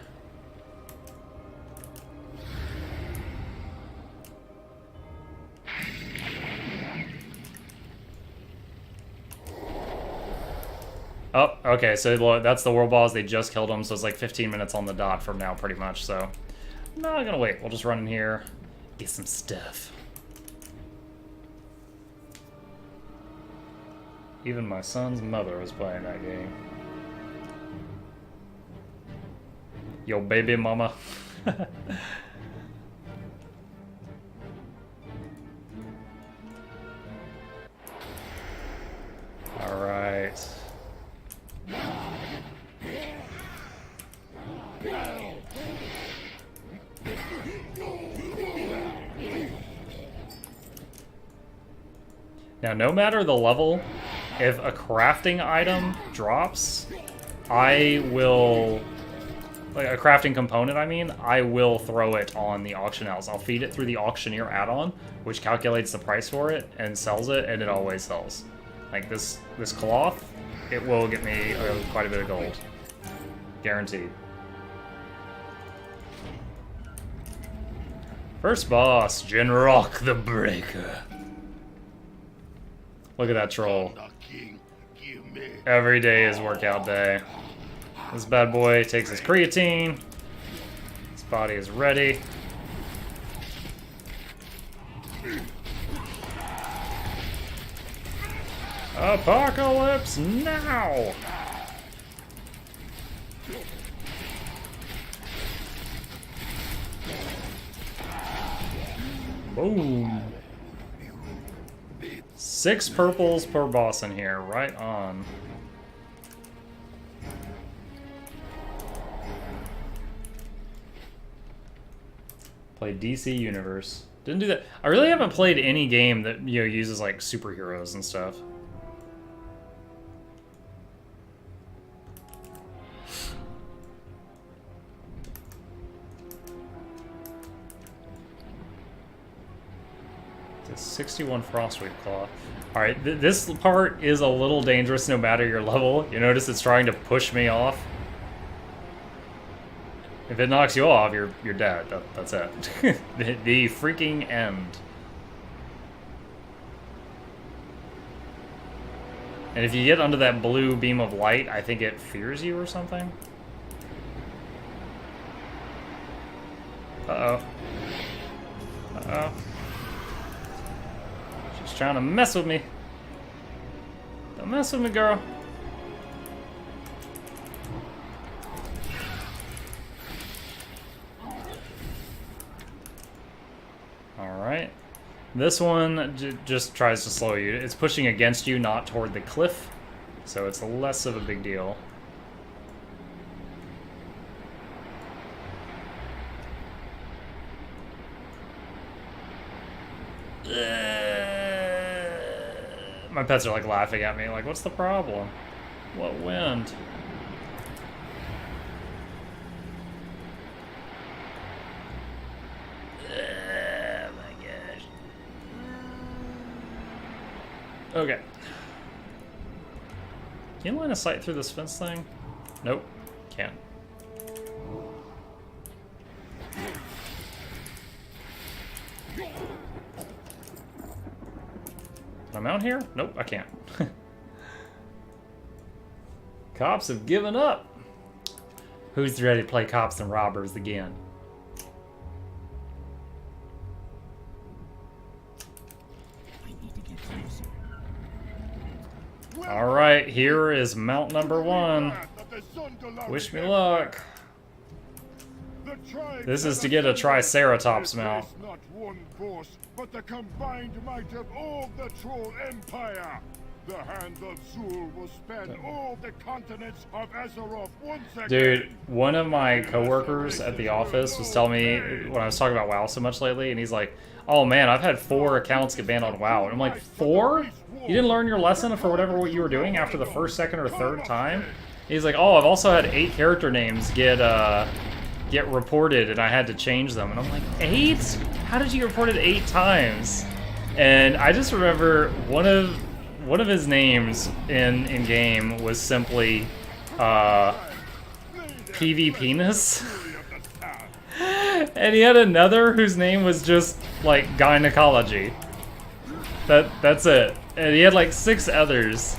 Oh, okay, so that's the world boss. They just killed him, so it's like 15 minutes on the dot from now, pretty much, so... I'm not gonna wait. We'll just run in here, get some stuff. Even my son's mother was playing that game. Yo, baby mama. Alright. Now, no matter the level, if a crafting item drops, I will... Like, a crafting component, I mean, I will throw it on the auction house. I'll feed it through the auctioneer add-on, which calculates the price for it and sells it, and it always sells. Like, this cloth, it will get me quite a bit of gold. Guaranteed. First boss, Jinrock the Breaker. Look at that troll. Every day is workout day. This bad boy takes his creatine. His body is ready. Apocalypse now! Boom. 6 purples per boss in here. Right on. Play DC Universe. Didn't do that. I really haven't played any game that, you know, uses like superheroes and stuff. It's a 61 Frostweave Claw. Alright, this part is a little dangerous no matter your level. You notice it's trying to push me off. If it knocks you off, you're dead. That's it. the freaking end. And if you get under that blue beam of light, I think it fears you or something. Uh-oh. Uh-oh. She's trying to mess with me. Don't mess with me, girl. Alright. This one just tries to slow you. It's pushing against you, not toward the cliff. So it's less of a big deal. My pets are like laughing at me, like, what's the problem? What wind? Okay. Can you line of sight through this fence thing? Nope. Can't. Can I mount here? Nope, I can't. Cops have given up. Who's ready to play cops and robbers again? Alright, here is mount number 1. Wish me luck. This is to get a Triceratops mount. Not one force, but the combined might of all the Troll Empire. The hand of Zul will span all the continents of Azeroth once again. Dude, one of my coworkers at the office was telling me when I was talking about WoW so much lately, and he's like, "Oh man, I've had 4 accounts get banned on WoW." And I'm like, 4? You didn't learn your lesson for whatever what you were doing after the first, second, or third time? And he's like, "Oh, I've also had 8 character names get reported, and I had to change them." And I'm like, 8? How did you get reported 8 times? And I just remember one of his names in game was simply PV Penis. And he had another whose name was just like gynecology. That's it. And he had like 6 others.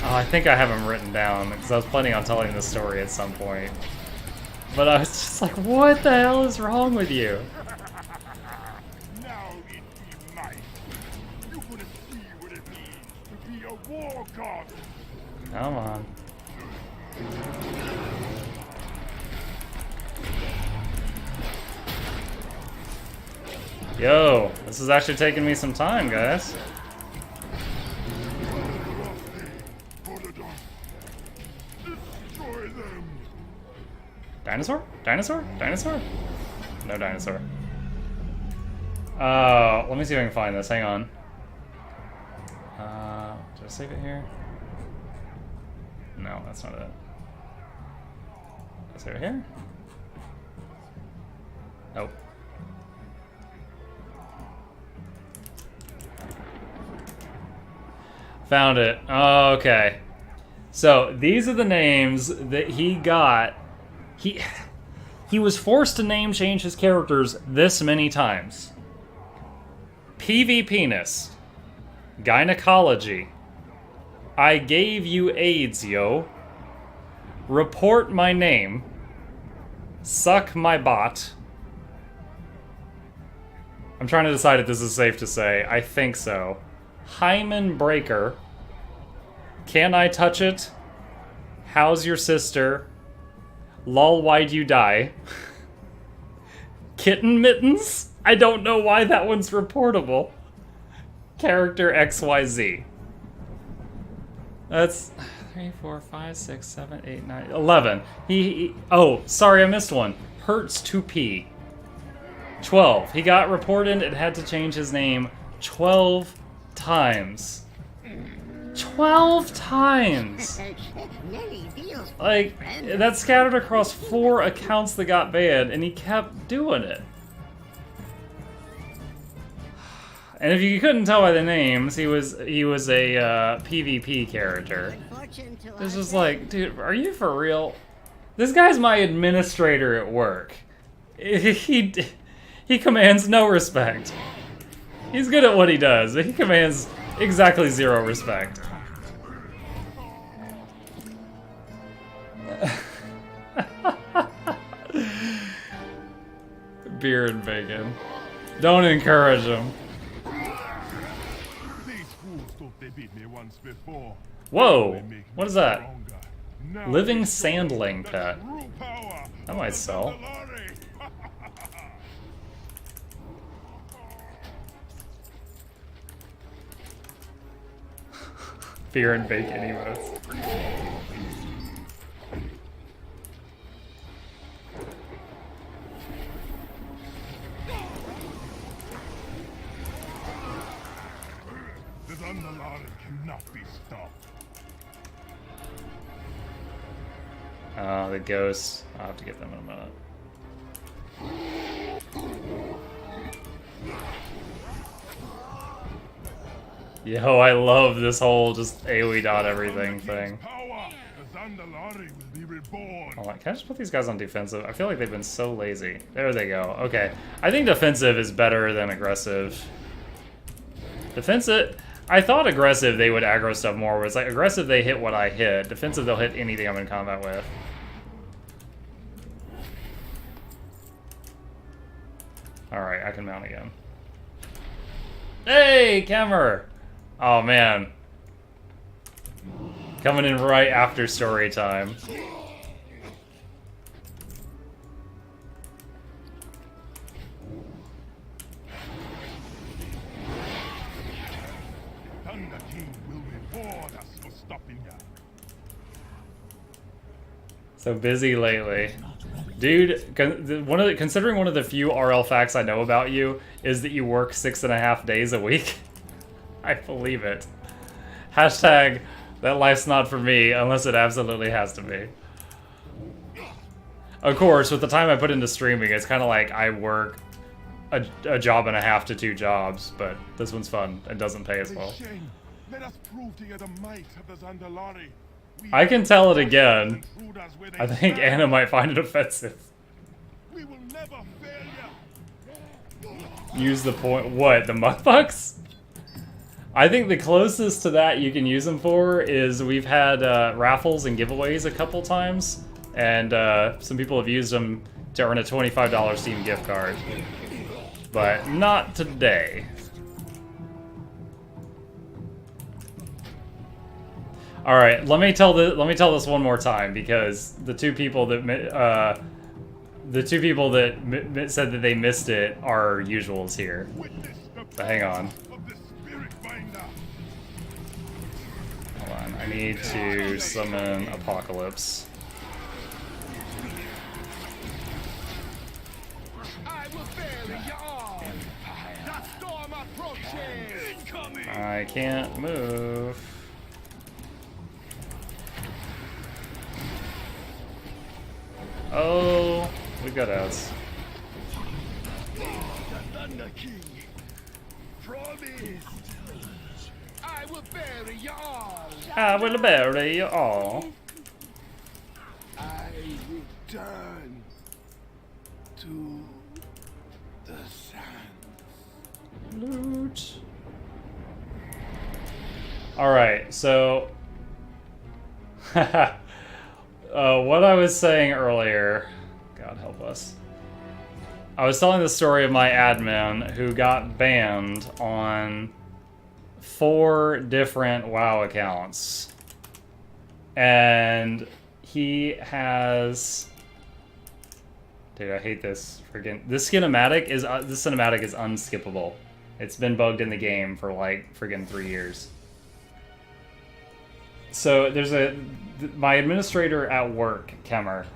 Oh, I think I have them written down because I was planning on telling this story at some point. But I was just like, what the hell is wrong with you? Now it be mine. You're gonna see what it means to be a war god. Come on. Yo, this is actually taking me some time, guys. Dinosaur? Dinosaur? Dinosaur? No dinosaur. Let me see if I can find this. Hang on. Did I save it here? No, that's not it. Did I save it here? Nope. Found it. Okay. So, these are the names that he got. He was forced to name change his characters this many times. PV Penis. Gynecology. I gave you AIDS, yo. Report my name. Suck my bot. I'm trying to decide if this is safe to say. I think so. Hymen Breaker. Can I touch it? How's your sister? Lol, why'd you die? Kitten Mittens? I don't know why that one's reportable. character XYZ. That's 3, 4, 5, 6, 7, 8, 9, 11. Oh, sorry, I missed one. Hertz 2P. 12. He got reported and had to change his name 12 times. 12 times! Like, that's scattered across 4 accounts that got banned, and he kept doing it. And if you couldn't tell by the names, he was a PvP character. It's just like, dude, are you for real? This guy's my administrator at work. He commands no respect. He's good at what he does, but he commands exactly 0 respect. Beer and bacon. Don't encourage him. Whoa! What is that? Living sandling pet. That might sell. Beer and bacon emotes. The Zandalari cannot be stopped. The ghosts. I'll have to get them in a minute. Yo, I love this whole just AoE dot everything thing. Hold on, can I just put these guys on defensive? I feel like they've been so lazy. There they go. Okay. I think defensive is better than aggressive. Defensive... I thought aggressive they would aggro stuff more, where it's like aggressive they hit what I hit. Defensive they'll hit anything I'm in combat with. Alright, I can mount again. Hey, Kemmer! Oh man. Coming in right after story time. Thunder King will reward us for stopping you. So busy lately. Dude, considering one of the few RL facts I know about you is that you work 6.5 days a week. I believe it. Hashtag, that life's not for me unless it absolutely has to be. Of course, with the time I put into streaming, it's kind of like I work a job and a half to 2 jobs, but this one's fun and doesn't pay as well. Let us prove to you the might of the Zandalari. I can tell it again. I think Anna might find it offensive. We will never fail you. Use the point. What? The mukbucks? I think the closest to that you can use them for is we've had raffles and giveaways a couple times, and some people have used them to earn a $25 Steam gift card, but not today. All right, let me tell this one more time, because the two people that said that they missed it are usuals here. So hang on. Hold on, I need to summon Apocalypse. I can't move. Oh, we've got outs. The Thunder King promised. I will bury you all. I will bury you all. I return to the sands. Loot. Alright, so... what I was saying earlier... God help us. I was telling the story of my admin who got banned on 4 different WoW accounts. And he has... Dude, I hate this. This cinematic is unskippable. It's been bugged in the game for like friggin' 3 years. So there's my administrator at work, Kemmer,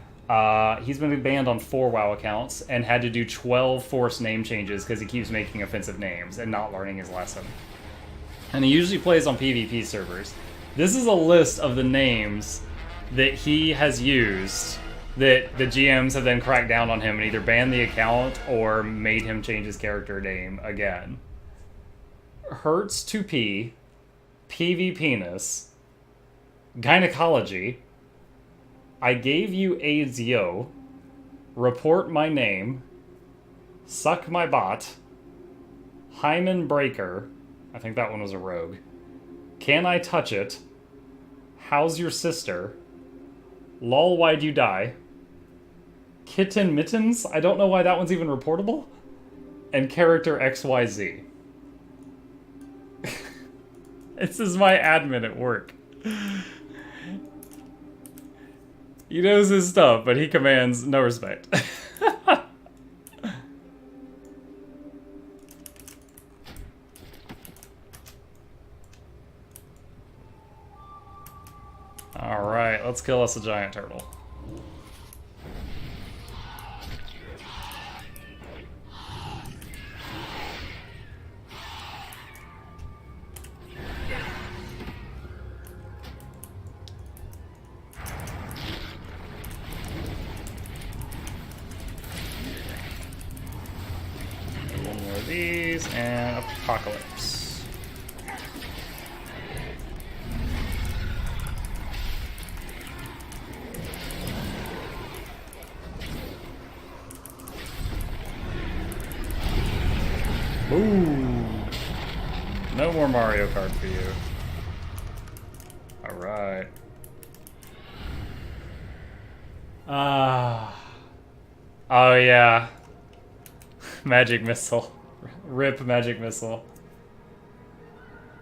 he's been banned on 4 WoW accounts and had to do 12 forced name changes because he keeps making offensive names and not learning his lesson. And he usually plays on PvP servers. This is a list of the names that he has used that the GMs have then cracked down on him and either banned the account or made him change his character name again. Hurts to pee, PV penis, gynecology, I gave you AIDS yo, report my name, suck my bot, hymen breaker, I think that one was a rogue, can I touch it, how's your sister, lol why'd you die, kitten mittens, I don't know why that one's even reportable, and character XYZ. This is my admin at work. He knows his stuff, but he commands no respect. Alright, let's kill us a giant turtle. One more of these, and Apocalypse. Ooh. No more Mario Kart for you. Alright. Oh yeah. Magic Missile. Rip Magic Missile.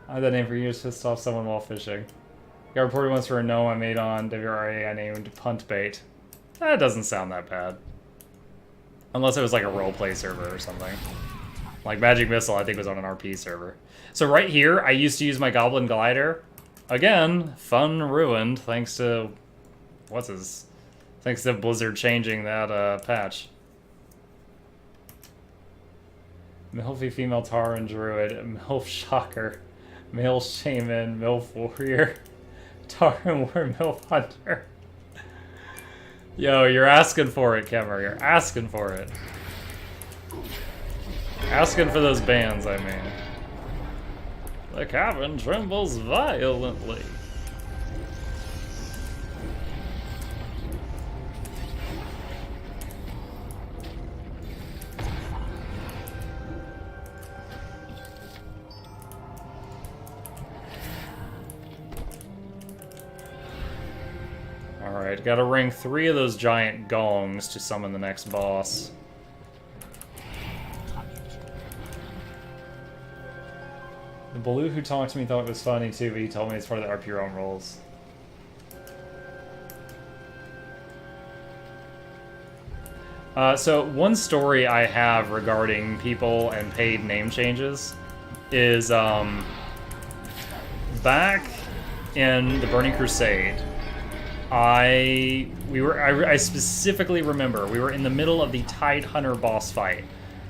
I had that name for years, pissed off someone while fishing. Got reported once for a gnome I made on WRA I named Punt Bait. That doesn't sound that bad. Unless it was like a roleplay server or something. Like Magic Missile, I think, was on an RP server. So right here, I used to use my Goblin Glider. Again, fun ruined thanks to... Thanks to Blizzard changing that patch. Milfy Female Tauren Druid, Milf Shocker, Male Shaman, Milf Warrior, Tauren War Milf Hunter. Yo, you're asking for it, Kemmer. You're asking for it. Asking for those bans, I mean. The cabin trembles violently. Alright, gotta ring 3 of those giant gongs to summon the next boss. The Baloo who talked to me thought it was funny too, but he told me it's part of the RP Realm rules. So one story I have regarding people and paid name changes is back in the Burning Crusade, I specifically remember we were in the middle of the Tide Hunter boss fight.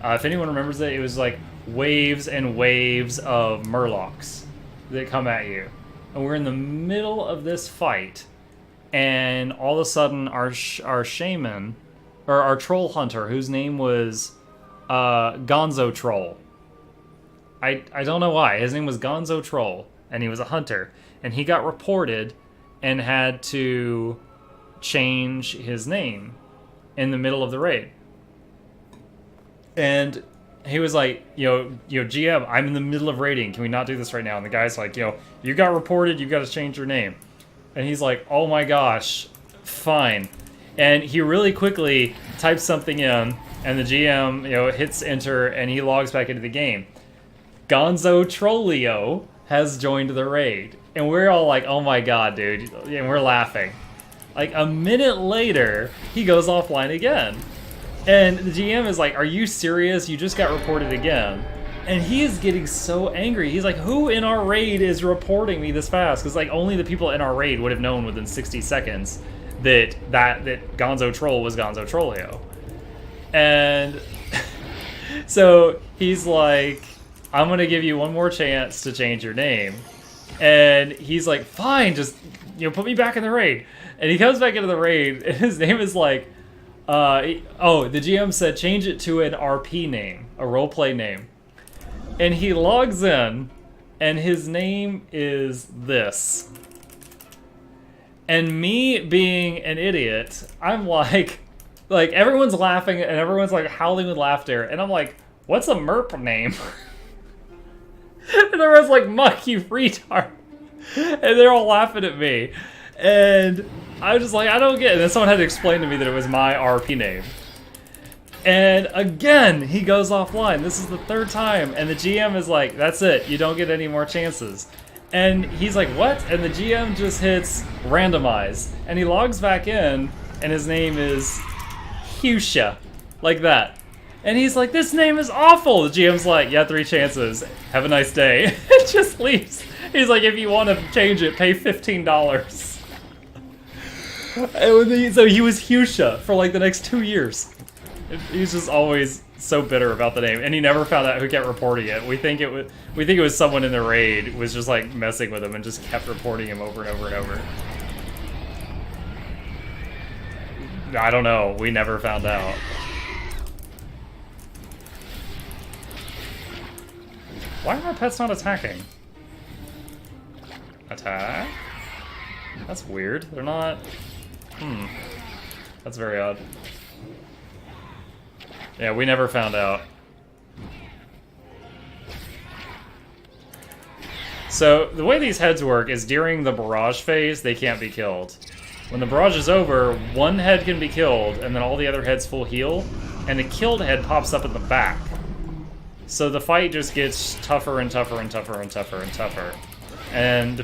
If anyone remembers it, it was like waves and waves of Murlocs that come at you. And we're in the middle of this fight, and all of a sudden our shaman, or our troll hunter, whose name was Gonzo Troll. I don't know why. His name was Gonzo Troll, and he was a hunter. And he got reported and had to change his name in the middle of the raid. And he was like, GM, I'm in the middle of raiding. Can we not do this right now? And the guy's like, you got reported. You got to change your name. And he's like, oh my gosh, fine. And he really quickly types something in, and the GM, hits enter, and he logs back into the game. Gonzo Trollio has joined the raid. And we're all like, oh my god, dude. And we're laughing. Like, a minute later, he goes offline again. And the GM is like, are you serious? You just got reported again. And he is getting so angry. He's like, who in our raid is reporting me this fast? Because like only the people in our raid would have known within 60 seconds that Gonzo Troll was Gonzo Trollio. And so he's like, I'm going to give you one more chance to change your name. And he's like, fine, just put me back in the raid. And he comes back into the raid, and his name is like, the GM said change it to an RP name, a roleplay name. And he logs in, and his name is this. And me being an idiot, I'm like everyone's laughing, and everyone's like howling with laughter, and I'm like, what's a MERP name? And everyone's like, Muck, you retard. And they're all laughing at me. And I was just like, I don't get it. And then someone had to explain to me that it was my RP name. And again, he goes offline. This is the third time. And the GM is like, that's it. You don't get any more chances. And he's like, what? And the GM just hits randomize. And he logs back in, and his name is Husha. Like that. And he's like, this name is awful. The GM's like, yeah, 3 chances. Have a nice day. It just leaves. He's like, if you want to change it, pay $15. So he was Husha for like the next 2 years. He's just always so bitter about the name, and he never found out who kept reporting it. We think it was someone in the raid was just like messing with him and just kept reporting him over and over and over. I don't know. We never found out. Why are our pets not attacking? Attack? That's weird. They're not... That's very odd. Yeah, we never found out. So, the way these heads work is during the barrage phase, they can't be killed. When the barrage is over, one head can be killed, and then all the other heads full heal, and the killed head pops up in the back. So the fight just gets tougher and tougher and tougher and tougher and tougher. And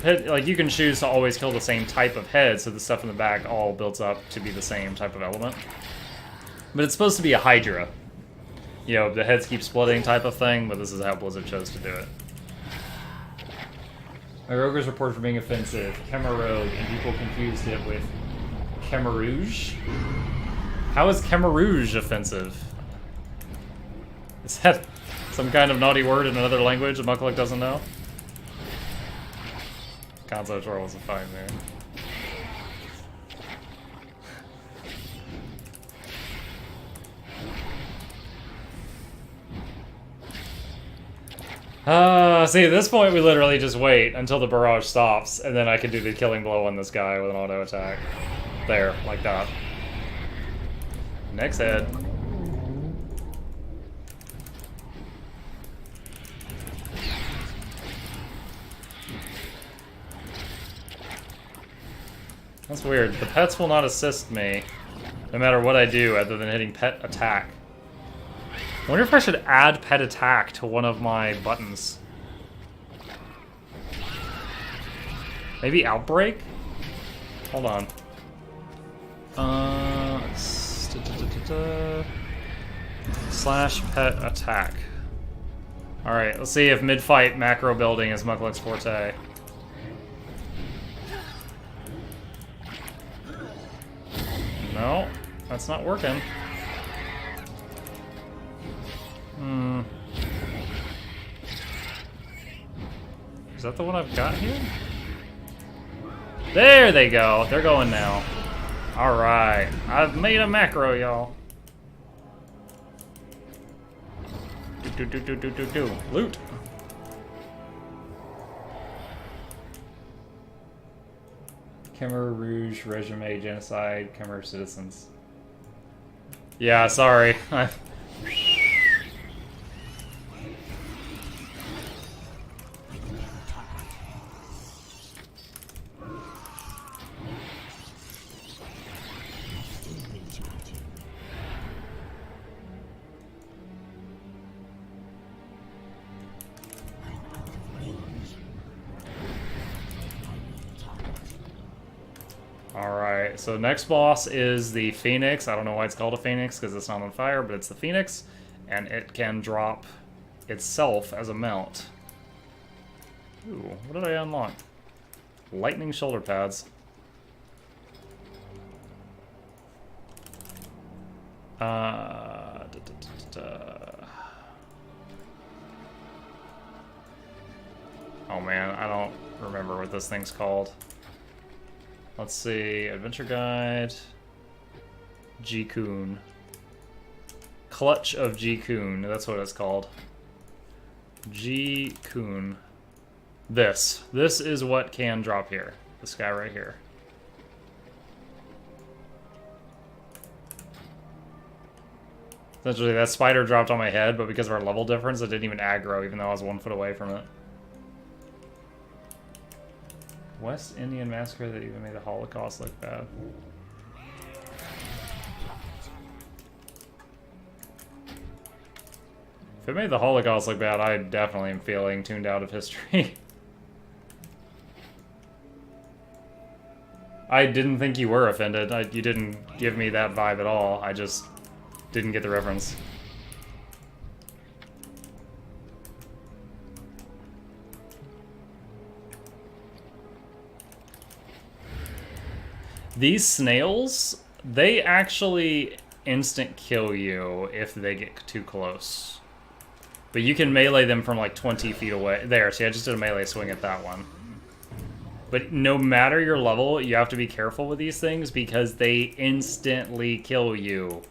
you can choose to always kill the same type of head, so the stuff in the back all builds up to be the same type of element. But it's supposed to be a Hydra. The heads keep splitting type of thing, but this is how Blizzard chose to do it. My Roger's report for being offensive. Kemerogue, and people confused it with Kemerouge? How is Kemerouge offensive? Is that some kind of naughty word in another language that Muckluck doesn't know? Gonzo Troll was a fine man. See, at this point we literally just wait until the barrage stops, and then I can do the killing blow on this guy with an auto attack. There, like that. Next head. That's weird. The pets will not assist me, no matter what I do, other than hitting pet attack. I wonder if I should add pet attack to one of my buttons. Maybe outbreak? Hold on. Slash pet attack. Alright, let's see if mid-fight macro building is Muckluck's forte. No, that's not working. Is that the one I've got here? There they go. They're going now. Alright. I've made a macro, y'all. Loot. Khmer Rouge, Regime, Genocide, Khmer Citizens. Yeah, sorry. Alright, so next boss is the Phoenix. I don't know why it's called a Phoenix, because it's not on fire, but it's the Phoenix. And it can drop itself as a mount. Ooh, what did I unlock? Lightning shoulder pads. Oh man, I don't remember what this thing's called. Let's see, Adventure Guide. G-Kun. Clutch of G-Kun, that's what it's called. G-Kun. This is what can drop here. This guy right here. Essentially, that spider dropped on my head, but because of our level difference, it didn't even aggro, even though I was 1 foot away from it. West Indian massacre that even made the Holocaust look bad. If it made the Holocaust look bad, I definitely am feeling tuned out of history. I didn't think you were offended. You didn't give me that vibe at all. I just didn't get the reference. These snails, they actually instant kill you if they get too close. But you can melee them from like 20 feet away. There, see, I just did a melee swing at that one. But no matter your level, you have to be careful with these things because they instantly kill you.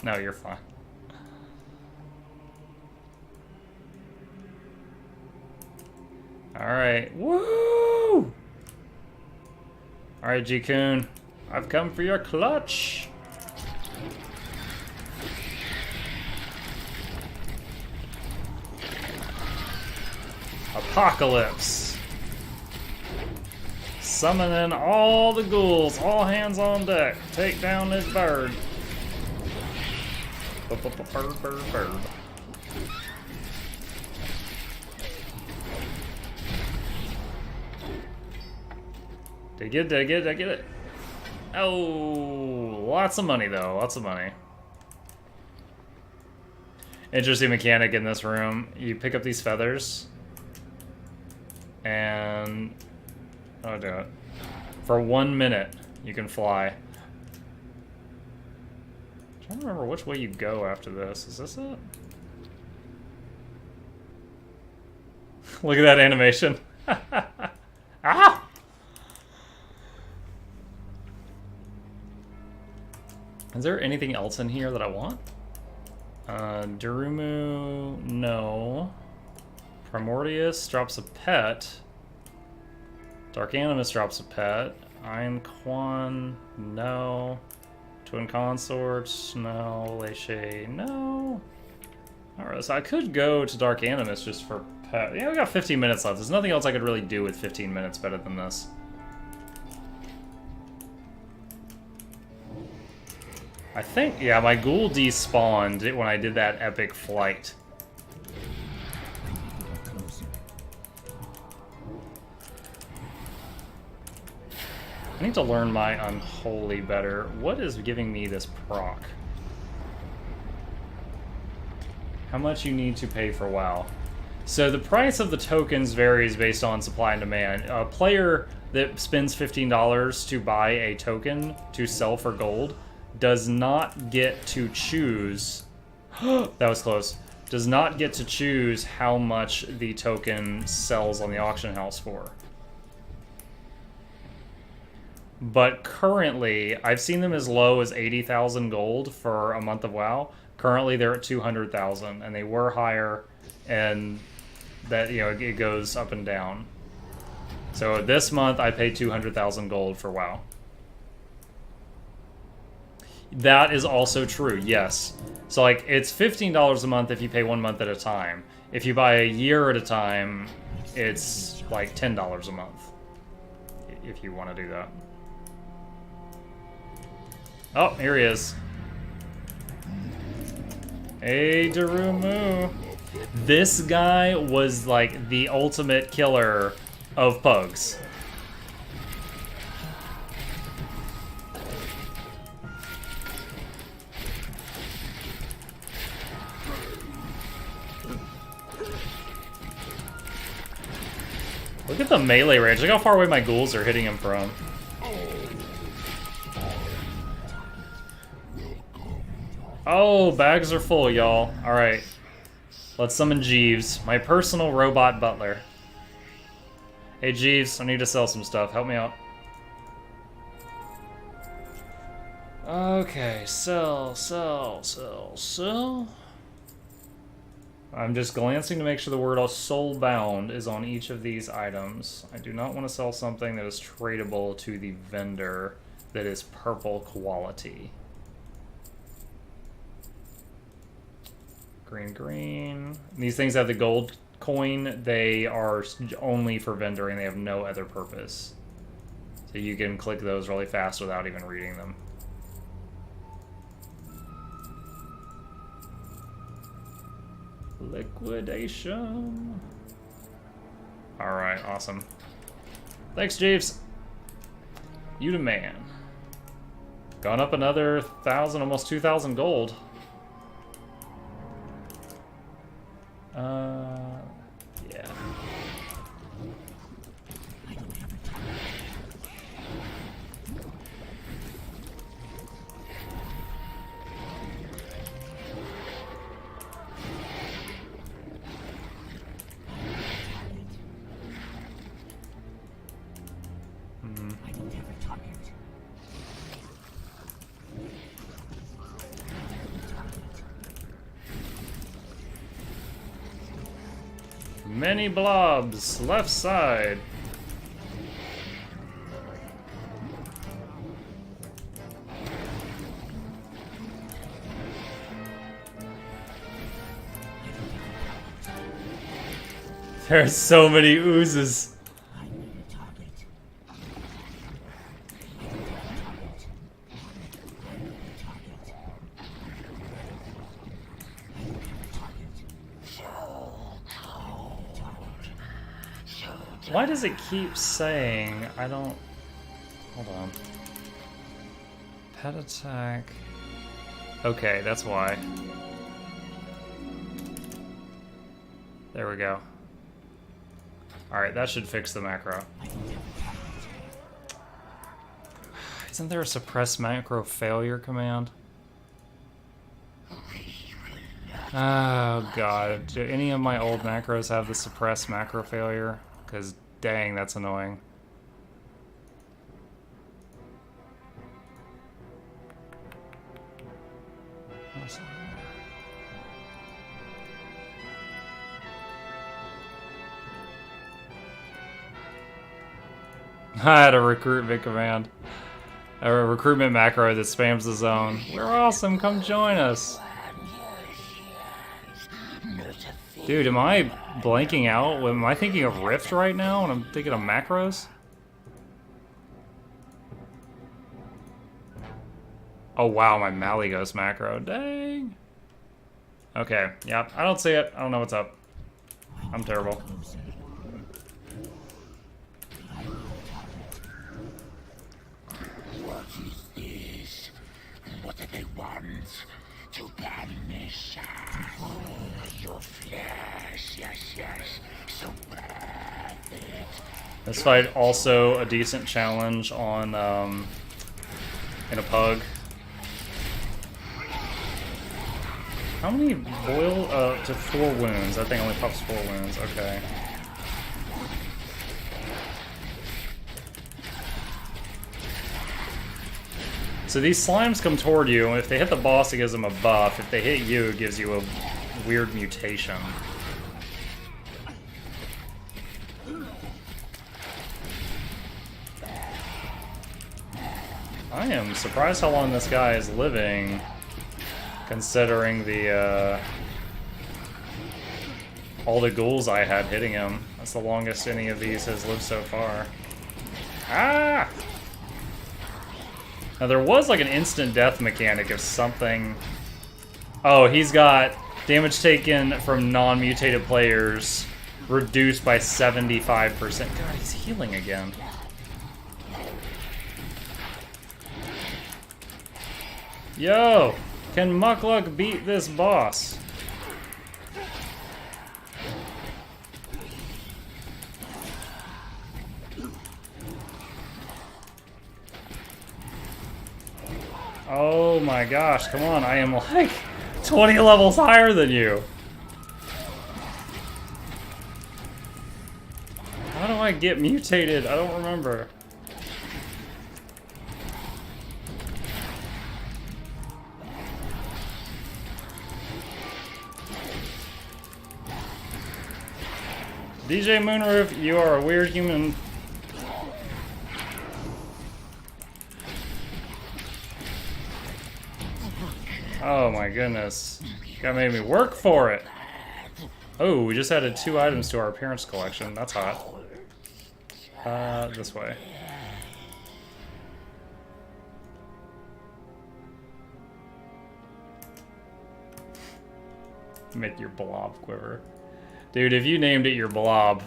No, you're fine. Alright, woo! Alright, G-Kun, I've come for your clutch. Apocalypse. Summoning all the ghouls, all hands on deck. Take down this bird. Bird. Did I get it? Oh, lots of money though, lots of money. Interesting mechanic in this room. You pick up these feathers and I'll do it. For 1 minute, you can fly. I'm trying to remember which way you go after this. Is this it? Look at that animation. Ah! Is there anything else in here that I want? Darumu, no. Primordius drops a pet. Dark Animus drops a pet. Iron Quan, no. Twin Consorts, no. Leche, no. Alright, so I could go to Dark Animus just for pet. Yeah, we got 15 minutes left. There's nothing else I could really do with 15 minutes better than this. I think, yeah, my ghoul despawned when I did that epic flight. I need to learn my unholy better. What is giving me this proc? How much you need to pay for WoW? So the price of the tokens varies based on supply and demand. A player that spends $15 to buy a token to sell for gold does not get to choose. That was close. Does not get to choose how much the token sells on the auction house for. But currently, I've seen them as low as 80,000 gold for a month of WoW. Currently, they're at 200,000, and they were higher, and that, you know, it goes up and down. So this month, I paid 200,000 gold for WoW. That is also true, yes. So, like, it's $15 a month if you pay 1 month at a time. If you buy a year at a time, it's like $10 a month. If you want to do that. Oh, here he is. Hey, Darumu. This guy was like the ultimate killer of pugs. Look at the melee range. Look how far away my ghouls are hitting him from. Oh, bags are full, y'all. Alright. Let's summon Jeeves, my personal robot butler. Hey, Jeeves, I need to sell some stuff. Help me out. Okay, sell. I'm just glancing to make sure the word soulbound is on each of these items. I do not want to sell something that is tradable to the vendor that is purple quality. Green. These things have the gold coin. They are only for vendoring. They have no other purpose. So you can click those really fast without even reading them. Liquidation. Alright, awesome. Thanks, Jeeves. You the man. Gone up another 1,000, almost 2,000 gold. Yeah. Many blobs, left side. There's so many oozes. Why does it keep saying, I don't... Hold on. Pet attack... Okay, that's why. There we go. Alright, that should fix the macro. Isn't there a suppress macro failure command? Oh god, do any of my old macros have the suppress macro failure? Because dang, that's annoying. I had a recruitment command. A recruitment macro that spams the zone. We're awesome, come join us. Dude, am I blanking out? Am I thinking of Rift right now when I'm thinking of macros? Oh wow, my Maligos macro. Dang. Okay, yep, I don't see it. I don't know what's up. I'm terrible. What is this? What do they want? To banish your flesh, yes, so bad. This fight also a decent challenge on in a pug. How many boil to 4 wounds? That thing only pops 4 wounds. Okay. So these slimes come toward you, and if they hit the boss, it gives them a buff. If they hit you, it gives you a weird mutation. I am surprised how long this guy is living, considering the all the ghouls I had hitting him. That's the longest any of these has lived so far. Ah! Now there was like an instant death mechanic if something... Oh, he's got damage taken from non-mutated players reduced by 75%. God, he's healing again. Yo! Can Mukluk beat this boss? Oh my gosh, come on, I am like 20 levels higher than you. How do I get mutated? I don't remember. DJ Moonroof, you are a weird human. Oh my goodness. That made me work for it. Oh, we just added 2 items to our appearance collection. That's hot. This way. Make your blob quiver. Dude, if you named it your blob,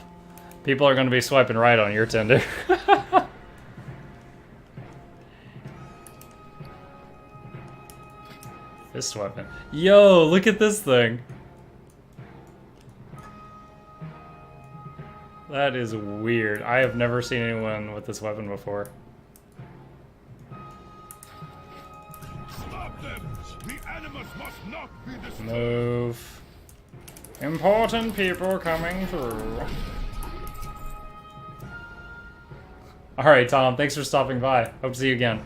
people are going to be swiping right on your Tinder. This weapon. Yo, look at this thing. That is weird. I have never seen anyone with this weapon before. Stop them! The animals must not be destroyed. Move. Important people coming through. Alright, Tom, thanks for stopping by. Hope to see you again.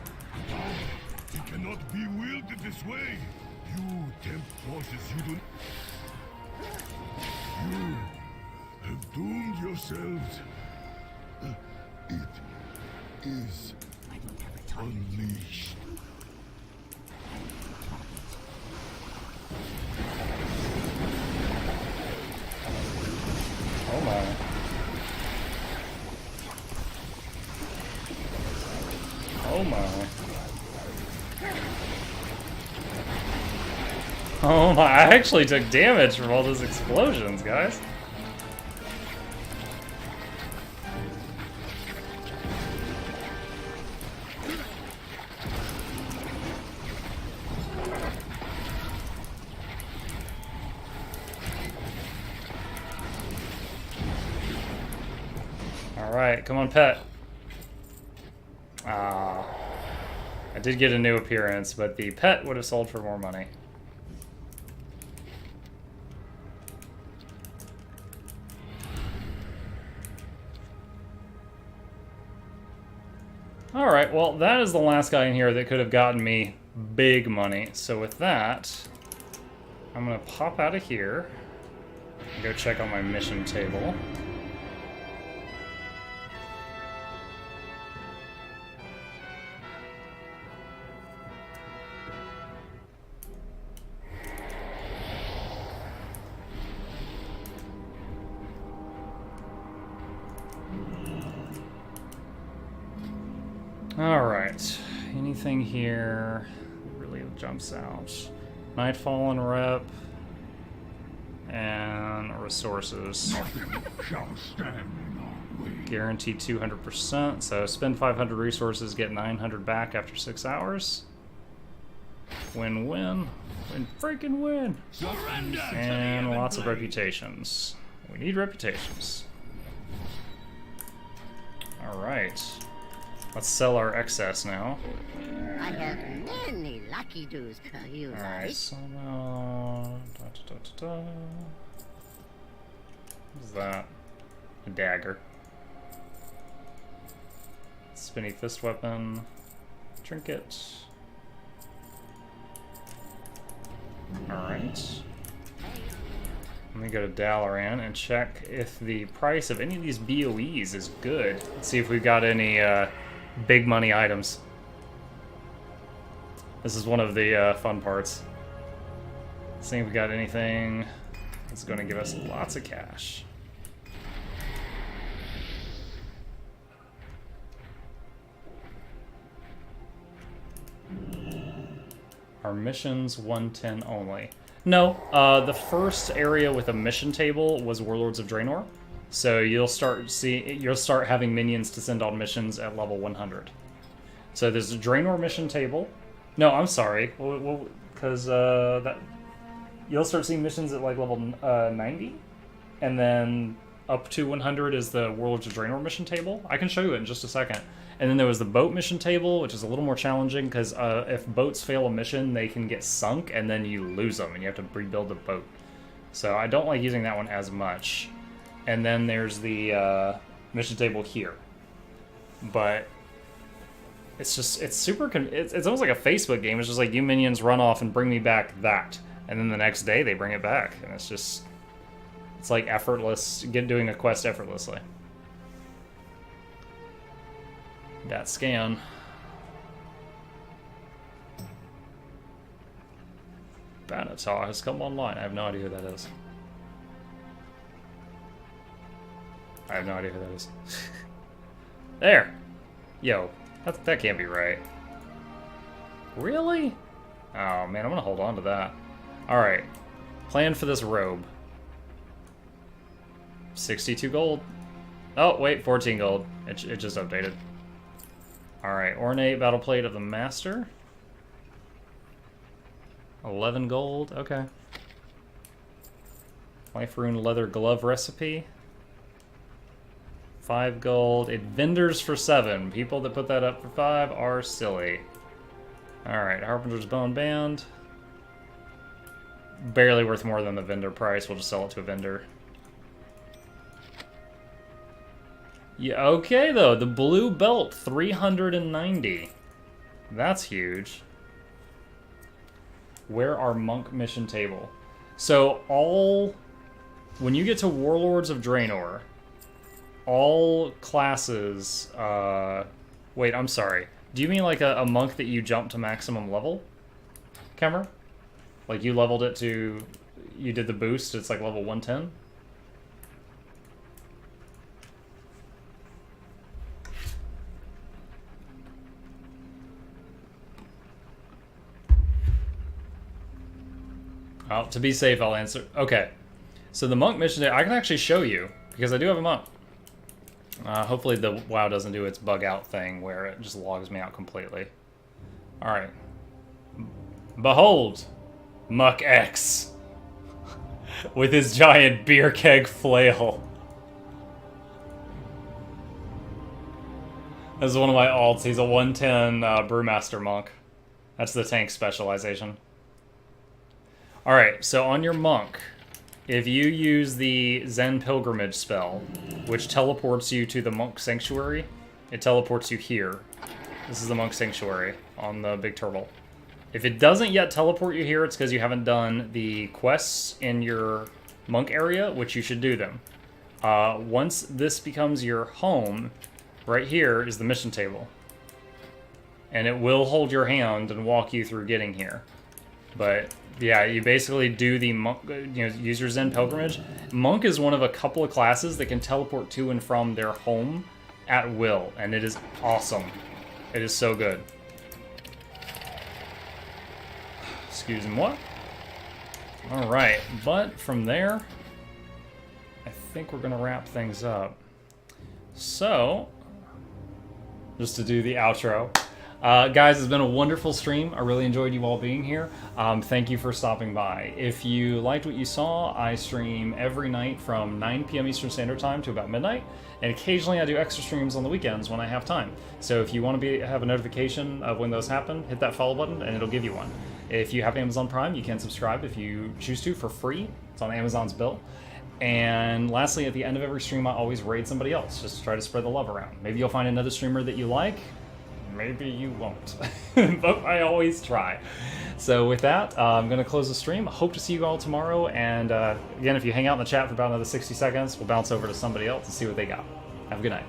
It cannot be wielded this way. You tempt forces you do. You have doomed yourselves. It is unleashed. Oh my. Oh my. Oh my, I actually took damage from all those explosions, guys. Alright, come on, pet. Ah. I did get a new appearance, but the pet would have sold for more money. Alright, well, that is the last guy in here that could have gotten me big money. So with that, I'm going to pop out of here and go check on my mission table. Alright, anything here really jumps out? Nightfall and rep, and resources. Guaranteed 200%, so spend 500 resources, get 900 back after 6 hours. Win-win. Win-freaking-win. And lots of reputations. We need reputations. Alright. Let's sell our excess now. I have many lucky doos. You Alright, so now... What is that? A dagger. Spinny fist weapon. Trinket. Alright. Let me go to Dalaran and check if the price of any of these BOEs is good. Let's see if we've got any big money items. This is one of the fun parts. See if we got anything that's going to give us lots of cash. Our missions 110 only. No, the first area with a mission table was Warlords of Draenor. So you'll start having minions to send on missions at level 100. So there's a Draenor mission table. No, I'm sorry. Because you'll start seeing missions at like level 90, and then up to 100 is the Warlords of Draenor mission table. I can show you it in just a second. And then there was the boat mission table, which is a little more challenging because if boats fail a mission, they can get sunk and then you lose them and you have to rebuild the boat. So I don't like using that one as much. And then there's the mission table here. But it's super, it's almost like a Facebook game. It's just like, you minions run off and bring me back that. And then the next day they bring it back. And it's like effortless, doing a quest effortlessly. That scan. Banatar has come online. I have no idea who that is. I have no idea who that is. There! Yo, that can't be right. Really? Oh man, I'm gonna hold on to that. Alright. Plan for this robe. 62 gold. Oh, wait, 14 gold. It just updated. Alright, ornate battle plate of the master. 11 gold, okay. Life rune leather glove recipe. 5 gold. It vendors for 7. People that put that up for 5 are silly. Alright, Harpenter's Bone Band. Barely worth more than the vendor price. We'll just sell it to a vendor. Yeah, okay though, the blue belt, 390. That's huge. Where are monk mission table? So when you get to Warlords of Draenor, all classes, wait, I'm sorry. Do you mean like a monk that you jump to maximum level? Kemmer? Like you leveled it to, you did the boost, it's like level 110? Well, to be safe, I'll answer. Okay. So the monk mission, I can actually show you, because I do have a monk. Hopefully the WoW doesn't do its bug out thing where it just logs me out completely. Alright. Behold! Muck X. With his giant beer keg flail. This is one of my alts. He's a 110 Brewmaster monk. That's the tank specialization. Alright, so on your monk, if you use the Zen Pilgrimage spell, which teleports you to the monk sanctuary, it teleports you here. This is the monk sanctuary on the big turtle. If it doesn't yet teleport you here, it's because you haven't done the quests in your monk area, which you should do them. Once this becomes your home, right here is the mission table. And it will hold your hand and walk you through getting here. But yeah, you basically do the monk, use your Zen Pilgrimage. Monk is one of a couple of classes that can teleport to and from their home at will, and it is awesome. It is so good. Excuse me, what? Alright, but from there, I think we're going to wrap things up. So, just to do the outro. Guys, it's been a wonderful stream. I really enjoyed you all being here. Thank you for stopping by. If you liked what you saw, I stream every night from 9 p.m. Eastern Standard Time to about midnight, and occasionally I do extra streams on the weekends when I have time. So if you want to have a notification of when those happen, hit that follow button and it'll give you one. If you have Amazon Prime, you can subscribe if you choose to for free. It's on Amazon's bill. And lastly, at the end of every stream, I always raid somebody else, just to try to spread the love around. Maybe you'll find another streamer that you like. Maybe you won't, but I always try. So with that, I'm going to close the stream. Hope to see you all tomorrow. And again, if you hang out in the chat for about another 60 seconds, we'll bounce over to somebody else and see what they got. Have a good night.